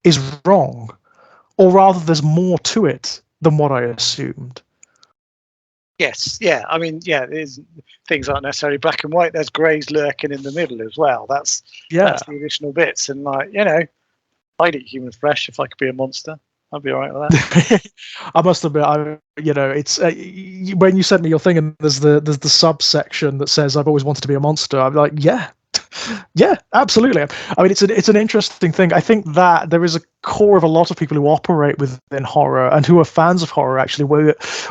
is wrong, or rather there's more to it than what I assumed. Yes, yeah. I mean, yeah, things aren't necessarily black and white. There's greys lurking in the middle as well. That's the additional bits. And like, you know, I'd eat human flesh if I could be a monster. I'd be all right with that. I must admit, you know, it's when you sent me your thing, and there's the subsection that says I've always wanted to be a monster. I'm like, yeah, Yeah, absolutely. I mean, it's an interesting thing. I think that there is a core of a lot of people who operate within horror and who are fans of horror, actually,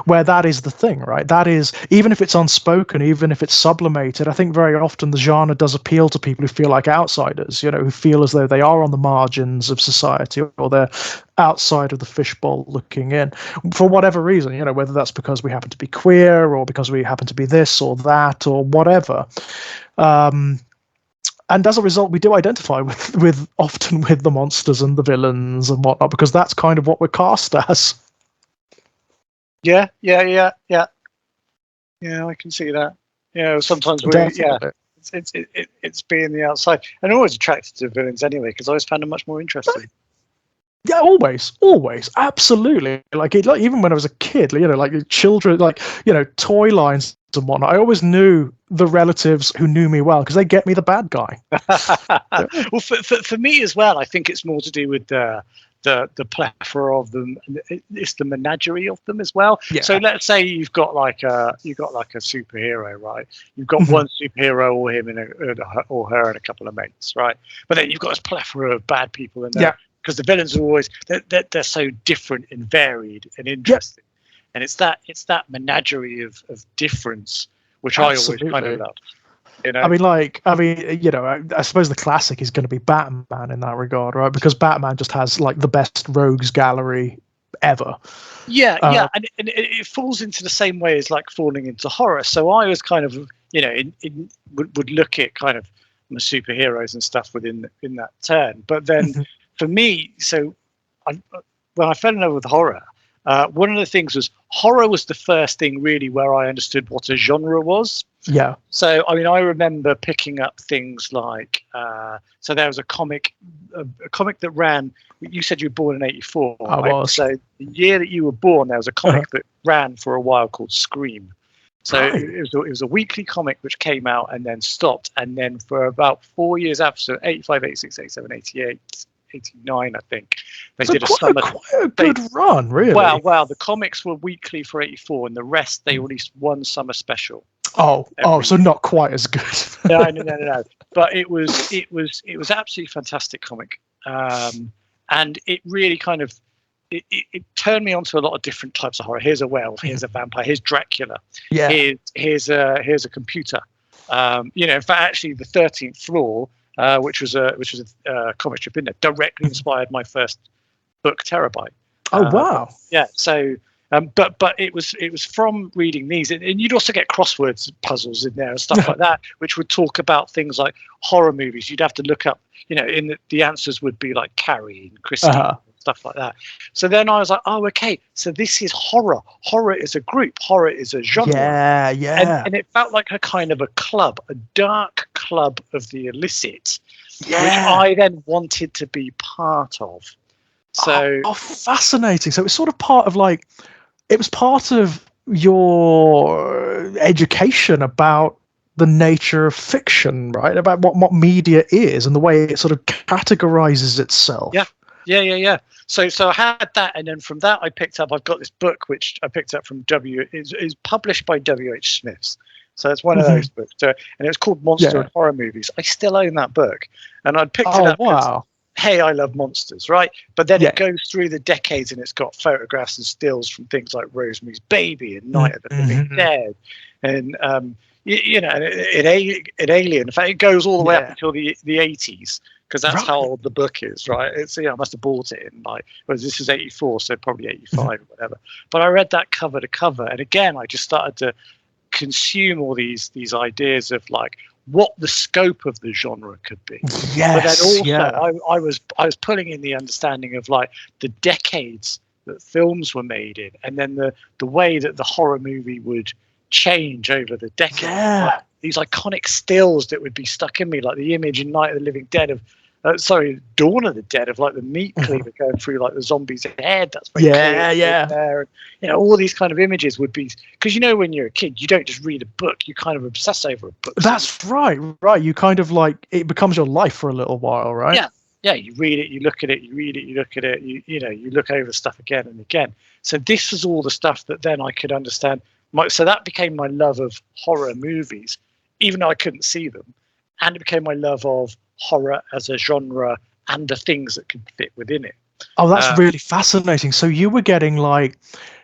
where that is the thing, right? That is, even if it's unspoken, even if it's sublimated, I think very often the genre does appeal to people who feel like outsiders, who feel as though they are on the margins of society, or they're outside of the fishbowl looking in for whatever reason, whether that's because we happen to be queer, or because we happen to be this or that, or whatever. And as a result, we do identify with often with the monsters and the villains and whatnot, because that's kind of what we're cast as. Yeah. I can see that. Sometimes it's being the outside, and I'm always attracted to villains anyway, because I always found them much more interesting. Yeah, always, absolutely. Like even when I was a kid, like children, toy lines and whatnot. I always knew the relatives who knew me well because they get me the bad guy. Well, for me as well, I think it's more to do with the plethora of them. It's the menagerie of them as well. Yeah. So let's say you've got like a superhero, right? You've got one superhero, or him or her and a couple of mates, right? But then you've got this plethora of bad people in there. Yeah. Because the villains are always they're so different and varied and interesting, and it's that menagerie of difference which Absolutely. I always kind of love. I suppose the classic is going to be Batman in that regard, right? Because Batman just has like the best rogues gallery ever. Yeah, and it falls into the same way as like falling into horror. So I was kind of would look at kind of my superheroes and stuff in that turn, but then. For me, when I fell in love with horror, one of the things was horror was the first thing really where I understood what a genre was. Yeah. So, I remember picking up things like, so there was a comic that ran, you said you were born in 84. I was. So the year that you were born, there was a comic that ran for a while called Scream. So it was a weekly comic which came out and then stopped. And then for about 4 years after, so 85, 86, 87, 88, 89, I think. They did a summer. Quite a good run, really. Well, the comics were weekly for 84, and the rest they released one summer special. So not quite as good. No. But it was absolutely fantastic comic, and it really kind of it turned me onto a lot of different types of horror. Here's a werewolf. Here's a vampire. Here's Dracula. Yeah. Here's a computer. In fact, actually, the 13th Floor. Which was a comic strip in there, directly inspired my first book, Terabyte. Oh wow! Yeah. So, but it was from reading these, and you'd also get crosswords puzzles in there and stuff like that, which would talk about things like horror movies. You'd have to look up, the answers would be like Carrie and Christine. Stuff like that. So then I was like, oh, okay. So this is horror. Horror is a group. Horror is a genre. Yeah. And it felt like a kind of a club, a dark club of the illicit, which I then wanted to be part of. So fascinating. So it was sort of part of it was part of your education about the nature of fiction, right? About what media is and the way it sort of categorizes itself. Yeah. So I had that, and then from that I've got this book which I picked up from is published by W.H. Smith's. So it's one of those books, and it's called Monster and Horror Movies. I still own that book, and I picked it up. Wow. Hey, I love monsters, right? But then it goes through the decades, and it's got photographs and stills from things like Rosemary's Baby and Night of the Living Dead, and an Alien. In fact, it goes all the way up until the 80s. Because that's how old the book is, right? I must have bought it in this is 84, so probably 85 or whatever. But I read that cover to cover, and again, I just started to consume all these ideas of like what the scope of the genre could be. Yes. But then also, I was pulling in the understanding of like the decades that films were made in, and then the way that the horror movie would change over the decades. Yeah. Like these iconic stills that would be stuck in me, like the image in Night of the Living Dead of Dawn of the Dead of like the meat cleaver going through like the zombie's head. That's very clear there. And, all these kind of images would be, because when you're a kid, you don't just read a book, you kind of obsess over a book. That's right. You kind of it becomes your life for a little while, right? Yeah. You read it, you look at it, you read it, you look at it, you look over stuff again and again. So this was all the stuff that then I could understand. So that became my love of horror movies, even though I couldn't see them. and it became my love of horror as a genre and the things that could fit within it. Oh, that's really fascinating. So you were getting like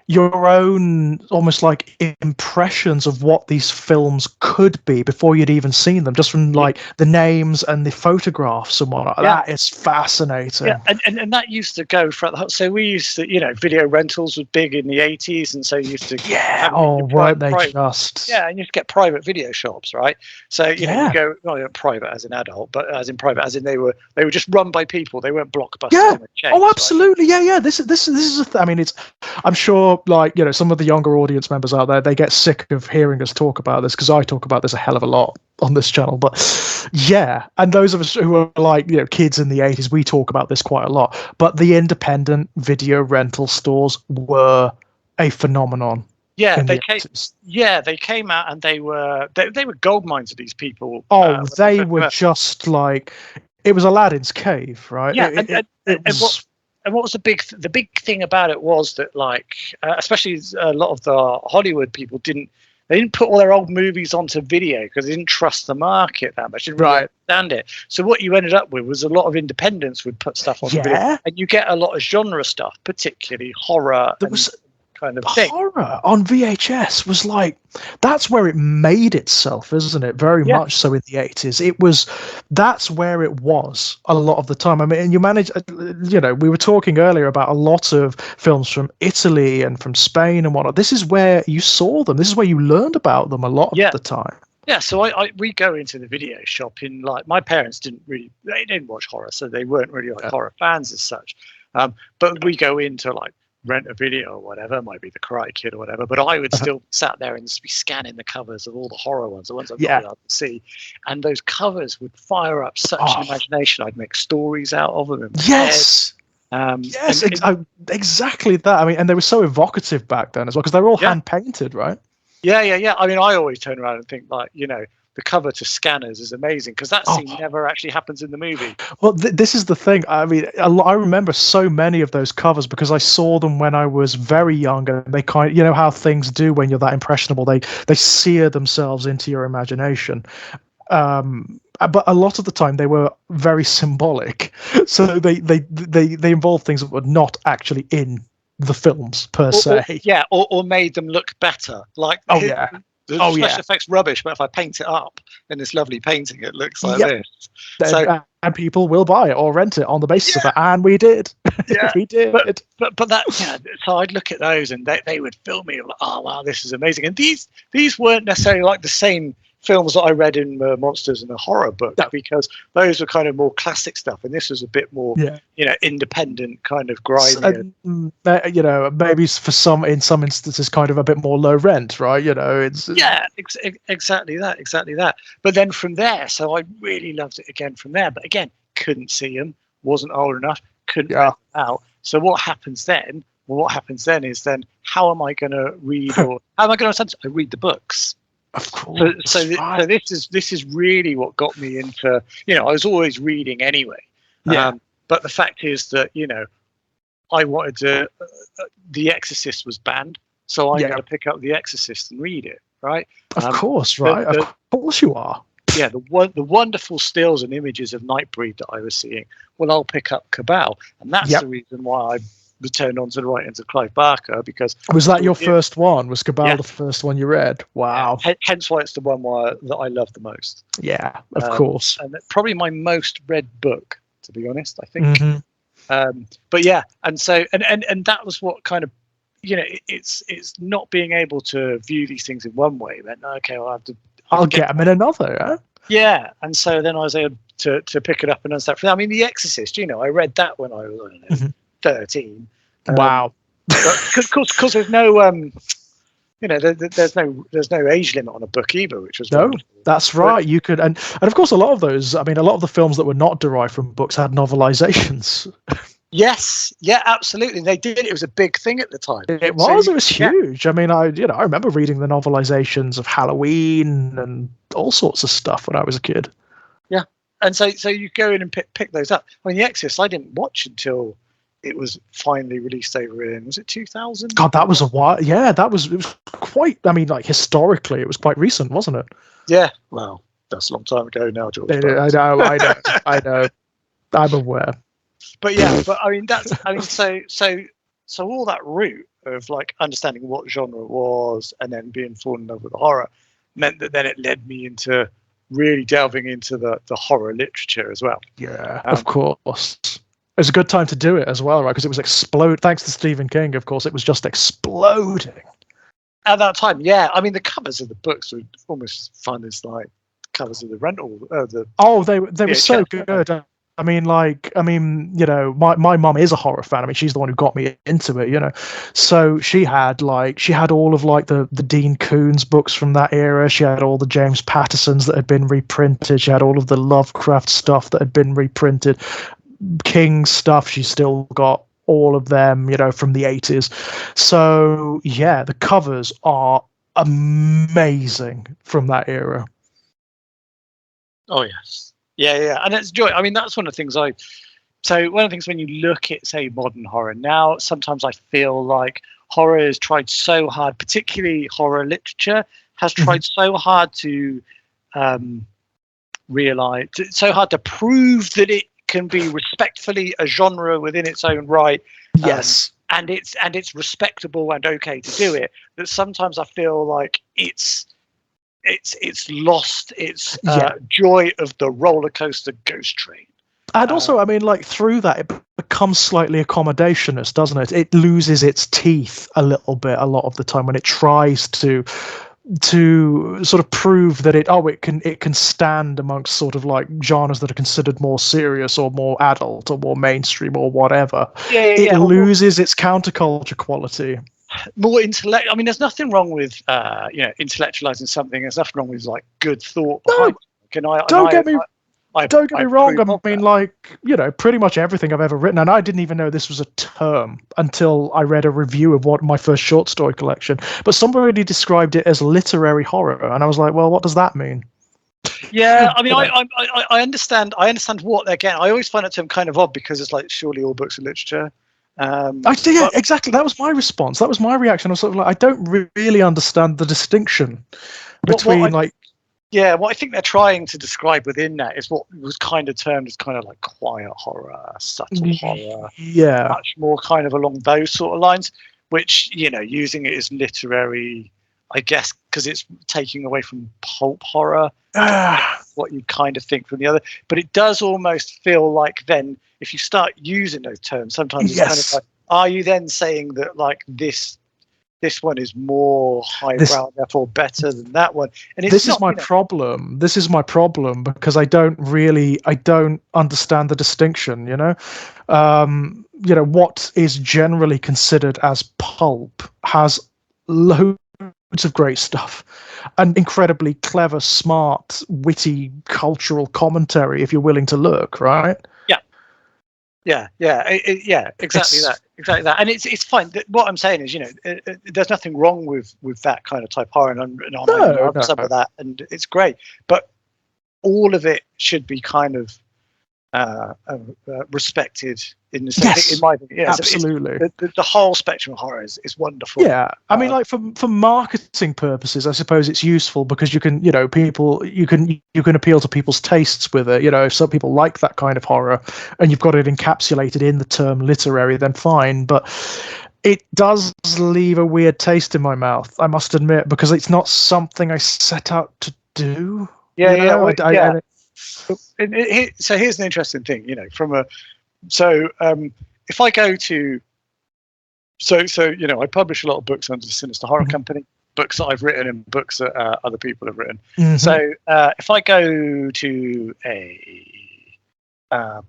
your own almost like impressions of what these films could be before you'd even seen them, just from like the names and the photographs and whatnot. That is fascinating. Yeah, and that used to go for so we used to, video rentals was big in the 80s, and so you used to weren't they just and you used to get private video shops, right? So you go not private as an adult, but as in private as in they were just run by people. They weren't blockbusters. Chains, absolutely, right? This is I mean, I'm sure, like, some of the younger audience members out there, they get sick of hearing us talk about this, because I talk about this a hell of a lot on this channel. But and those of us who are like kids in the 80s, we talk about this quite a lot. But the independent video rental stores were a phenomenon. They came out, and they were gold mines of these people. They were just like, it was Aladdin's cave, right? And what was the big thing about it was that, like, especially a lot of the Hollywood people didn't put all their old movies onto video because they didn't trust the market that much. Didn't really understand it. So what you ended up with was a lot of independents would put stuff on video, and you get a lot of genre stuff, particularly horror. Kind of thing. Horror on VHS was like, that's where it made itself, isn't it? Very much so in the 80s. That's where it was a lot of the time. I mean, and you manage, we were talking earlier about a lot of films from Italy and from Spain and whatnot. This is where you saw them. This is where you learned about them a lot of the time. Yeah, so we go into the video shop in, like, my parents didn't watch horror, so they weren't really like horror fans as such. But we go into like rent a video or whatever, might be the Karate Kid or whatever, but I would still sat there and just be scanning the covers of all the horror ones, the ones I'd not able to see, and those covers would fire up such an imagination. I'd make stories out of them. Exactly that. I mean, and they were so evocative back then as well, because they were all hand painted, right? Yeah. I mean, I always turn around and think, like, the cover to Scanners is amazing, because that scene never actually happens in the movie. Well, this is the thing. I mean, I remember so many of those covers because I saw them when I was very young, and they kind of, how things do when you're that impressionable. They sear themselves into your imagination. But a lot of the time they were very symbolic, so they involved things that were not actually in the films per se. Or made them look better. Like the special effects rubbish, but if I paint it up in this lovely painting, it looks like this. So, and people will buy it or rent it on the basis of that, and we did. We did. But that, so I'd look at those, and they would fill me like, oh wow, this is amazing. And these weren't necessarily like the same films that I read in Monsters and the Horror book, because those were kind of more classic stuff, and this was a bit more, independent, kind of grimy. Maybe in some instances, kind of a bit more low rent, right? Exactly that. But then from there, so I really loved it again from there. But again, couldn't see them, wasn't old enough, couldn't rent them out. So what happens then? Well, what happens then is how am I going to read, or how am I going to? I read the books. Of course. So this is really what got me into. I was always reading anyway. But the fact is that I wanted to. The Exorcist was banned, so I got to pick up The Exorcist and read it. Right. Of course, right. Of course you are. Yeah, the wonderful stills and images of Nightbreed that I was seeing. Well, I'll pick up Cabal, and that's the reason why I returned onto the writings of Clive Barker. Because was that your first one? Was Cabal the first one you read? Wow. Hence why it's the one that I love the most. Yeah, of course. And probably my most read book, to be honest, I think. But yeah, and so and that was what kind of, it's not being able to view these things in one way. Then I'll get them in another. Huh? Yeah, and so then I was able to pick it up and understand. I mean, The Exorcist. I read that when I was 13. Wow. Because there's no there's no age limit on a book either, which was wonderful. That's right. You could, and of course a lot of those, I mean, a lot of the films that were not derived from books had novelizations. Yes, yeah, absolutely. They did. It was a big thing at the time. It was huge. I mean, I remember reading the novelizations of Halloween and all sorts of stuff when I was a kid. Yeah, and so you go in and pick those up. I mean, The Exorcist I didn't watch until it was finally released over in, was it 2000? God, that was a while. Yeah, it was quite, I mean, like historically, it was quite recent, wasn't it? Yeah, well, That's a long time ago now, George. I know. I'm aware. But yeah, but I mean, so all that route of like understanding what genre was and then being fallen in love with the horror meant that then it led me into really delving into the horror literature as well. Yeah, of course. It was a good time to do it as well, right? Because it was explode. Thanks to Stephen King, of course, it was just exploding at that time. Yeah, I mean, the covers of the books were almost fun as like covers of the rental. They were so good. I mean, you know, my mum is a horror fan. I mean, she's the one who got me into it, you know. So she had all of like the Dean Koontz books from that era. She had all the James Pattersons that had been reprinted. She had all of the Lovecraft stuff that had been reprinted. King stuff. She still got all of them, you know, from the 80s. So yeah, the covers are amazing from that era. Oh yes. Yeah, and it's joy. I mean, that's one of the things So one of the things when you look at, say, modern horror now, sometimes I feel like horror has tried so hard, particularly horror literature, has tried so hard to so hard to prove that it can be respectfully a genre within its own right. Yes. And it's respectable and okay to do it. That sometimes I feel like it's lost its joy of the roller coaster ghost train. And also, I mean, like through that, it becomes slightly accommodationist, doesn't it? It loses its teeth a little bit a lot of the time when it tries to sort of prove that it can stand amongst sort of like genres that are considered more serious or more adult or more mainstream or whatever. It loses its counterculture quality. More intellect. I mean, there's nothing wrong with intellectualizing something. There's nothing wrong with like good thought behind it. Don't get me wrong. I mean, like, you know, pretty much everything I've ever written, and I didn't even know this was a term until I read a review of my first short story collection. But somebody described it as literary horror, and I was like, well, what does that mean? Yeah, I mean, I understand. I understand what they're getting. I always find that term kind of odd because it's like surely all books are literature. Exactly. That was my response. That was my reaction. I was sort of like, I don't really understand the distinction between what I think they're trying to describe within that is what was kind of termed as kind of like quiet horror, subtle horror. Yeah, much more kind of along those sort of lines. Which, you know, using it as literary, I guess, because it's taking away from pulp horror. What you kind of think from the other, but it does almost feel like then if you start using those terms, sometimes it's kind of like, are you then saying that like this one is more highbrow, therefore better than that one? And this is my problem. This is my problem because I don't understand the distinction. You know, what is generally considered as pulp has loads of great stuff and incredibly clever, smart, witty cultural commentary if you're willing to look, right? Exactly that. And it's fine. What I'm saying is, you know, there's nothing wrong with that kind of type horror, and I love some of that, and it's great. But all of it should be kind of respected in the same in my opinion. Absolutely. The whole spectrum of horror is wonderful. Yeah, I mean, like for marketing purposes, I suppose it's useful because you can appeal to people's tastes with it. You know, if some people like that kind of horror, and you've got it encapsulated in the term literary, then fine. But it does leave a weird taste in my mouth, I must admit, because it's not something I set out to do. So here's an interesting thing, you know, if I go to, you know, I publish a lot of books under the Sinister Horror Company, books that I've written and books that other people have written. So if I go to a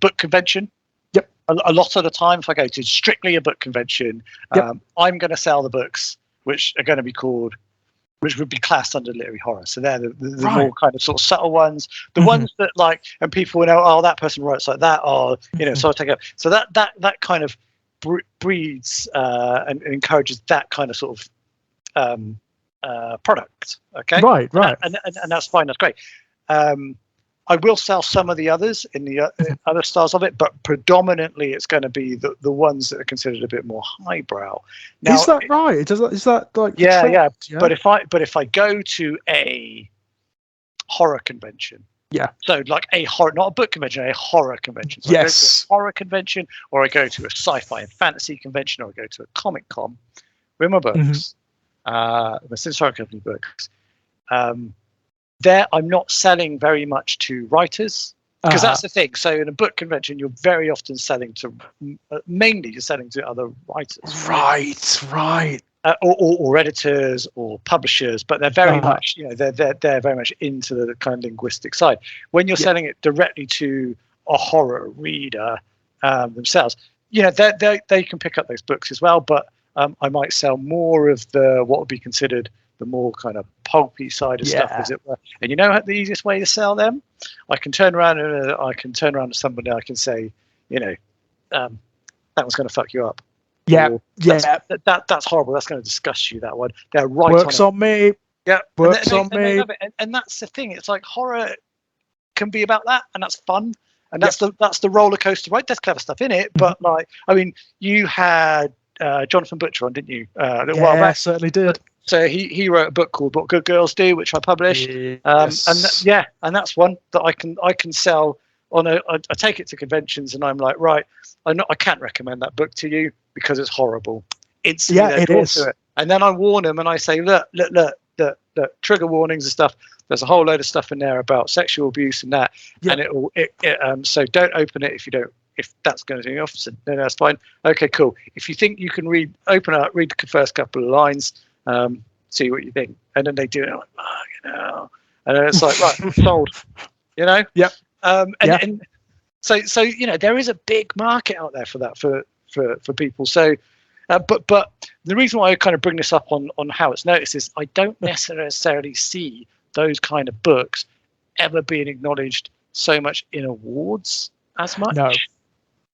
book convention, a lot of the time, if I go to strictly a book convention, I'm going to sell the books which are going to be called, which would be classed under literary horror. So they're the more kind of sort of subtle ones, the ones that like, and people will know, oh, that person writes like that, or, you know, so I take up. So that kind of breeds and encourages that kind of sort of product. Okay. Right. And that's fine. That's great. I will sell some of the others in the other styles of it, but predominantly it's going to be the ones that are considered a bit more highbrow. Now, is that right? Is that like yeah? But if I go to a horror convention. Yeah. So like a horror, not a book convention, a horror convention. So Yes. I go to a horror convention, or I go to a sci-fi and fantasy convention, or I go to a comic con with my books, my Sinister Company books. There, I'm not selling very much to writers, because that's the thing. So in a book convention, you're very often selling to, mainly you're selling to other writers. Right. Or editors or publishers, but they're very much, they're very much into the kind of linguistic side. When you're selling it directly to a horror reader themselves, they can pick up those books as well. But I might sell more of what would be considered the more kind of pulpy side of stuff, as it were. And you know the easiest way to sell them? I can turn around to somebody. I can say, that one's going to fuck you up. That's horrible. That's going to disgust you. That one. They're right. Works on me. Yeah, works on me. And that's the thing. It's like horror can be about that, and that's fun, and that's the roller coaster. Right, there's clever stuff in it, but you had Jonathan Butcher on, didn't you? A little while back. I certainly did. So he wrote a book called What Good Girls Do, which I published. Yes. And that's one that I can sell on I take it to conventions, and I'm like, right, I can't recommend that book to you because it's horrible. It is. And then I warn them and I say, look, trigger warnings and stuff. There's a whole load of stuff in there about sexual abuse and that. Yep. And so don't open it if that's going to do you off. So, no, that's fine. Okay, cool. If you think you can read the first couple of lines, see what you think. And then they do it. I'm like, and then it's like, right, sold. Yep. And so there is a big market out there for that for people. So, but the reason why I kind of bring this up on how it's noticed is I don't necessarily see those kind of books ever being acknowledged so much in awards as much.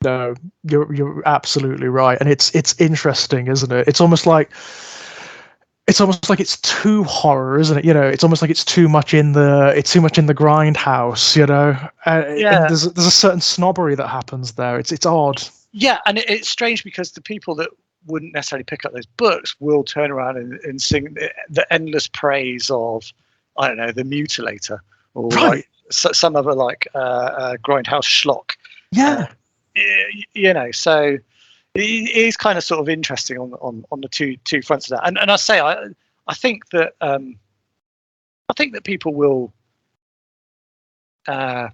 No, you're absolutely right, and it's interesting, isn't it? It's almost like it's too horror, isn't it? It's almost like it's too much in the grindhouse, And there's a certain snobbery that happens there. It's odd. Yeah, and it's strange because the people that wouldn't necessarily pick up those books will turn around and sing the endless praise of, I don't know, The Mutilator or like some other grindhouse schlock. Yeah. So it is kind of sort of interesting on the two fronts of that. And I say I think that people will. I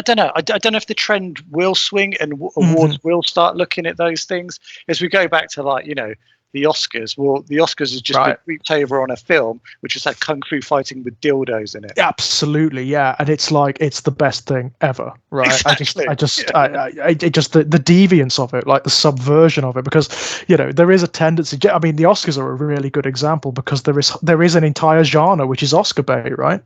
don't know. I don't know if the trend will swing and awards will start looking at those things as we go back to the Oscars. Well, the Oscars has just been creeped over on a film which has had kung fu fighting with dildos in it. Absolutely, yeah, and it's like it's the best thing ever, right? Exactly. I just the deviance of it, like the subversion of it, because there is a tendency. I mean, the Oscars are a really good example because there is an entire genre which is Oscar bait, right?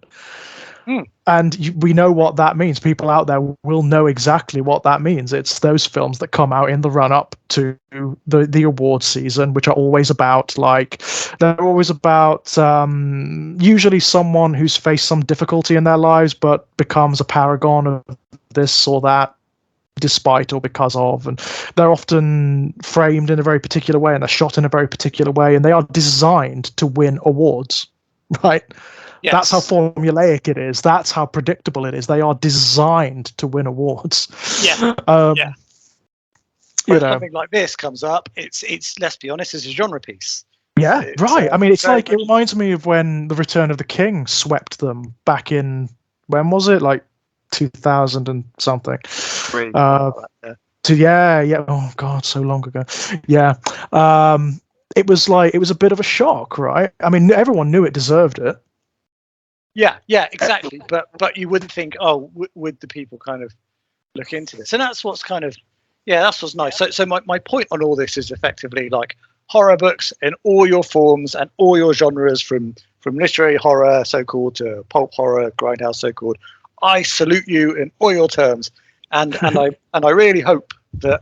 And we know what that means. People out there will know exactly what that means. It's those films that come out in the run-up to the award season, which are always about usually someone who's faced some difficulty in their lives but becomes a paragon of this or that, despite or because of, and they're often framed in a very particular way and they're shot in a very particular way, and they are designed to win awards, right? Yes. That's how formulaic it is. That's how predictable it is. They are designed to win awards. Yeah. When something like this comes up, it's let's be honest, it's a genre piece. Yeah, right. I mean, it's like, it reminds me of when The Return of the King swept them back in, when was it? Like 2000 and something. Yeah. Oh God, so long ago. Yeah. It was a bit of a shock, right? I mean, everyone knew it deserved it. Yeah, exactly. But you wouldn't think, would the people kind of look into this? And that's what's kind of, that's what's nice. So my point on all this is effectively like horror books in all your forms and all your genres, from literary horror, so-called, to pulp horror, grindhouse, so-called. I salute you in all your terms, and I really hope that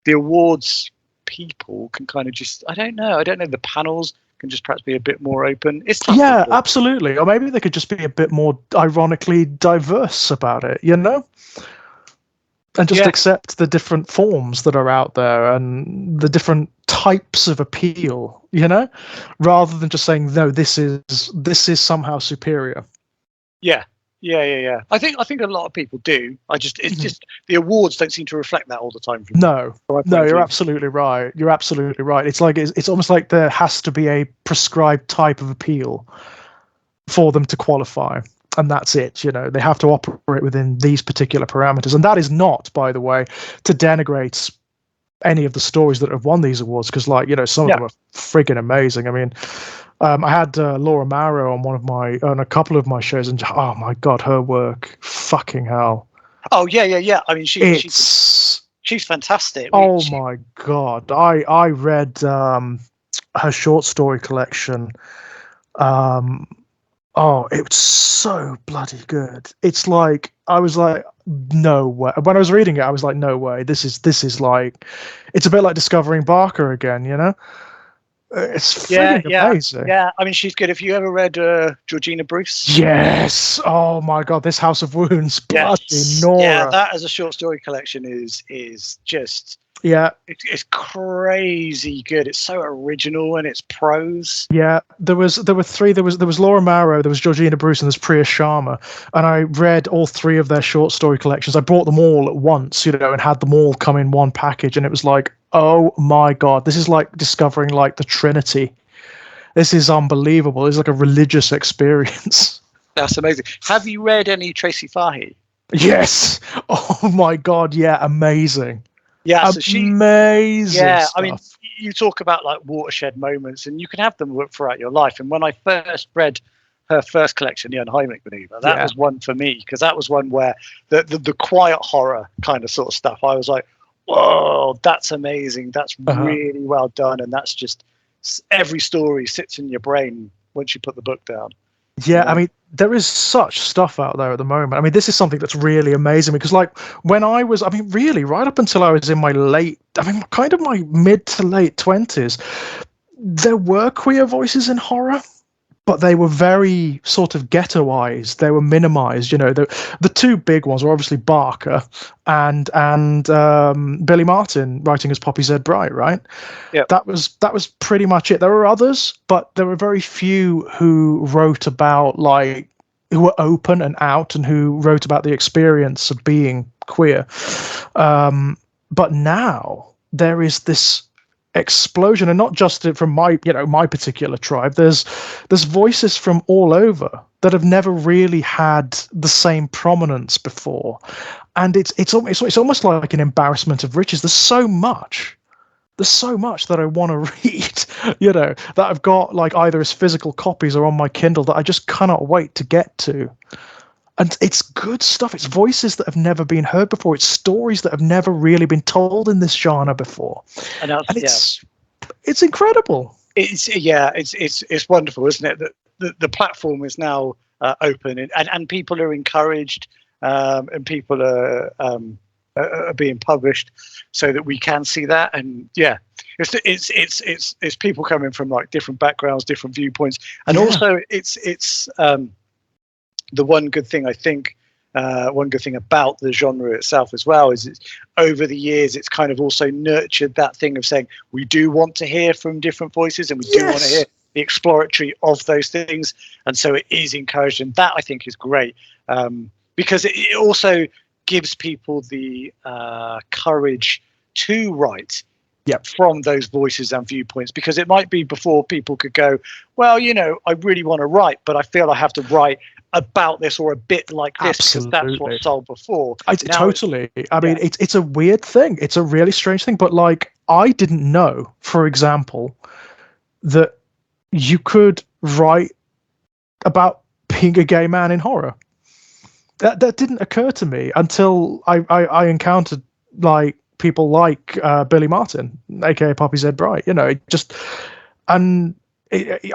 the awards people can kind of just, I don't know, the panels can just perhaps be a bit more open. It's tough. Yeah, absolutely. Or maybe they could just be a bit more ironically diverse about it, and just accept the different forms that are out there and the different types of appeal, rather than just saying, no, this is somehow superior. Yeah, yeah. I think a lot of people do. It's just the awards don't seem to reflect that all the time. No, from my no, point of you're view. absolutely right. You're absolutely right. It's like it's almost like there has to be a prescribed type of appeal for them to qualify, and that's it. You know, they have to operate within these particular parameters, and that is not, by the way, to denigrate any of the stories that have won these awards, because, like, you know, some of Yeah. them are friggin' amazing. I mean, I had Laura Marrow on a couple of my shows, and oh my god, her work, fucking hell, Oh yeah. I mean, it's she's fantastic. oh my god. I read her short story collection. Um, oh, it was so bloody good. It's like I was like, no way. When I was reading it, I was like, no way. This is like, it's a bit like discovering Barker again. You know, it's frigging amazing. Yeah. I mean, she's good. Have you ever read Georgina Bruce? Yes. Oh my god, this House of Wounds, bloody Yes. Yeah, Nora. that as a short story collection is just Yeah. it's crazy good. It's so original and it's prose. Yeah, there were three. There was Laura Marrow, there was Georgina Bruce, and there's Priya Sharma. And I read all three of their short story collections. I bought them all at once, you know, and had them all come in one package. And it was like, oh my god, this is like discovering like the Trinity. This is unbelievable. It's like a religious experience. That's amazing. Have you read any Tracy Fahey? Yes. Oh my god. Yeah. Amazing. Yeah, so amazing. Yeah, stuff. I mean, you talk about like watershed moments, and you can have them throughout your life. And when I first read her first collection, the Unheimlich Maneuver, that was one for me, because that was one where the quiet horror kind of sort of stuff, I was like, whoa, that's amazing. That's really well done. And that's just every story sits in your brain once you put the book down. Yeah, I mean, there is such stuff out there at the moment. I mean, this is something that's really amazing because, like, when I was, I mean, really, right up until I was in my kind of my mid to late 20s, there were queer voices in horror, but they were very sort of ghettoized. They were minimized. You know, the two big ones were obviously Barker and Billy Martin writing as Poppy Z. Bright, right? Yeah, that was pretty much it. There were others, but there were very few who wrote about, like, who were open and out and who wrote about the experience of being queer. But now there is this explosion, and not just from my particular tribe. There's voices from all over that have never really had the same prominence before, and it's almost like an embarrassment of riches. There's so much that I want to read, you know, that I've got, like, either as physical copies or on my Kindle, that I just cannot wait to get to. And it's good stuff. It's voices that have never been heard before. It's stories that have never really been told in this genre before. And it's incredible. It's wonderful, isn't it? That the platform is now open, and people are encouraged, and people are being published so that we can see that. And yeah, it's people coming from, like, different backgrounds, different viewpoints, and also it's the one good thing, I think, one good thing about the genre itself as well is over the years it's kind of also nurtured that thing of saying we do want to hear from different voices, and we do want to hear the exploratory of those things, and so it is encouraged, and that I think is great, because it also gives people the courage to write from those voices and viewpoints, because it might be before people could go, well, you know, I really want to write, but I feel I have to write about this or a bit like this because that's what sold before. Totally. I mean, it's a weird thing. It's a really strange thing. But, like, I didn't know, for example, that you could write about being a gay man in horror. That didn't occur to me until I encountered, like, people like Billy Martin, aka Poppy Z. Bright. You know, it just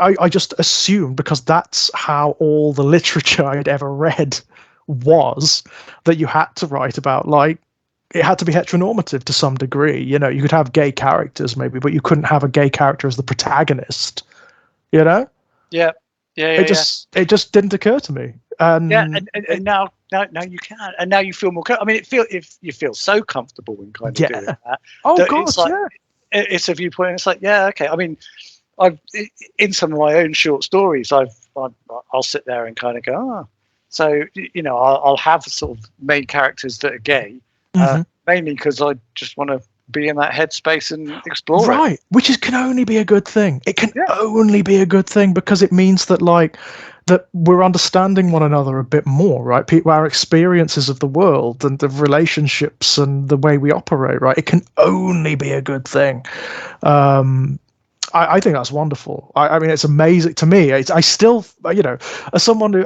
I just assumed, because that's how all the literature I'd ever read was, that you had to write about, like, it had to be heteronormative to some degree. You know, you could have gay characters maybe, but you couldn't have a gay character as the protagonist. You know? It just didn't occur to me. And now you can, and now you feel more. I mean, you feel so comfortable in kind of doing that. Oh God, it's like, it's a viewpoint. It's like, yeah, okay. I mean, I've in some of my own short stories, I'll sit there and kind of go, So I'll have sort of main characters that are gay, mainly because I just want to be in that headspace and explore it. Right, which can only be a good thing. It can Yeah. only be a good thing because it means that that we're understanding one another a bit more, right? People, our experiences of the world and the relationships and the way we operate, right? It can only be a good thing. I think that's wonderful. I mean, it's amazing to me. I still, as someone who,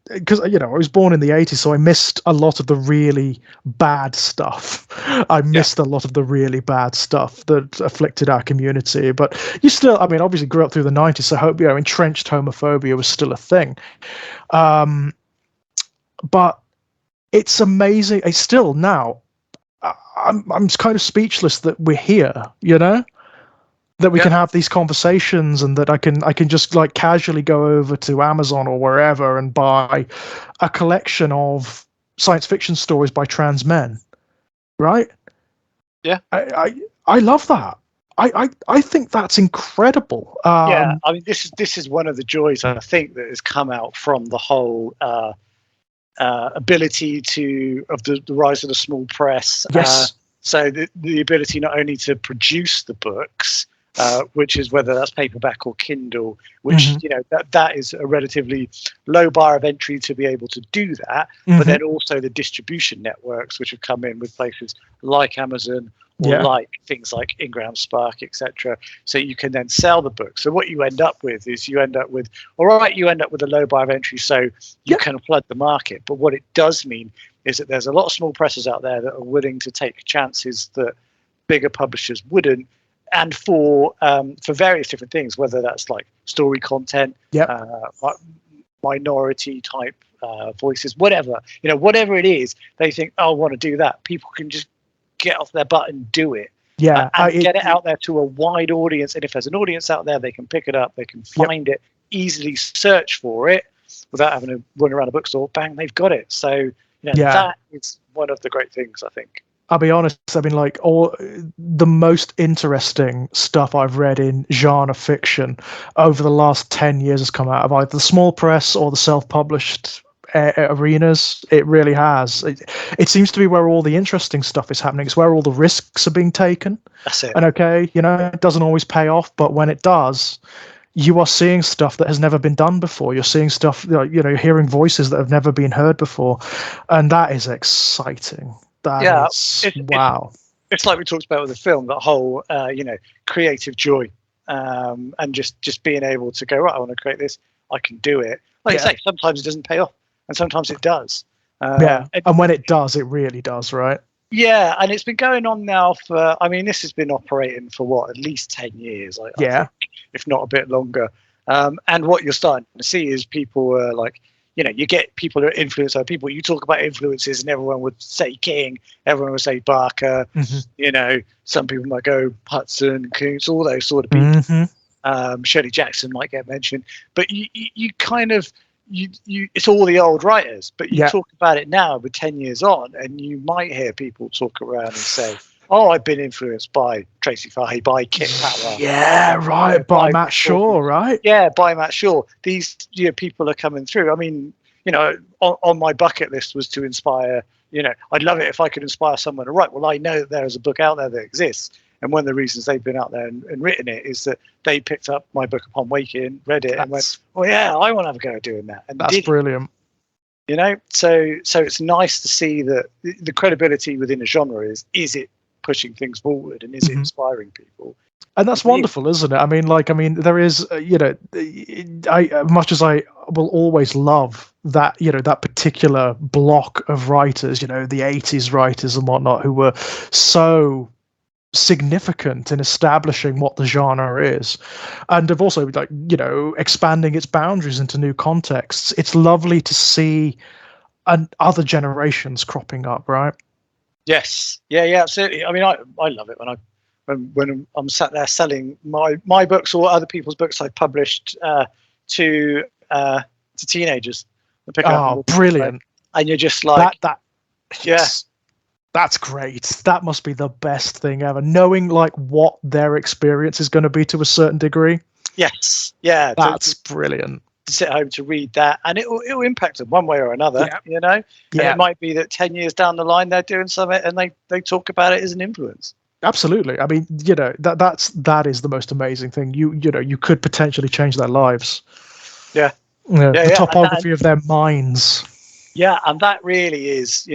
because I was born in the 80s, so I missed a lot of the really bad stuff. I missed a lot of the really bad stuff that afflicted our community. But you still, I mean, obviously grew up through the 90s, so entrenched homophobia was still a thing. But it's amazing. It's still now. I'm kind of speechless that we're here. That we can have these conversations, and that I can just casually go over to Amazon or wherever and buy a collection of science fiction stories by trans men, right? Yeah, I love that. I think that's incredible. I mean, this is one of the joys I think that has come out from the whole ability of the rise of the small press. Yes. So the ability not only to produce the books, which is whether that's paperback or Kindle, which that is a relatively low bar of entry to be able to do that. But then also the distribution networks, which have come in with places like Amazon or like things like Ingram Spark, etc. So you can then sell the book. So what you end up with is you end up with a low bar of entry, so you can flood the market. But what it does mean is that there's a lot of small presses out there that are willing to take chances that bigger publishers wouldn't, and for various different things, whether that's like story content, minority type voices, whatever it is, they think, oh, I want to do that. People can just get off their butt and do it. And get it out there to a wide audience. And if there's an audience out there, they can pick it up, they can find it, easily search for it without having to run around a bookstore. Bang, they've got it. So that is one of the great things, I think. I'll be honest, I mean, all the most interesting stuff I've read in genre fiction over the last 10 years has come out of either the small press or the self-published arenas. It really has. It seems to be where all the interesting stuff is happening. It's where all the risks are being taken. That's it. And it doesn't always pay off, but when it does, you are seeing stuff that has never been done before. You're seeing stuff, you're hearing voices that have never been heard before. And that is exciting. Wow. It's like we talked about with the film, that whole, creative joy, and just being able to go, right, I want to create this, I can do it. Like you say, sometimes it doesn't pay off, and sometimes it does. And when it does, it really does, right? Yeah, and it's been going on now for, this has been operating for at least 10 years, I think, if not a bit longer. And what you're starting to see is people are like, you get people who are influenced by people. You talk about influences, and everyone would say King, everyone would say Barker. Some people might go Hudson, Coontz, all those sort of people. Shirley Jackson might get mentioned, but you kind of it's all the old writers. But you talk about it now, with 10 years on, and you might hear people talk around and say, "Oh, I've been influenced by Tracy Fahey, by Kit Patler." Yeah, right. By Matt Shaw, right? Yeah, by Matt Shaw. These people are coming through. I mean, on my bucket list was to inspire. I'd love it if I could inspire someone to write. Well, I know that there is a book out there that exists, and one of the reasons they've been out there and written it is that they picked up my book upon waking, read it, and went, "Oh yeah, I want to have a go at doing that." And that's brilliant. So it's nice to see that the credibility within a genre is it pushing things forward, and is it inspiring people? And that's wonderful, isn't it? I mean, there is, much as I will always love that, that particular block of writers, the 80s writers and whatnot, who were so significant in establishing what the genre is, and have also expanding its boundaries into new contexts. It's lovely to see other generations cropping up, right? Yes, yeah, absolutely. I mean, I love it when I'm sat there selling my books or other people's books I published to teenagers. Oh, brilliant! And you're just like that. Yes. That's great. That must be the best thing ever. Knowing what their experience is going to be to a certain degree. Yes. Yeah. That's brilliant. sit home to read that, and it'll impact them one way or another. Yeah. You know, Yeah. and it might be that 10 years down the line they're doing something and they talk about it as an influence. Absolutely. I mean, that is the most amazing thing. You could potentially change their lives. Yeah. The topography of their minds. Yeah, and that really is,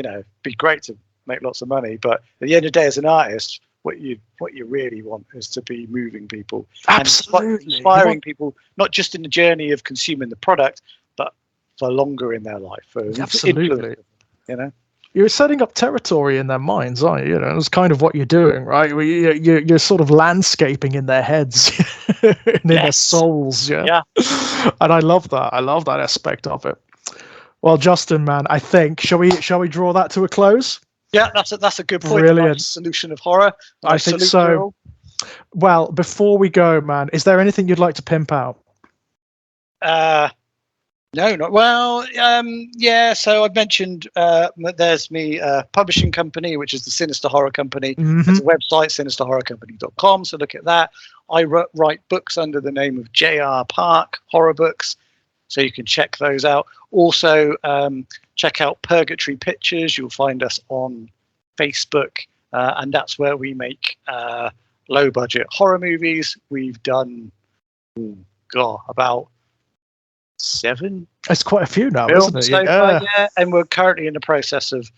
be great to make lots of money, but at the end of the day, as an artist, what you really want is to be moving people. Absolutely. And inspiring people, not just in the journey of consuming the product, but for longer in their life. Absolutely. You're setting up territory in their minds, aren't you? It's kind of what you're doing, right? You're sort of landscaping in their heads, in their souls, yeah. And I love that. I love that aspect of it. Well, Justin, man, I think shall we draw that to a close? Yeah, that's a good point. Brilliant. Solution of horror. I think so. Well, before we go, man, is there anything you'd like to pimp out? No, not well. Yeah. So I've mentioned there's me publishing company, which is the Sinister Horror Company. There's a website, sinisterhorrorcompany.com. So look at that. I write books under the name of J.R. Park Horror Books, so you can check those out. Also, check out Purgatory Pictures. You'll find us on Facebook, and that's where we make low-budget horror movies. We've done, about 7. It's quite a few now, isn't it? So far, yeah. And we're currently in the process of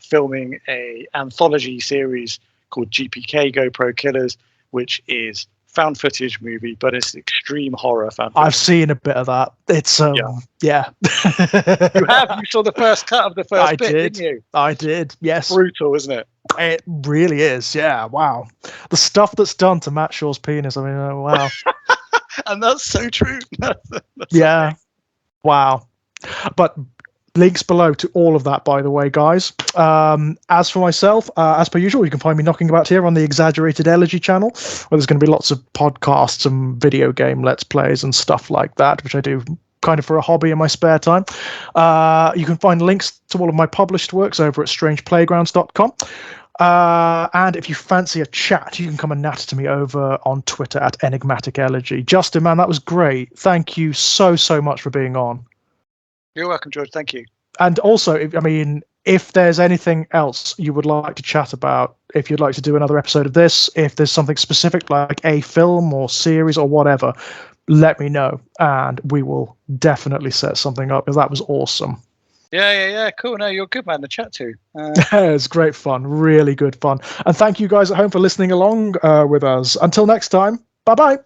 filming a anthology series called GPK GoPro Killers, which is found footage movie, but it's extreme horror found footage. I've seen a bit of that. It's yeah. You saw the first cut of the first bit, didn't you? I did, yes. Brutal, isn't it? It really is, yeah. Wow. The stuff that's done to Matt Shaw's penis, I mean, wow. And that's so true. That's yeah. Amazing. Wow. But links below to all of that, by the way, guys. As for myself, as per usual, you can find me knocking about here on the Exaggerated Elegy channel, where there's going to be lots of podcasts and video game let's plays and stuff like that, which I do kind of for a hobby in my spare time. You can find links to all of my published works over at strangeplaygrounds.com. And if you fancy a chat, you can come and natter to me over on Twitter at Enigmatic Elegy. Justin, man, that was great. Thank you so much for being on. You're welcome, George. Thank you. And also, if there's anything else you would like to chat about, if you'd like to do another episode of this, if there's something specific like a film or series or whatever, let me know and we will definitely set something up, because that was awesome. Yeah. Cool. No, you're a good man to chat to. It's great fun. Really good fun. And thank you guys at home for listening along with us. Until next time, bye-bye.